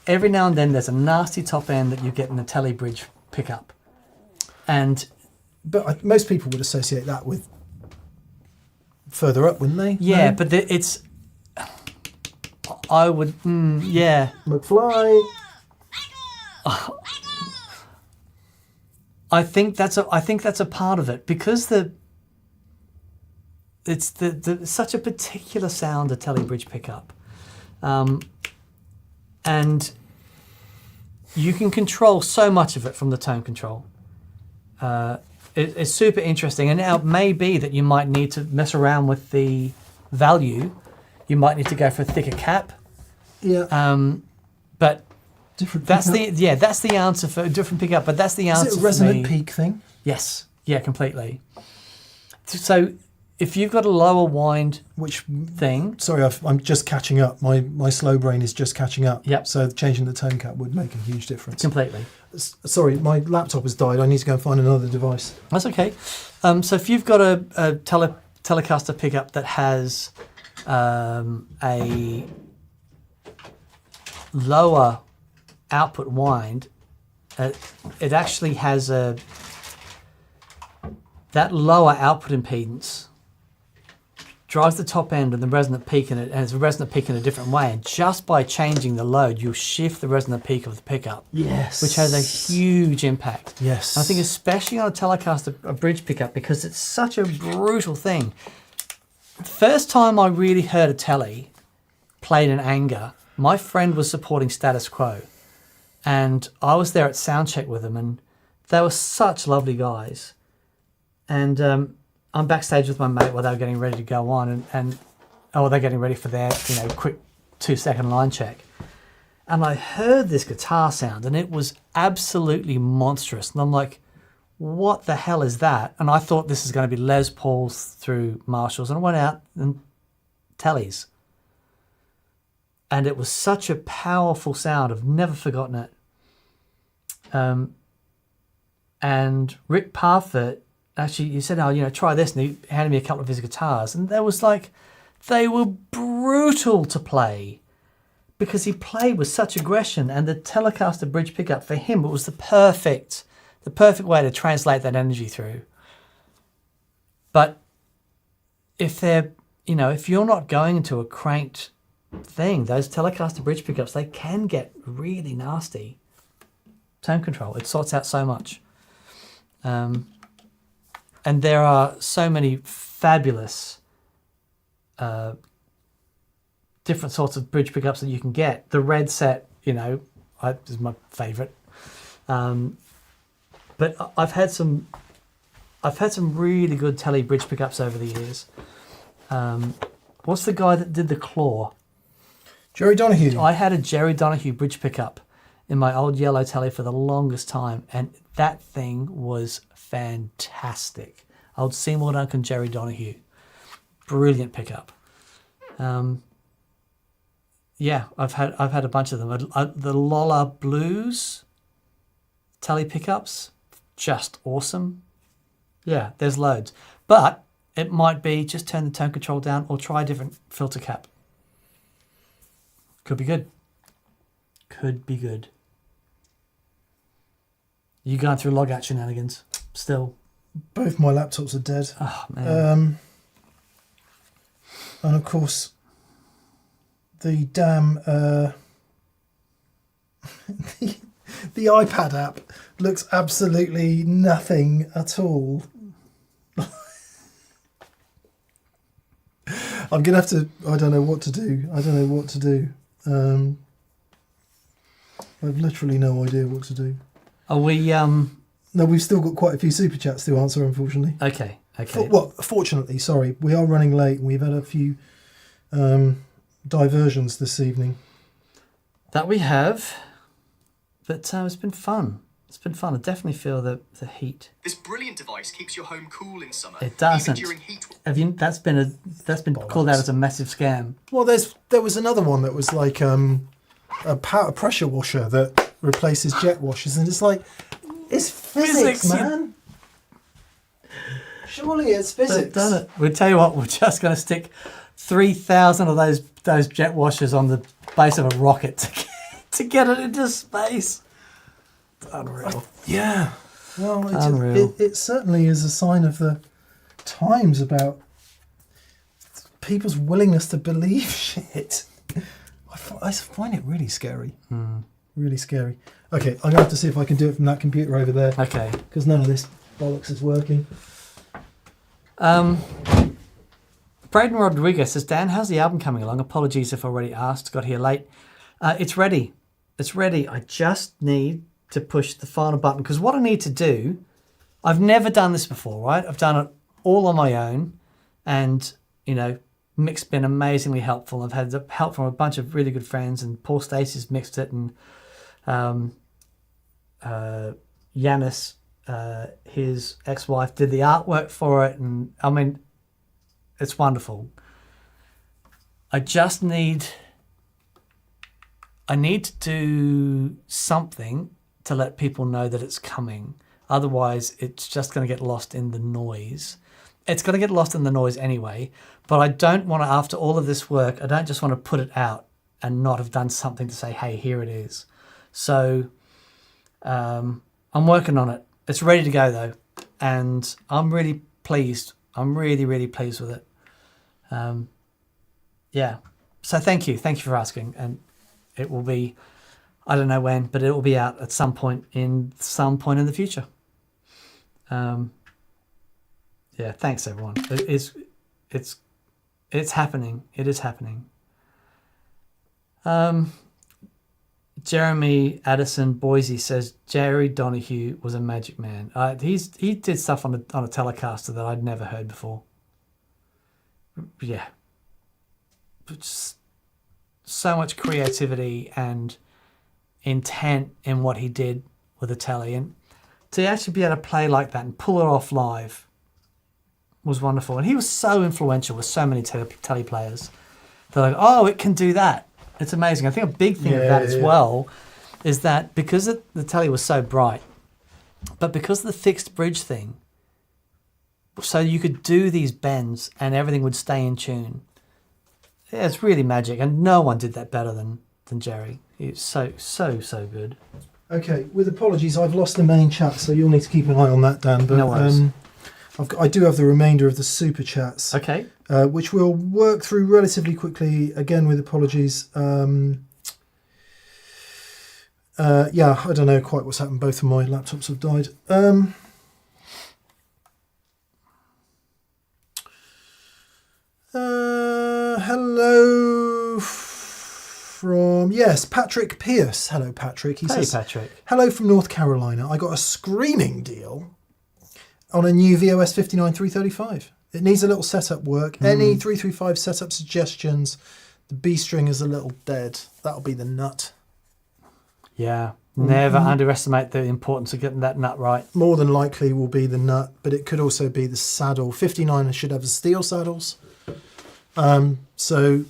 Speaker 1: Every now and then there's a nasty top end that you get in a Tele Bridge pickup.
Speaker 2: But most people would associate that with further up, wouldn't they?
Speaker 1: Yeah,
Speaker 2: No?
Speaker 1: but I would, yeah.
Speaker 2: McFly.
Speaker 1: I think that's a part of it because it's such a particular sound, a Tele Bridge pickup, and you can control so much of it from the tone control. It's super interesting, and now it may be that you might need to mess around with the value. You might need to go for a thicker cap.
Speaker 2: Yeah.
Speaker 1: But
Speaker 2: Different.
Speaker 1: that's
Speaker 2: pickup.
Speaker 1: that's the answer for a different pickup. But that's the answer.
Speaker 2: Is it a
Speaker 1: for
Speaker 2: resonant
Speaker 1: me.
Speaker 2: peak thing?
Speaker 1: Yes. Yeah, completely. So if you've got a lower wind
Speaker 2: Which
Speaker 1: thing,
Speaker 2: sorry, I'm just catching up. My slow brain is just catching up.
Speaker 1: Yep.
Speaker 2: So changing the tone cap would make a huge difference.
Speaker 1: completely.
Speaker 2: Sorry, my laptop has died. I need to go and find another device.
Speaker 1: That's okay. So if you've got a Telecaster pickup that has a lower output wind, it actually has that lower output impedance drives the top end and the resonant peak in it, and it's a resonant peak in a different way. And just by changing the load, you'll shift the resonant peak of the pickup.
Speaker 2: Yes.
Speaker 1: Which has a huge impact.
Speaker 2: Yes.
Speaker 1: I think especially on a Telecaster, a bridge pickup, because it's such a brutal thing. The first time I really heard a Tele played in anger, my friend was supporting Status Quo. And I was there at soundcheck with them, and they were such lovely guys. And I'm backstage with my mate while they were getting ready to go on, and they're getting ready for their quick 2-second line check. And I heard this guitar sound, and it was absolutely monstrous. And I'm like, what the hell is that? And I thought this is going to be Les Pauls through Marshalls, and I went out and Tellies. And it was such a powerful sound. I've never forgotten it. And Rick Parfitt, actually, he said, try this. And he handed me a couple of his guitars. And they were brutal to play because he played with such aggression. And the Telecaster bridge pickup, for him, it was the perfect way to translate that energy through. But if you're not going into a cranked thing, those Telecaster bridge pickups, they can get really nasty. Tone control, it sorts out so much. And there are so many fabulous different sorts of bridge pickups that you can get. The red set, is my favorite. But I've had some really good Tele bridge pickups over the years. What's the guy that did the claw?
Speaker 2: Jerry Donahue.
Speaker 1: I had a Jerry Donahue bridge pickup in my old yellow Tele for the longest time, and that thing was fantastic. Old Seymour Duncan Jerry Donahue. Brilliant pickup. Yeah, I've had a bunch of them. The Lola Blues Tele pickups, just awesome. Yeah, there's loads. But it might be just turn the tone control down or try a different filter cap. Could be good. Could be good. You going through log out shenanigans still?
Speaker 2: Both my laptops are dead.
Speaker 1: Oh, man.
Speaker 2: And of course, the damn the iPad app looks absolutely nothing at all. I'm gonna have to. I don't know what to do. I've literally no idea what to do.
Speaker 1: Are we?
Speaker 2: No, we've still got quite a few super chats to answer, unfortunately.
Speaker 1: Okay.
Speaker 2: Fortunately, sorry, we are running late. We've had a few diversions this evening.
Speaker 1: That we have, but it's been fun. It's been fun. I definitely feel the heat.
Speaker 3: This brilliant device keeps your home cool in summer.
Speaker 1: It doesn't.
Speaker 3: Even during heat.
Speaker 1: Have you? That's been called out as a massive scam.
Speaker 2: Well, there was another one that was like a pressure washer that replaces jet washers, and it's like, it's physics, man. Surely it's physics.
Speaker 1: Done it. We'll tell you what. We're just going to stick 3,000 of those jet washers on the base of a rocket to get it into space. It's unreal.
Speaker 2: Yeah. Well,
Speaker 1: Unreal.
Speaker 2: it certainly is a sign of the times about people's willingness to believe shit. I find it really scary. Really scary. Okay, I'm going to have to see if I can do it from that computer over there.
Speaker 1: Okay.
Speaker 2: Because none of this bollocks is working.
Speaker 1: Braden Rodriguez says, Dan, how's the album coming along? Apologies if I already asked. Got here late. It's ready. It's ready. I just need to push the final button. Because what I need to do, I've never done this before, right? I've done it all on my own. And, Mick's been amazingly helpful. I've had help from a bunch of really good friends, and Paul Stacey's mixed it, and Yanis, his ex-wife, did the artwork for it, and I mean, it's wonderful. I need to do something to let people know that it's coming. Otherwise, it's just going to get lost in the noise. It's going to get lost in the noise anyway, but I don't want to, after all of this work, I don't just want to put it out and not have done something to say, hey, here it is. So I'm working on it. It's ready to go though, and I'm really pleased. I'm really, really pleased with it. Yeah. So thank you for asking, and it will be, I don't know when, but it will be out at some point in the future. Yeah, thanks everyone. It's happening. It is happening. Jeremy Addison Boise says Jerry Donahue was a magic man. He did stuff on a Telecaster that I'd never heard before. Yeah, but so much creativity and intent in what he did with a telly, and to actually be able to play like that and pull it off live was wonderful. And he was so influential with so many telly players. They're like, oh, it can do that. It's amazing. I think a big thing of that as well is that because the telly was so bright, but because of the fixed bridge thing, so you could do these bends and everything would stay in tune. Yeah, it's really magic, and no one did that better than Jerry. It's so good.
Speaker 2: Okay, with apologies, I've lost the main chat, so you'll need to keep an eye on that, Dan. But
Speaker 1: No worries.
Speaker 2: I do have the remainder of the super chats.
Speaker 1: Okay.
Speaker 2: Which we'll work through relatively quickly, again with apologies. Yeah, I don't know quite what's happened. Both of my laptops have died. Hello from, yes, Patrick Pierce. Hello, Patrick. He says,
Speaker 1: Patrick.
Speaker 2: hello from North Carolina. I got a screaming deal on a new VOS 59335. It needs a little setup work. Any 335 setup suggestions? The B string is a little dead. That'll be the nut.
Speaker 1: Yeah. Never underestimate the importance of getting that nut right.
Speaker 2: More than likely will be the nut, but it could also be the saddle. 59 should have the steel saddles. So,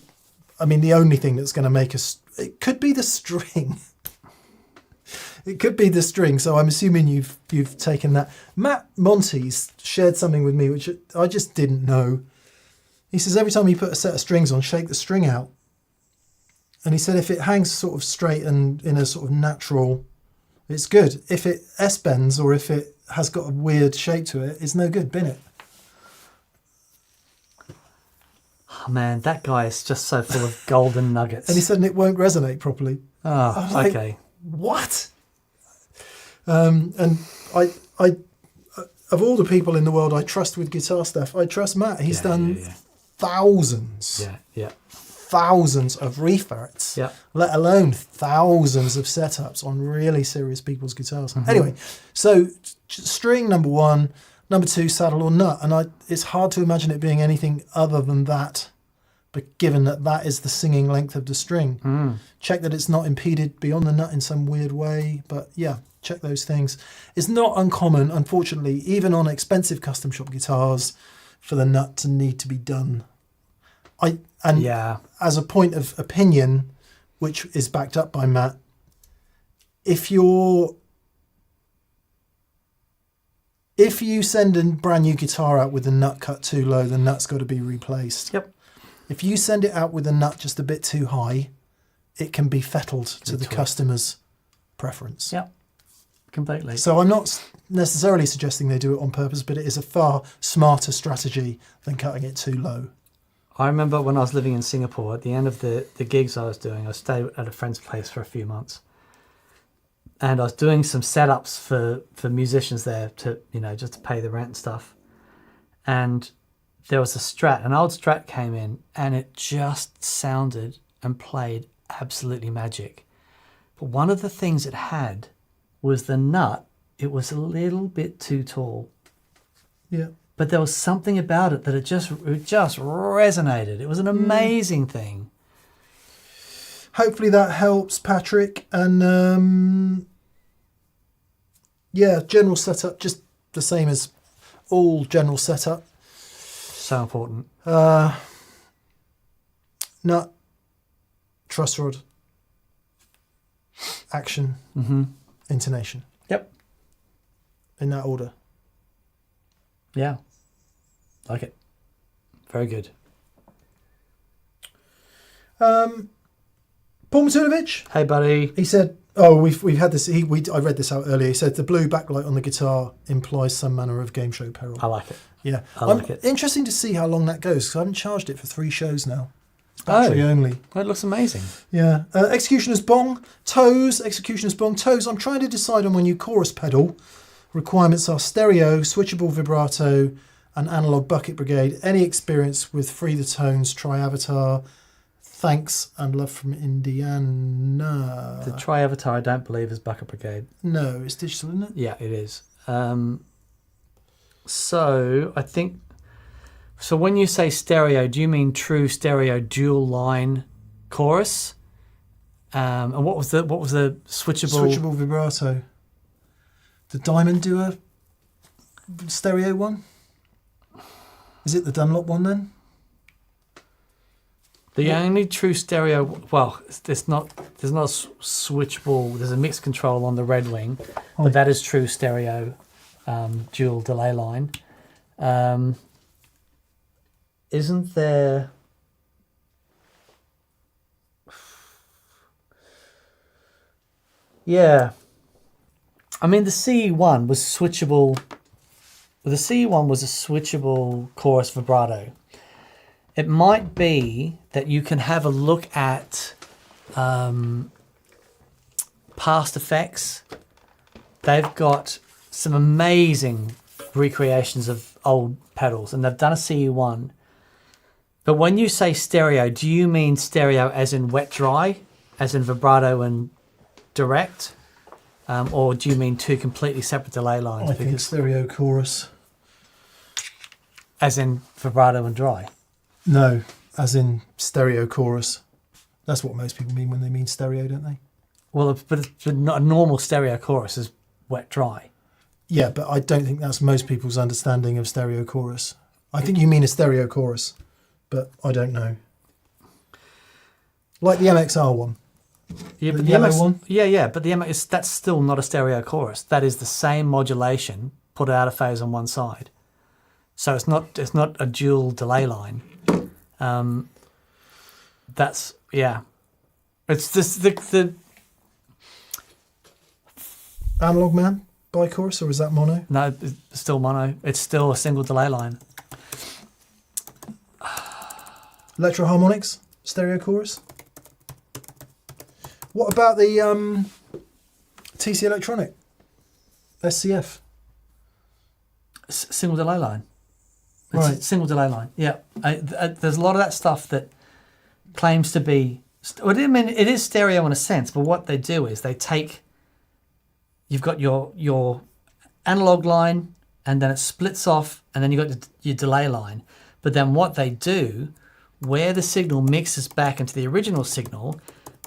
Speaker 2: I mean, the only thing that's going to make us... It could be the string. It could be the string, so I'm assuming you've taken that. Matt Montes shared something with me which I just didn't know. He says every time you put a set of strings on, shake the string out. And he said if it hangs sort of straight and in a sort of natural, it's good. If it S-bends or if it has got a weird shape to it, it's no good. Bin it.
Speaker 1: Oh, man, that guy is just so full of golden nuggets.
Speaker 2: And he said it won't resonate properly.
Speaker 1: Oh,
Speaker 2: like,
Speaker 1: okay.
Speaker 2: What? And I of all the people in the world I trust with guitar stuff, I trust Matt. He's done thousands.
Speaker 1: Yeah.
Speaker 2: Thousands of referrets, let alone thousands of setups on really serious people's guitars. Anyway, so string number one, number two, saddle or nut, and it's hard to imagine it being anything other than that. But given that is the singing length of the string, check that it's not impeded beyond the nut in some weird way. But yeah, check those things. It's not uncommon, unfortunately, even on expensive custom shop guitars, for the nut to need to be done. As a point of opinion, which is backed up by Matt, if you send a brand new guitar out with the nut cut too low, the nut's got to be replaced.
Speaker 1: Yep.
Speaker 2: If you send it out with a nut just a bit too high, it can be fettled to the customer's preference.
Speaker 1: Yep. Completely.
Speaker 2: So I'm not necessarily suggesting they do it on purpose, but it is a far smarter strategy than cutting it too low.
Speaker 1: I remember when I was living in Singapore, at the end of the gigs I was doing, I stayed at a friend's place for a few months. And I was doing some setups for musicians there to, just to pay the rent and stuff. And there was a Strat, an old Strat came in, and it just sounded and played absolutely magic. But one of the things it had was the nut. It was a little bit too tall.
Speaker 2: Yeah.
Speaker 1: but there was something about it that it just resonated. It was an amazing thing.
Speaker 2: Hopefully that helps, Patrick. And yeah, general setup, just the same as all general setup.
Speaker 1: So important.
Speaker 2: Nut, truss rod, action, intonation.
Speaker 1: Yep.
Speaker 2: In that order.
Speaker 1: Yeah. Like it. Very good.
Speaker 2: Paul Matunovich,
Speaker 1: Hey, buddy.
Speaker 2: he said, oh, we've had this, I read this out earlier. He said the blue backlight on the guitar implies some manner of game show peril.
Speaker 1: I like it.
Speaker 2: Yeah.
Speaker 1: I like it.
Speaker 2: Interesting to see how long that goes, because I haven't charged it for 3 shows now. It's battery only.
Speaker 1: That looks amazing.
Speaker 2: Yeah. Executioner's Bong. Toes. Executioner's Bong. Toes. I'm trying to decide on my new chorus pedal. Requirements are stereo, switchable vibrato, and analog bucket brigade. Any experience with Free the Tones, try Avatar. Thanks and love from Indiana.
Speaker 1: The Tri-Avatar, I don't believe, is Bucket Brigade.
Speaker 2: No, it's digital, isn't it?
Speaker 1: Yeah, it is. So I think... So when you say stereo, do you mean true stereo dual line chorus? And what was the
Speaker 2: Switchable vibrato. Did Diamond do a stereo one? Is it the Dunlop one then?
Speaker 1: The only true stereo, well, there's not switchable. There's a mix control on the Red Wing, but that is true stereo dual delay line. Isn't there? Yeah, I mean the CE1 was switchable. The CE1 was a switchable chorus vibrato. It might be that you can have a look at Past Effects. They've got some amazing recreations of old pedals, and they've done a CE1. But when you say stereo, do you mean stereo as in wet dry, as in vibrato and direct? Or do you mean 2 completely separate delay lines?
Speaker 2: I think stereo chorus.
Speaker 1: As in vibrato and dry?
Speaker 2: No, as in stereo chorus. That's what most people mean when they mean stereo, don't they?
Speaker 1: Well, but not a normal stereo chorus is wet dry.
Speaker 2: Yeah, but I don't think that's most people's understanding of stereo chorus. I think you mean a stereo chorus, but I don't know. Like the MXR one.
Speaker 1: Yeah, but
Speaker 2: the yellow one?
Speaker 1: Yeah, but the MX, that's still not a stereo chorus. That is the same modulation put out of phase on one side. So it's not a dual delay line. That's It's just the
Speaker 2: Analog Man bi-chorus, or is that mono?
Speaker 1: no, it's still mono. It's still a single delay line.
Speaker 2: Electro-harmonics, stereo chorus. What about the TC Electronic? SCF?
Speaker 1: Single delay line. It's
Speaker 2: Right.
Speaker 1: a single delay line. Yeah. There's a lot of that stuff that claims to be... Well, I mean, it is stereo in a sense, but what they do is they take... You've got your analog line, and then it splits off, and then you've got your delay line. But then what they do, where the signal mixes back into the original signal,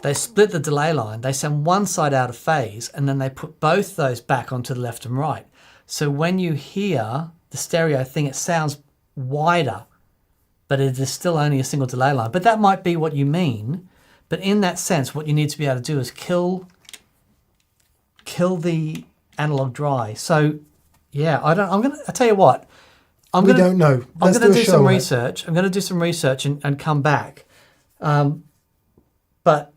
Speaker 1: they split the delay line, they send one side out of phase, and then they put both those back onto the left and right. So when you hear the stereo thing, it sounds wider, but it is still only a single delay line. But that might be what you mean. But in that sense, what you need to be able to do is kill the analog dry. So yeah, I tell you what,
Speaker 2: We don't know.
Speaker 1: I'm
Speaker 2: Let's
Speaker 1: going to
Speaker 2: do a
Speaker 1: do
Speaker 2: show
Speaker 1: some
Speaker 2: on it.
Speaker 1: research. I'm going to do some research and come back. But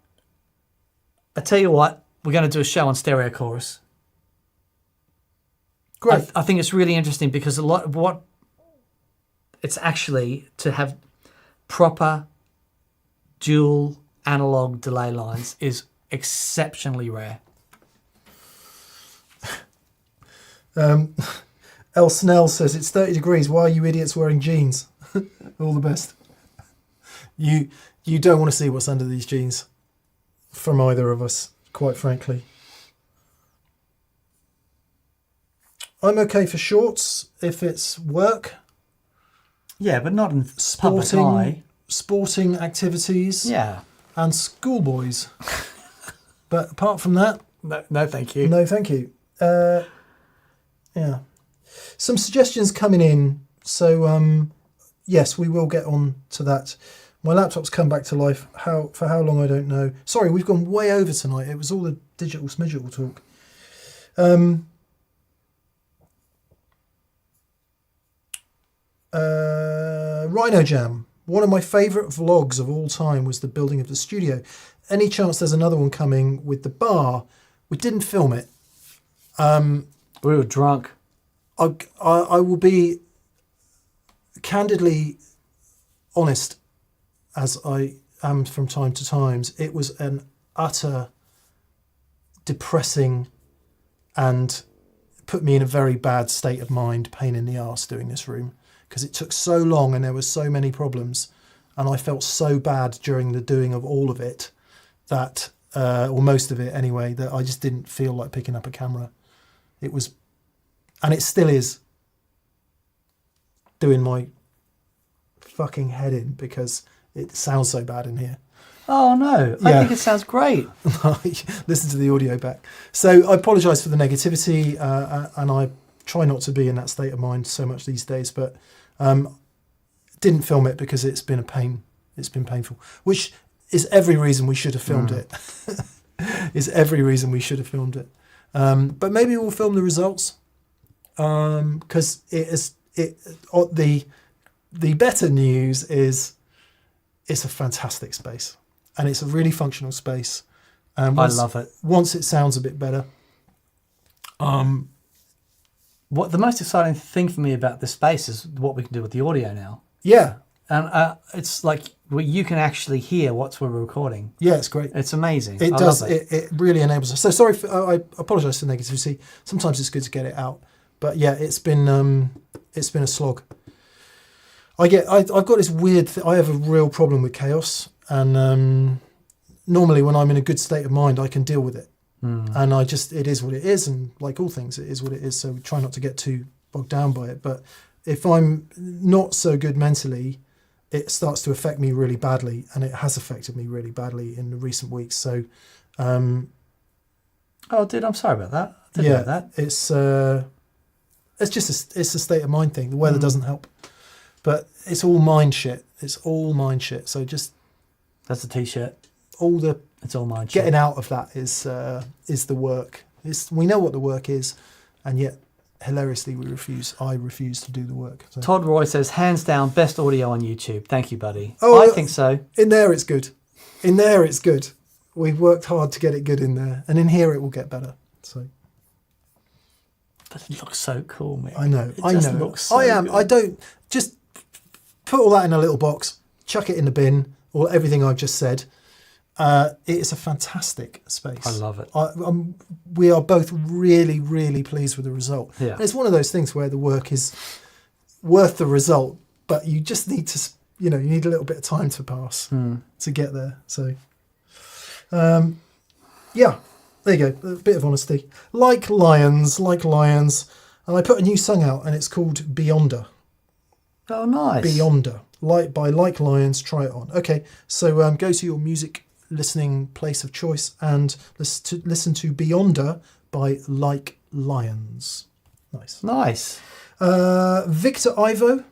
Speaker 1: I tell you what, we're going to do a show on stereo chorus.
Speaker 2: Great.
Speaker 1: I think it's really interesting because a lot of what it's actually to have proper dual analog delay lines is exceptionally rare.
Speaker 2: El Snell says it's 30 degrees. Why are you idiots wearing jeans? All the best. You don't want to see what's under these jeans from either of us, quite frankly. I'm okay for shorts if it's work.
Speaker 1: Yeah, but not in public eye.
Speaker 2: sporting activities,
Speaker 1: Yeah.
Speaker 2: and schoolboys. But apart from that,
Speaker 1: No, thank you.
Speaker 2: no, thank you. Yeah, some suggestions coming in. So yes, we will get on to that. My laptop's come back to life. For how long I don't know. Sorry, we've gone way over tonight. It was all the digital smidgital talk. Rhino Jam. One of my favourite vlogs of all time was the building of the studio. Any chance there's another one coming with the bar? We didn't film it.
Speaker 1: We were drunk.
Speaker 2: I will be candidly honest, as I am from time to times. It was an utter depressing and put me in a very bad state of mind, pain in the arse doing this room, because it took so long and there were so many problems, and I felt so bad during the doing of all of it that, or most of it anyway, that I just didn't feel like picking up a camera. It was, and it still is, doing my fucking head in because it sounds so bad in here.
Speaker 1: Oh no, I
Speaker 2: Yeah.
Speaker 1: think it sounds great.
Speaker 2: Listen to the audio back. So I apologise for the negativity, and I try not to be in that state of mind so much these days, but didn't film it because it's been a pain. It's been painful, which is every reason we should have filmed it. Is every reason we should have filmed it. But maybe we'll film the results, because the better news is it's a fantastic space, and it's a really functional space.
Speaker 1: I love it.
Speaker 2: Once it sounds a bit better.
Speaker 1: What the most exciting thing for me about this space is what we can do with the audio now.
Speaker 2: Yeah,
Speaker 1: And it's like you can actually hear what we're recording.
Speaker 2: yeah, it's great.
Speaker 1: It's amazing.
Speaker 2: It
Speaker 1: I
Speaker 2: does.
Speaker 1: love it.
Speaker 2: It really enables us. So sorry, I apologise for the negativity. Sometimes it's good to get it out, but yeah, it's been a slog. I've got this weird. I have a real problem with chaos, and normally when I'm in a good state of mind, I can deal with it. And it is what it is, and like all things, it is what it is. So we try not to get too bogged down by it. But if I'm not so good mentally, it starts to affect me really badly, and it has affected me really badly in the recent weeks. So,
Speaker 1: Oh, dude, I'm sorry about that. I didn't know that.
Speaker 2: it's just it's a state of mind thing. The weather doesn't help, but it's all mind shit. It's all mind shit. So just
Speaker 1: That's a t-shirt.
Speaker 2: all the
Speaker 1: It's all mine.
Speaker 2: getting out of that is the work. We know what the work is, and yet hilariously I refuse to do the work. So.
Speaker 1: Todd Roy says, hands down, best audio on YouTube. Thank you, buddy.
Speaker 2: Oh,
Speaker 1: I think so.
Speaker 2: In there it's good. In there it's good. We've worked hard to get it good in there, and in here it will get better. So
Speaker 1: But it looks so cool, man.
Speaker 2: I know.
Speaker 1: It just looks so good.
Speaker 2: I don't just put all that in a little box, chuck it in the bin, or everything I've just said. It is a fantastic space.
Speaker 1: I love it.
Speaker 2: We are both really, really pleased with the result.
Speaker 1: Yeah.
Speaker 2: And it's one of those things where the work is worth the result, but you just need to, you need a little bit of time to pass to get there. So, yeah, there you go. A bit of honesty. Like lions. And I put a new song out, and it's called Beyonder.
Speaker 1: Oh, nice.
Speaker 2: Beyonder. By Like Lions. Try it on. Okay, so go to your music listening place of choice and listen to Beyonder by Like Lions. Nice.
Speaker 1: Nice.
Speaker 2: Victor Ivo.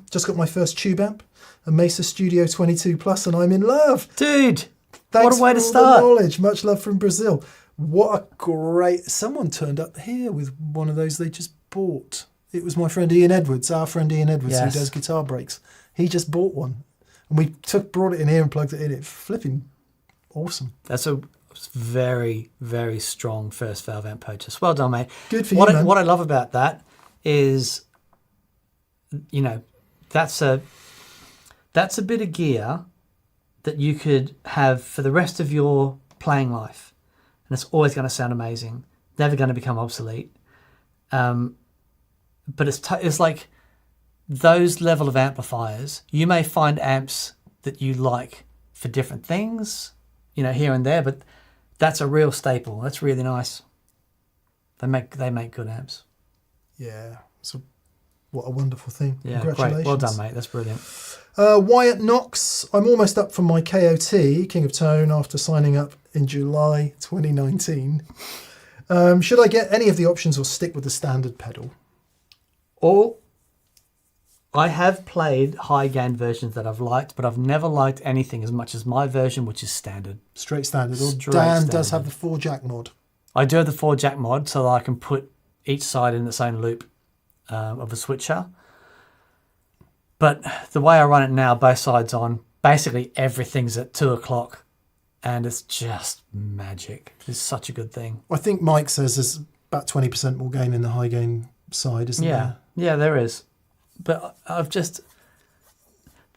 Speaker 2: Just got my first tube amp, a Mesa Studio 22 Plus, and I'm in love.
Speaker 1: Dude,
Speaker 2: Thanks
Speaker 1: what a way
Speaker 2: for
Speaker 1: to
Speaker 2: all
Speaker 1: start.
Speaker 2: the knowledge. Much love from Brazil. What a great... Someone turned up here with one of those they just bought. It was my friend Ian Edwards, our friend Ian Edwards,
Speaker 1: Yes.
Speaker 2: who does guitar breaks. He just bought one. And we brought it in here and plugged it in. It's flipping awesome.
Speaker 1: That's a very, very strong first valve amp purchase. Well done, mate.
Speaker 2: Good for you, man.
Speaker 1: What I love about that is, that's a bit of gear that you could have for the rest of your playing life. And it's always going to sound amazing. Never going to become obsolete. But it's like those level of amplifiers. You may find amps that you like for different things, here and there, but that's a real staple. That's really nice. They make good amps.
Speaker 2: Yeah. So What a wonderful thing.
Speaker 1: Yeah,
Speaker 2: Congratulations.
Speaker 1: great. Well done, mate. That's brilliant.
Speaker 2: Wyatt Knox, I'm almost up for my KOT, King of Tone, after signing up in July 2019. Should I get any of the options or stick with the standard pedal?
Speaker 1: Or I have played high gain versions that I've liked, but I've never liked anything as much as my version, which is standard.
Speaker 2: Straight standard. Or
Speaker 1: Straight
Speaker 2: Dan does
Speaker 1: standard.
Speaker 2: have the 4-jack mod.
Speaker 1: I do have the 4-jack mod, so that I can put each side in its own loop of a switcher. But the way I run it now, both sides on, basically everything's at 2 o'clock, and it's just magic. It's such a good thing.
Speaker 2: I think Mike says there's about 20% more gain in the high gain side, isn't there?
Speaker 1: Yeah, there is. But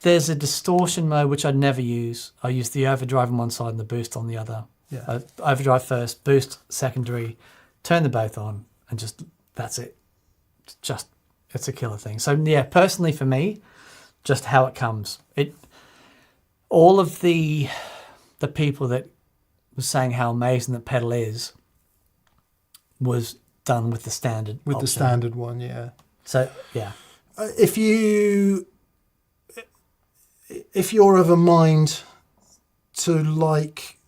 Speaker 1: there's a distortion mode which I'd never use. I use the overdrive on one side and the boost on the other.
Speaker 2: Yeah.
Speaker 1: Overdrive first, boost secondary, turn them both on, and just that's it. It's a killer thing. So yeah, personally for me, just how it comes. All of the people that was saying how amazing the pedal is was done with the standard
Speaker 2: With the
Speaker 1: option.
Speaker 2: standard one, yeah.
Speaker 1: So yeah.
Speaker 2: If you're of a mind to like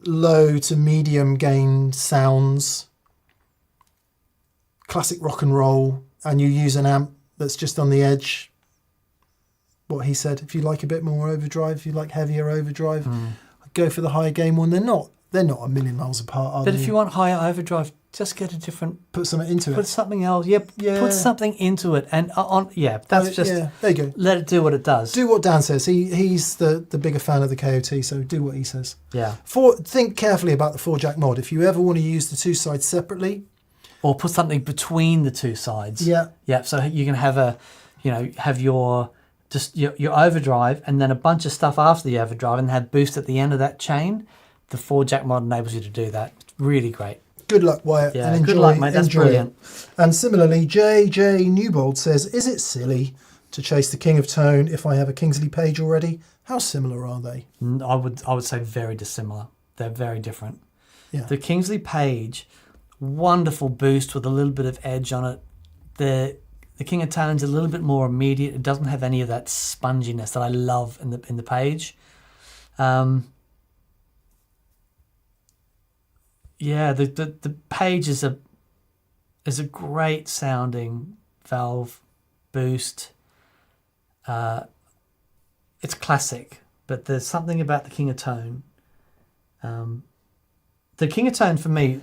Speaker 2: low to medium gain sounds, classic rock and roll, and you use an amp that's just on the edge, what he said, if you like a bit more overdrive, if you like heavier overdrive, go for the higher gain one. They're not a million miles apart, are
Speaker 1: But
Speaker 2: they?
Speaker 1: if you want higher overdrive, just get a different.
Speaker 2: put something into
Speaker 1: Put
Speaker 2: it.
Speaker 1: something else. Yeah,
Speaker 2: Yeah.
Speaker 1: put something into it, and that's just
Speaker 2: yeah, there you go.
Speaker 1: let it do what it does.
Speaker 2: Do what Dan says. He's the bigger fan of the KOT, so do what he says.
Speaker 1: Yeah,
Speaker 2: Think carefully about the 4-jack mod. If you ever want to use the two sides separately,
Speaker 1: or put something between the two sides.
Speaker 2: yeah,
Speaker 1: So you can have your overdrive, and then a bunch of stuff after the overdrive, and have boost at the end of that chain. The 4-jack mod enables you to do that. It's really great.
Speaker 2: good luck, Wyatt,
Speaker 1: Yeah,
Speaker 2: and enjoy,
Speaker 1: good luck, mate. That's
Speaker 2: enjoy
Speaker 1: brilliant.
Speaker 2: it. And similarly, JJ Newbold says, is it silly to chase the King of Tone if I have a Kingsley Page already? How similar are they?
Speaker 1: I would say very dissimilar. They're very different.
Speaker 2: Yeah.
Speaker 1: The Kingsley Page, wonderful boost with a little bit of edge on it. The King of Tone's a little bit more immediate. It doesn't have any of that sponginess that I love in the Page. The Page is a great sounding valve boost. It's classic, but there's something about the King of Tone. The King of Tone for me,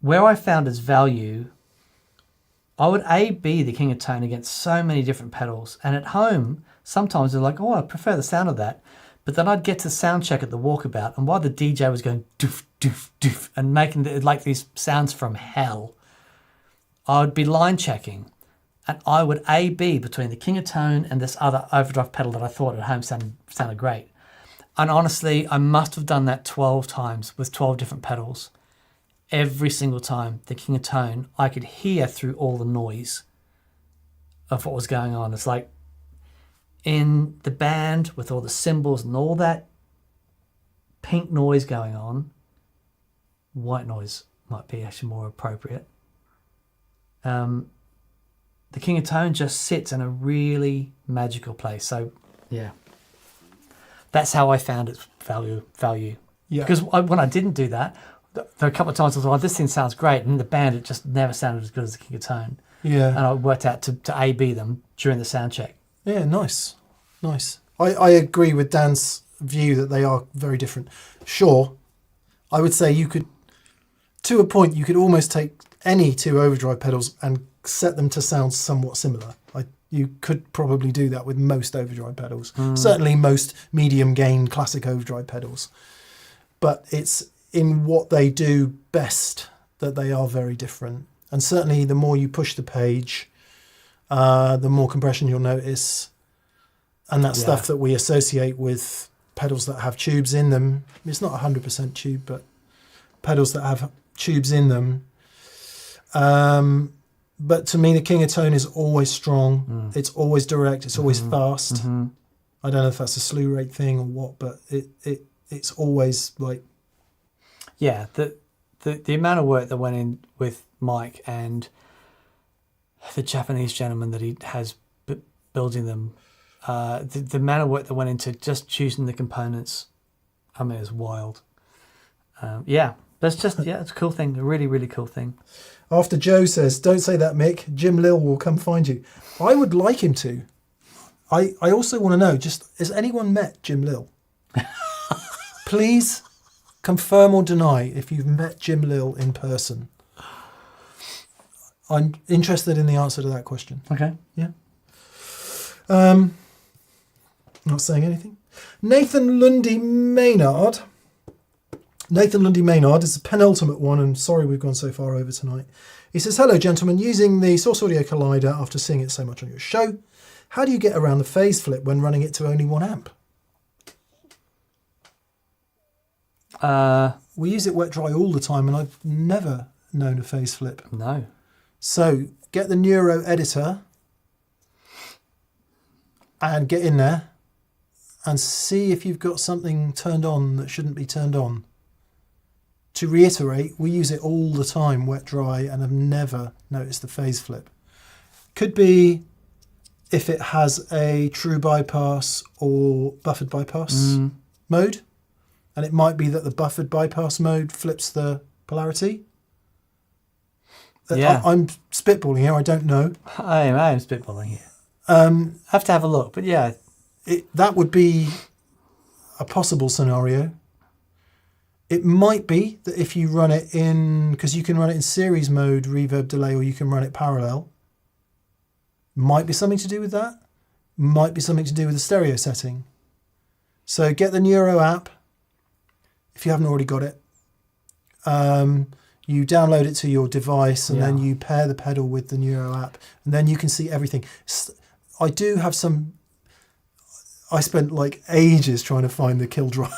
Speaker 1: where I found its value, I would A/B the King of Tone against so many different pedals. And at home, sometimes they're like, oh, I prefer the sound of that. But then I'd get to sound check at the walkabout, and while the DJ was going doof, doof, doof, and making like these sounds from hell, I would be line checking, and I would A/B between the King of Tone and this other overdrive pedal that I thought at home sounded great. And honestly, I must have done that 12 times with 12 different pedals. Every single time, the King of Tone, I could hear through all the noise of what was going on. It's like in the band with all the cymbals and all that pink noise going on, white noise might be actually more appropriate. The King of Tone just sits in a really magical place. So, yeah. That's how I found its value.
Speaker 2: Yeah.
Speaker 1: Because when I didn't do that, there were a couple of times I was like, this thing sounds great. And in the band, it just never sounded as good as the King of Tone.
Speaker 2: Yeah.
Speaker 1: And I worked out to A/B them during the sound check.
Speaker 2: Yeah, nice. I agree with Dan's view that they are very different. Sure, I would say you could, to a point, you could almost take any two overdrive pedals and set them to sound somewhat similar. You could probably do that with most overdrive pedals. Certainly most medium gain classic overdrive pedals. But it's in what they do best that they are very different. And certainly the more you push the Page, the more compression you'll notice. And that stuff that we associate with pedals that have tubes in them. It's not 100% tube, but pedals that have tubes in them. But to me, the King of Tone is always strong. It's always direct. It's always fast. I don't know if that's a slew rate thing or what, but it's always like...
Speaker 1: Yeah, the amount of work that went in with Mike and the Japanese gentleman that he has building them, the amount of work that went into just choosing the components, I mean, it's wild. Yeah, it's a cool thing, a really, really cool thing.
Speaker 2: After Joe says, "Don't say that, Mick. Jim Lill will come find you." I would like him to. I also want to know, has anyone met Jim Lill? Please confirm or deny if you've met Jim Lill in person. I'm interested in the answer to that question.
Speaker 1: Okay.
Speaker 2: Yeah. Not saying anything. Nathan Lundy Maynard. Nathan Lundy Maynard is the penultimate one, and sorry we've gone so far over tonight. He says, "Hello, gentlemen. Using the Source Audio Collider after seeing it so much on your show, how do you get around the phase flip when running it to only 1 amp?" We use it wet dry all the time, and I've never known a phase flip.
Speaker 1: No.
Speaker 2: So get the Neuro editor and get in there and see if you've got something turned on that shouldn't be turned on. To reiterate, we use it all the time, wet dry, and I've never noticed the phase flip. Could be if it has a true bypass or buffered bypass mode, and it might be that the buffered bypass mode flips the polarity.
Speaker 1: Yeah.
Speaker 2: I'm spitballing here, I don't know.
Speaker 1: I am spitballing here. I have to have a look, but yeah.
Speaker 2: That would be a possible scenario. It might be that if you run it in, because you can run it in series mode, reverb delay, or you can run it parallel. Might be something to do with that. Might be something to do with the stereo setting. So get the Neuro app, if you haven't already got it. You download it to your device, and then you pair the pedal with the Neuro app, and then you can see everything. I do have I spent like ages trying to find the kill dry.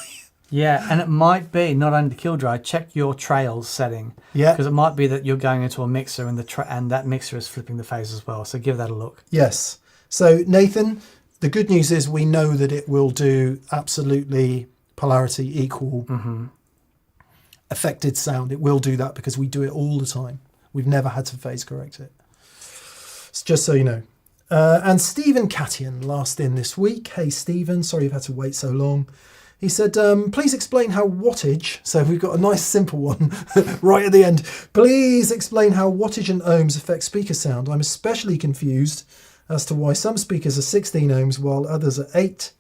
Speaker 1: Yeah, and it might be not only the kill dry. Check your trails setting.
Speaker 2: Yeah,
Speaker 1: because it might be that you're going into a mixer and and that mixer is flipping the phase as well. So give that a look.
Speaker 2: Yes. So Nathan, the good news is we know that it will do absolutely polarity equal affected sound. It will do that because we do it all the time. We've never had to phase correct it. It's just so you know. And Stephen Cattian, last in this week. Hey Stephen, sorry you've had to wait so long. He said, please explain how wattage, so we've got a nice simple one right at the end. Please explain how wattage and ohms affect speaker sound. I'm especially confused as to why some speakers are 16 ohms while others are 8,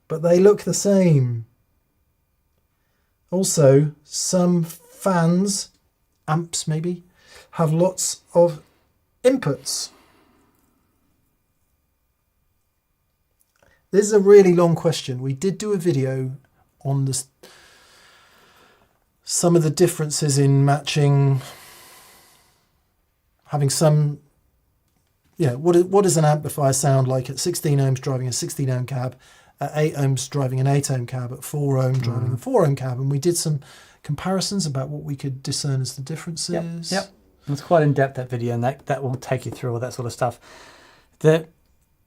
Speaker 2: but they look the same. Also, some fans, amps maybe, have lots of inputs. This is a really long question. We did do a video on this, some of the differences in matching, having some, what does an amplifier sound like at 16 ohms driving a 16 ohm cab, at 8 ohms driving an 8 ohm cab, at 4 ohm driving a 4 ohm cab, and we did some comparisons about what we could discern as the differences.
Speaker 1: Yep. It's quite in depth, that video, and that will take you through all that sort of stuff. The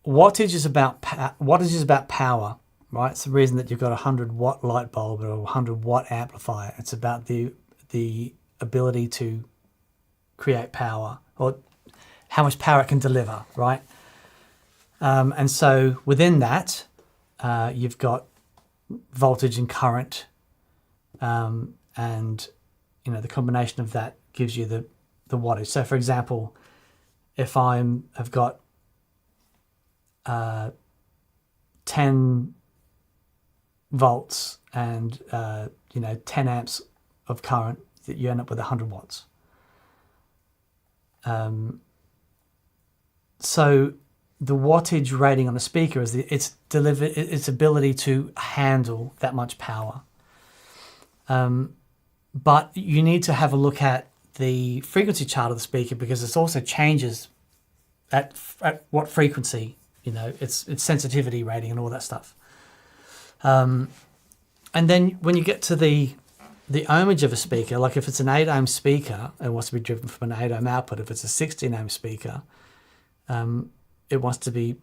Speaker 1: wattage is about power. Right, it's the reason that you've got a 100-watt light bulb or a 100-watt amplifier. It's about the ability to create power, or how much power it can deliver, right? And so within that, you've got voltage and current, and the combination of that gives you the wattage. So, for example, if I've got 10 volts and 10 amps of current, that you end up with 100 watts. So the wattage rating on a speaker is its ability to handle that much power. But you need to have a look at the frequency chart of the speaker, because it also changes at what frequency, its sensitivity rating and all that stuff. And then when you get to the ohmage of a speaker, like if it's an 8 ohm speaker, it wants to be driven from an 8 ohm output. If it's a 16 ohm speaker, it wants to be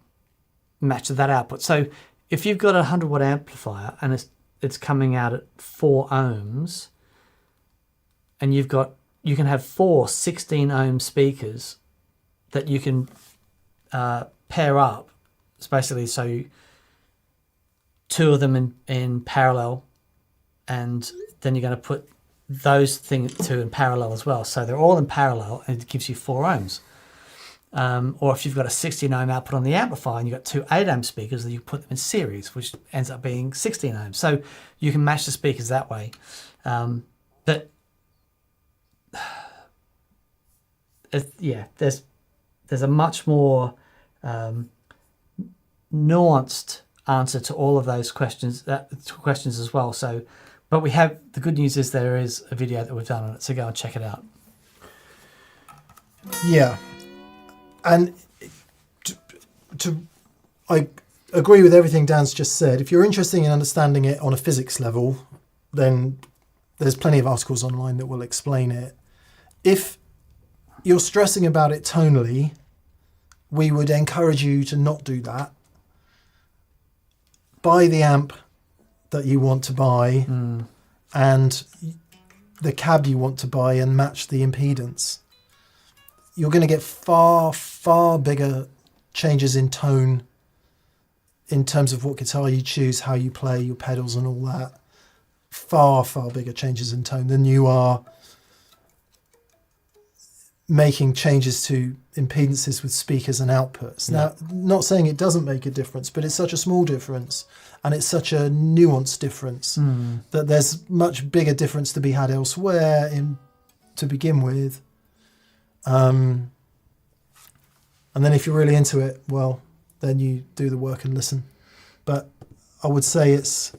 Speaker 1: matched to that output. So if you've got a 100-watt amplifier and it's coming out at 4 ohms, and you can have 4 16 ohm speakers that you can pair up. It's basically so two of them in parallel, and then you're going to put those two in parallel as well. So they're all in parallel, and it gives you 4 ohms. Or if you've got a 16 ohm output on the amplifier and you've got 2 8 ohm speakers, then you put them in series, which ends up being 16 ohms. So you can match the speakers that way. But there's a much more nuanced answer to all of those questions as well. So, but the good news is there is a video that we've done on it, so go and check it out.
Speaker 2: Yeah. And I agree with everything Dan's just said. If you're interested in understanding it on a physics level, then there's plenty of articles online that will explain it. If you're stressing about it tonally, we would encourage you to not do that. Buy the amp that you want to buy and the cab you want to buy and match the impedance. You're going to get far, far bigger changes in tone in terms of what guitar you choose, how you play, your pedals and all that. Far, far bigger changes in tone than you are making changes to impedances with speakers and outputs.
Speaker 1: Yeah.
Speaker 2: Now, not saying it doesn't make a difference, but it's such a small difference and it's such a nuanced difference that there's much bigger difference to be had elsewhere to begin with. And then if you're really into it, well, then you do the work and listen. But I would say it's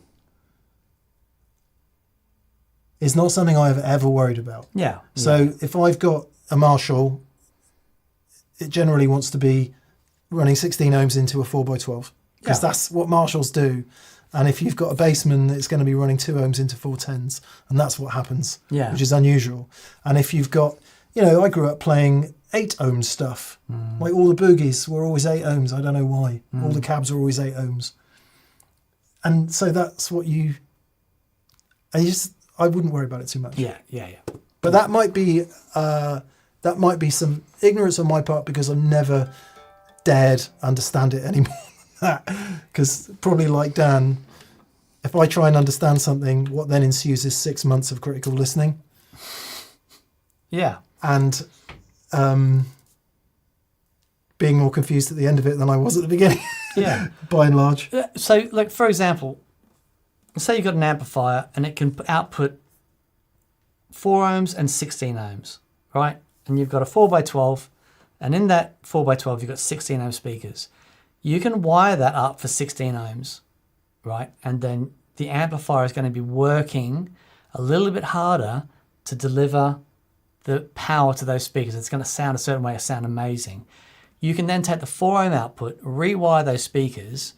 Speaker 2: not something I've ever worried about.
Speaker 1: Yeah.
Speaker 2: So if I've got a Marshall, it generally wants to be running 16 ohms into a 4x12 because that's what Marshalls do. And if you've got a Bassman, it's going to be running 2 ohms into 410s, and that's what happens, which is unusual. And if you've got, I grew up playing 8 ohm stuff. Like all the boogies were always 8 ohms. I don't know why. All the cabs are always 8 ohms. And so that's what I wouldn't worry about it too much.
Speaker 1: Yeah.
Speaker 2: But that might be some ignorance on my part because I've never dared understand it anymore. Because probably like Dan, if I try and understand something, what then ensues is 6 months of critical listening.
Speaker 1: Yeah.
Speaker 2: And being more confused at the end of it than I was at the beginning.
Speaker 1: Yeah.
Speaker 2: By and large.
Speaker 1: So, like, for example, say you've got an amplifier and it can output 4 ohms and 16 ohms, right? And you've got a 4x12, and in that 4x12, you've got 16 ohm speakers. You can wire that up for 16 ohms, right? And then the amplifier is going to be working a little bit harder to deliver the power to those speakers. It's going to sound a certain way, sound amazing. You can then take the 4 ohm output, rewire those speakers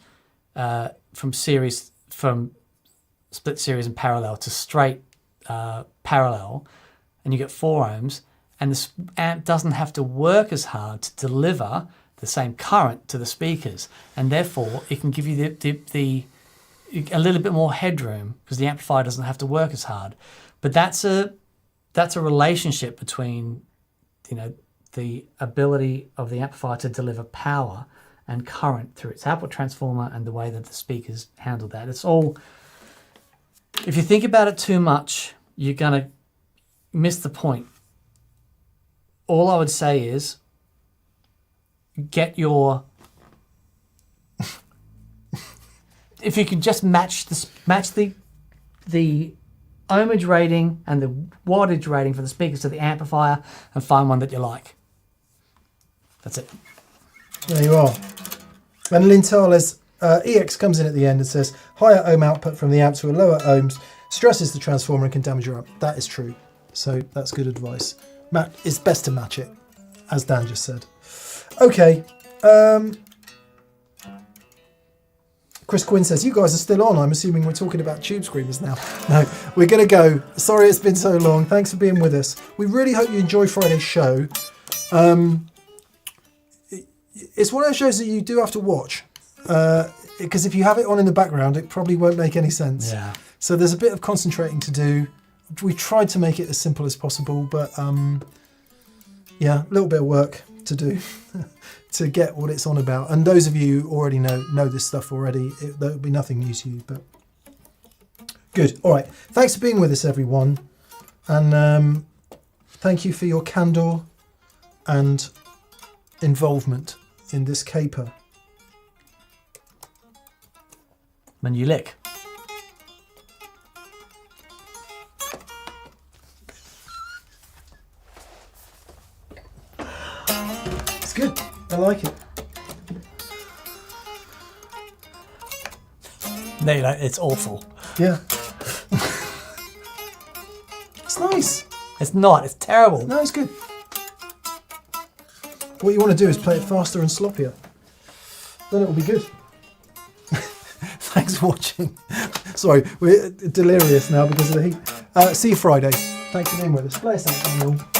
Speaker 1: from split series and parallel to straight parallel, and you get 4 ohms, and this amp doesn't have to work as hard to deliver the same current to the speakers, and therefore it can give you a little bit more headroom because the amplifier doesn't have to work as hard. But that's a relationship between the ability of the amplifier to deliver power and current through its output transformer and the way that the speakers handle that. It's all, if you think about it too much, you're going to miss the point. All I would say is get your if you can just match the ohmage rating and the wattage rating for the speakers to the amplifier and find one that you like. That's it.
Speaker 2: There you are. And Lintales EX comes in at the end and says, higher ohm output from the amp to a lower ohms stresses the transformer and can damage your amp. That is true. So that's good advice. It's best to match it, as Dan just said. Okay. Chris Quinn says, you guys are still on. I'm assuming we're talking about tube screamers now. No, we're going to go. Sorry it's been so long. Thanks for being with us. We really hope you enjoy Friday's show. It's one of those shows that you do have to watch. Because if you have it on in the background, it probably won't make any sense.
Speaker 1: Yeah.
Speaker 2: So there's a bit of concentrating to do. We tried to make it as simple as possible, but yeah, a little bit of work to do to get what it's on about. And those of you who already know this stuff already, there'll be nothing new to you. But good. All right. Thanks for being with us, everyone, and thank you for your candour and involvement in this caper.
Speaker 1: When you lick.
Speaker 2: It's good. I like it.
Speaker 1: No, you don't. It's awful.
Speaker 2: Yeah. It's nice.
Speaker 1: It's not. It's terrible.
Speaker 2: No, it's good. What you want to do is play it faster and sloppier. Then it'll be good. Thanks for watching. Sorry, we're delirious now because of the heat. See you Friday. Thanks for being with us. Play us out, Daniel.